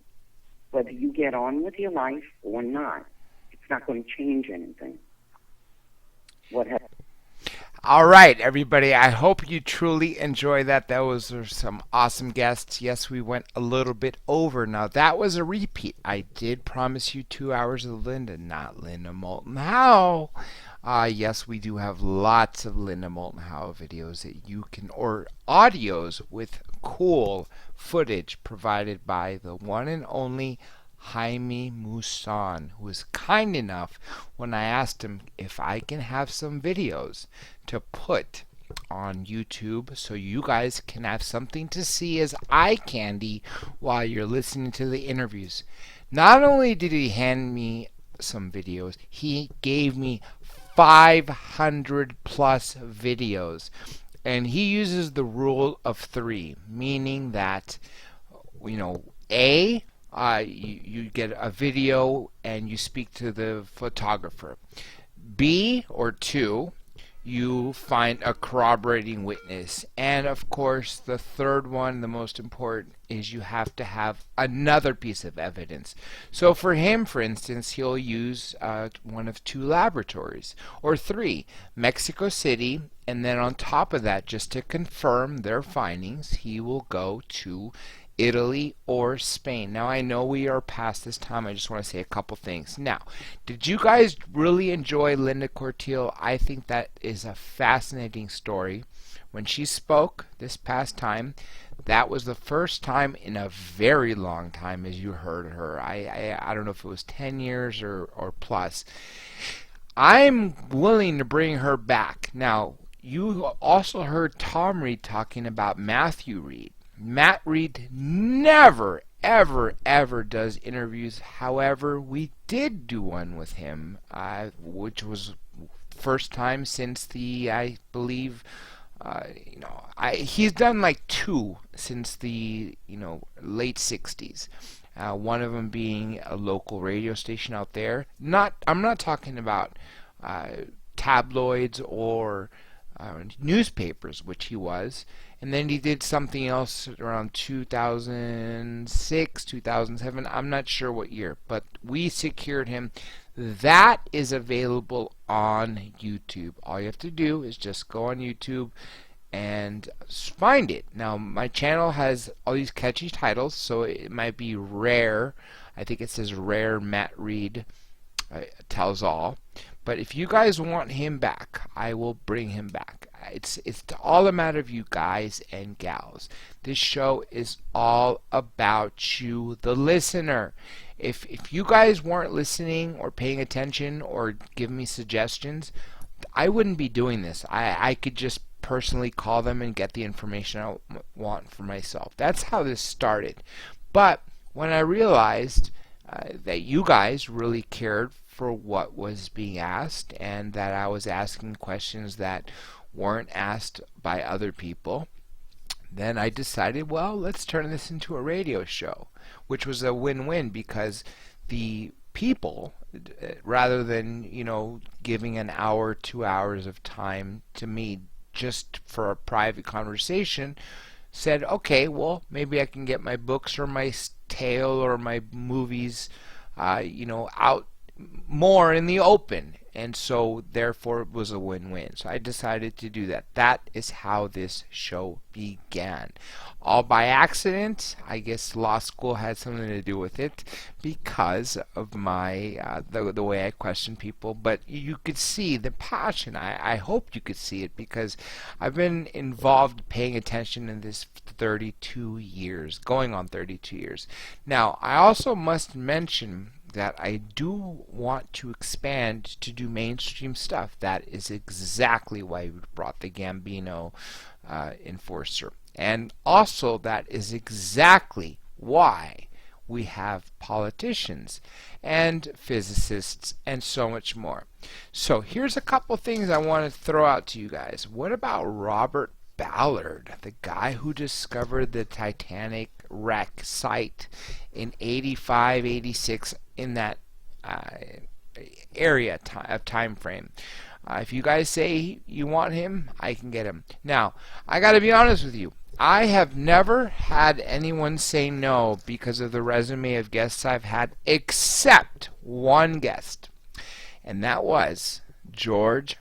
Whether you get on with your life or not, it's not going to change anything. All right, everybody. I hope you truly enjoy that. Those were some awesome guests. Yes, we went a little bit over. Now, that was a repeat. I did promise you 2 hours of Linda, not Linda Moulton Howe. Yes, we do have lots of Linda Moulton Howe videos that you can, or audios with cool footage provided by the one and only Jaime Mousson, who was kind enough when I asked him if I can have some videos to put on YouTube so you guys can have something to see as eye candy while you're listening to the interviews. Not only did he hand me some videos, he gave me 500 plus videos, and he uses the rule of 3, meaning that, you know, you get a video and you speak to the photographer. B, or 2, you find a corroborating witness. And of course, the third one, the most important, is you have to have another piece of evidence. So for him, for instance, he'll use one of 2 laboratories, or 3, Mexico City, and then on top of that, just to confirm their findings, he will go to Italy or Spain. Now, I know we are past this time. I just want to say a couple things. Now, did you guys really enjoy Linda Cortile? I think that is a fascinating story. When she spoke this past time, that was the first time in a very long time as you heard her. I don't know if it was 10 years or plus. I'm willing to bring her back. Now, you also heard Tom Reed talking about Matthew Reed. Matt Reed never, ever, ever does interviews. However, we did do one with him, which was first time since I believe, he's done like 2 since the, late 60s. One of them being a local radio station out there. I'm not talking about tabloids or newspapers, which he was. And then he did something else around 2006, 2007. I'm not sure what year, but we secured him. That is available on YouTube. All you have to do is just go on YouTube and find it. Now, my channel has all these catchy titles, so it might be Rare. I think it says Rare Matt Reed Tells All. But if you guys want him back, I will bring him back. It's all a matter of you guys and gals. This show is all about you, the listener. If you guys weren't listening or paying attention or giving me suggestions, I wouldn't be doing this. I could just personally call them and get the information I want for myself. That's how this started. But when I realized that you guys really cared for what was being asked and that I was asking questions that weren't asked by other people, then I decided, well, let's turn this into a radio show, which was a win-win because the people, rather than, giving an hour, 2 hours of time to me just for a private conversation, said, okay, well, maybe I can get my books or my tale or my movies, out more in the open. And so therefore it was a win-win. So I decided to do that. That is how this show began. All by accident. I guess law school had something to do with it because of my the way I question people. But you could see the passion. I hope you could see it because I've been involved paying attention in this 32 years, going on 32 years. Now, I also must mention that I do want to expand to do mainstream stuff. That is exactly why we brought the Gambino Enforcer. And also that is exactly why we have politicians and physicists and so much more. So here's a couple things I want to throw out to you guys. What about Robert Ballard, the guy who discovered the Titanic wreck site in 85, 86, in that area of time frame? If you guys say you want him, I can get him. Now, I got to be honest with you. I have never had anyone say no because of the resume of guests I've had, except one guest, and that was George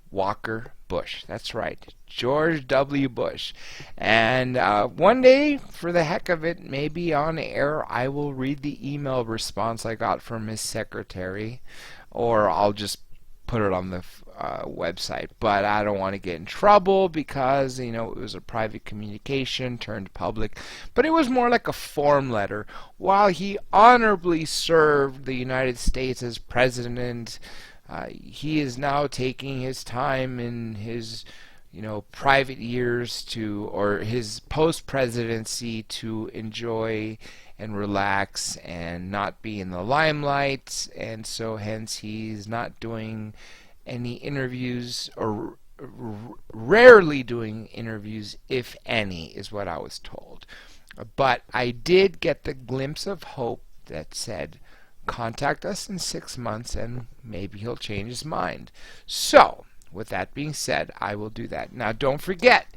Walker Bush. That's right, George W. Bush. And one day, for the heck of it, maybe on air, I will read the email response I got from his secretary, or I'll just put it on the website. But I don't want to get in trouble because, it was a private communication turned public. But it was more like a form letter. While he honorably served the United States as president, he is now taking his time in his private years or his post-presidency to enjoy and relax and not be in the limelight, and so hence he's not doing any interviews, or rarely doing interviews, if any, is what I was told. But I did get the glimpse of hope that said, contact us in 6 months and maybe he'll change his mind. So, with that being said, I will do that. Now, don't forget,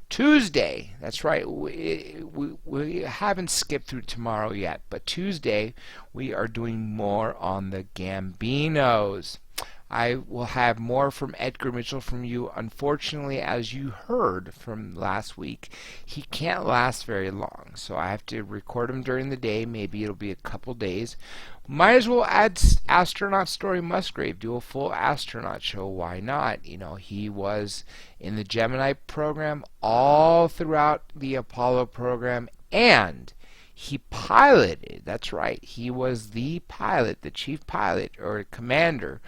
Tuesday, that's right, we haven't skipped through tomorrow yet, but Tuesday we are doing more on the Gambinos. I will have more from Edgar Mitchell from you. Unfortunately, as you heard from last week, he can't last very long, so I have to record him during the day. Maybe it'll be a couple days. Might as well add Astronaut Story Musgrave, do a full astronaut show. Why not? He was in the Gemini program all throughout the Apollo program, and he piloted. That's right, he was the pilot, the chief pilot or commander,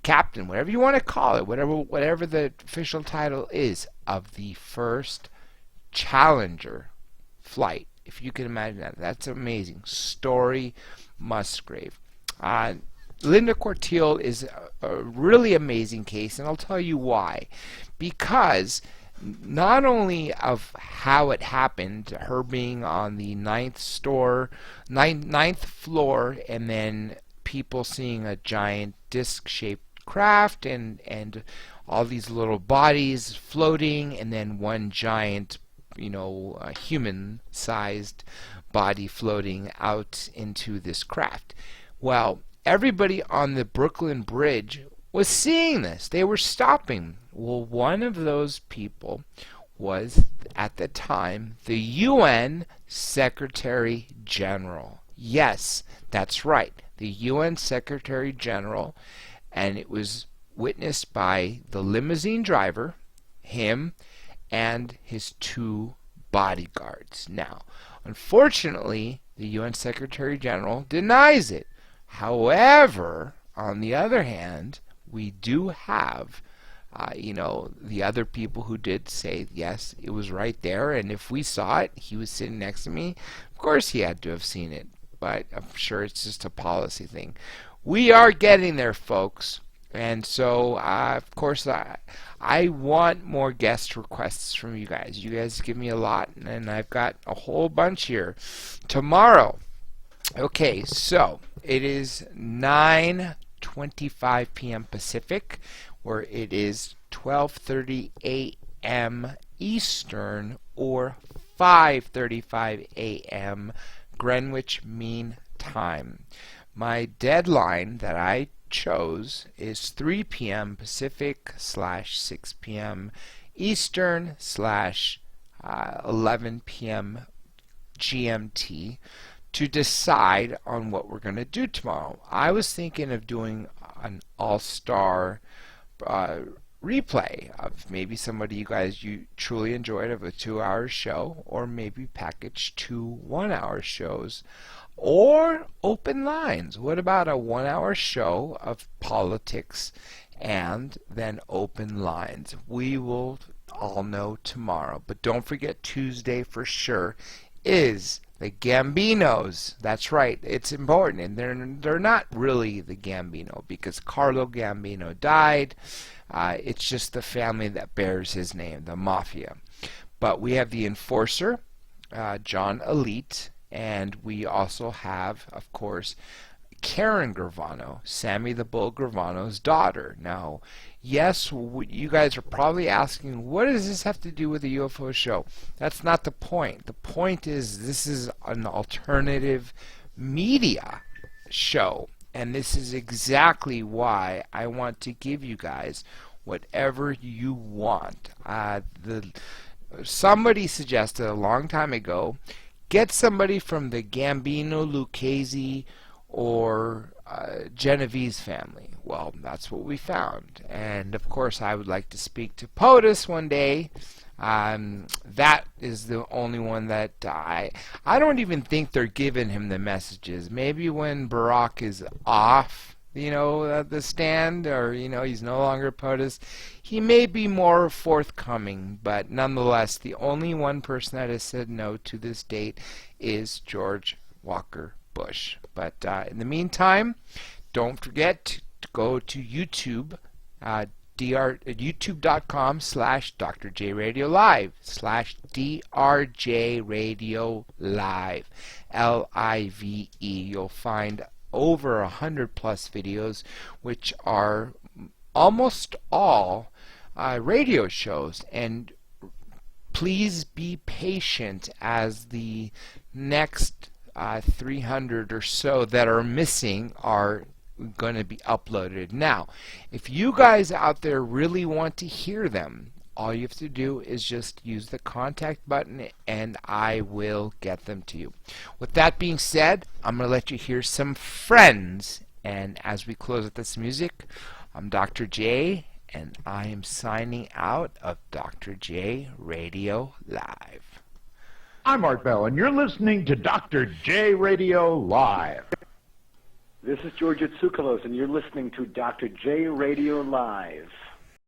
captain, whatever you want to call it, whatever the official title is, of the first Challenger flight. If you can imagine that, that's amazing. Story Musgrave. Linda Cortile is a really amazing case, and I'll tell you why. Because not only of how it happened, her being on the ninth floor, and then people seeing a giant disc-shaped craft, and all these little bodies floating, and then one giant, human-sized body floating out into this craft. Well, everybody on the Brooklyn Bridge was seeing this. They were stopping. Well, one of those people was, at the time, the UN Secretary General. Yes, that's right, the UN Secretary General, and it was witnessed by the limousine driver, him, and his 2 bodyguards. Now, unfortunately, the UN Secretary General denies it. However, on the other hand, we do have the other people who did say, yes, it was right there, and if we saw it, he was sitting next to me. Of course he had to have seen it, but I'm sure it's just a policy thing. We are getting there, folks, and so, of course, I want more guest requests from you guys. You guys give me a lot, and I've got a whole bunch here. Tomorrow, okay, so it is 9:25 p.m. Pacific, where it is 12:30 a.m. Eastern or 5:35 a.m. Greenwich Mean Time. My deadline that I chose is 3 p.m. Pacific / 6 p.m. Eastern / 11 p.m. GMT to decide on what we're going to do tomorrow. I was thinking of doing an all-star replay of maybe somebody you truly enjoyed of a 2-hour show, or maybe package 2 1-hour shows, or open lines. What about a 1-hour show of politics and then open lines? We will all know tomorrow, but don't forget Tuesday for sure is the Gambinos. That's right, it's important, and they're not really the Gambino because Carlo Gambino died. It's just the family that bears his name, the Mafia. But we have the Enforcer, John Elite, and we also have, of course, Karen Gravano, Sammy the Bull Gravano's daughter. Now, yes, you guys are probably asking, what does this have to do with the UFO show? That's not the point. The point is this is an alternative media show, and this is exactly why I want to give you guys whatever you want. Somebody suggested a long time ago, get somebody from the Gambino, Lucchese, or Genovese family. Well, that's what we found. And of course, I would like to speak to POTUS one day. That is the only one that I don't even think they're giving him the messages. Maybe when Barack is off, the stand, or, he's no longer POTUS, he may be more forthcoming, but nonetheless, the only one person that has said no to this date is George Walker Bush. But in the meantime, don't forget to go to YouTube, youtube.com / Dr. J Radio Live / DRJ Radio Live, LIVE. You'll find over 100 plus videos, which are almost all radio shows, and please be patient as the next 300 or so that are missing are going to be uploaded. Now, if you guys out there really want to hear them, all you have to do is just use the contact button and I will get them to you. With that being said, I'm going to let you hear some Friends, and as we close with this music, I'm Dr. J, and I am signing out of Dr. J Radio Live. I'm Art Bell, and you're listening to Dr. J Radio Live. This is George Tsoukalos, and you're listening to Dr. J Radio Live.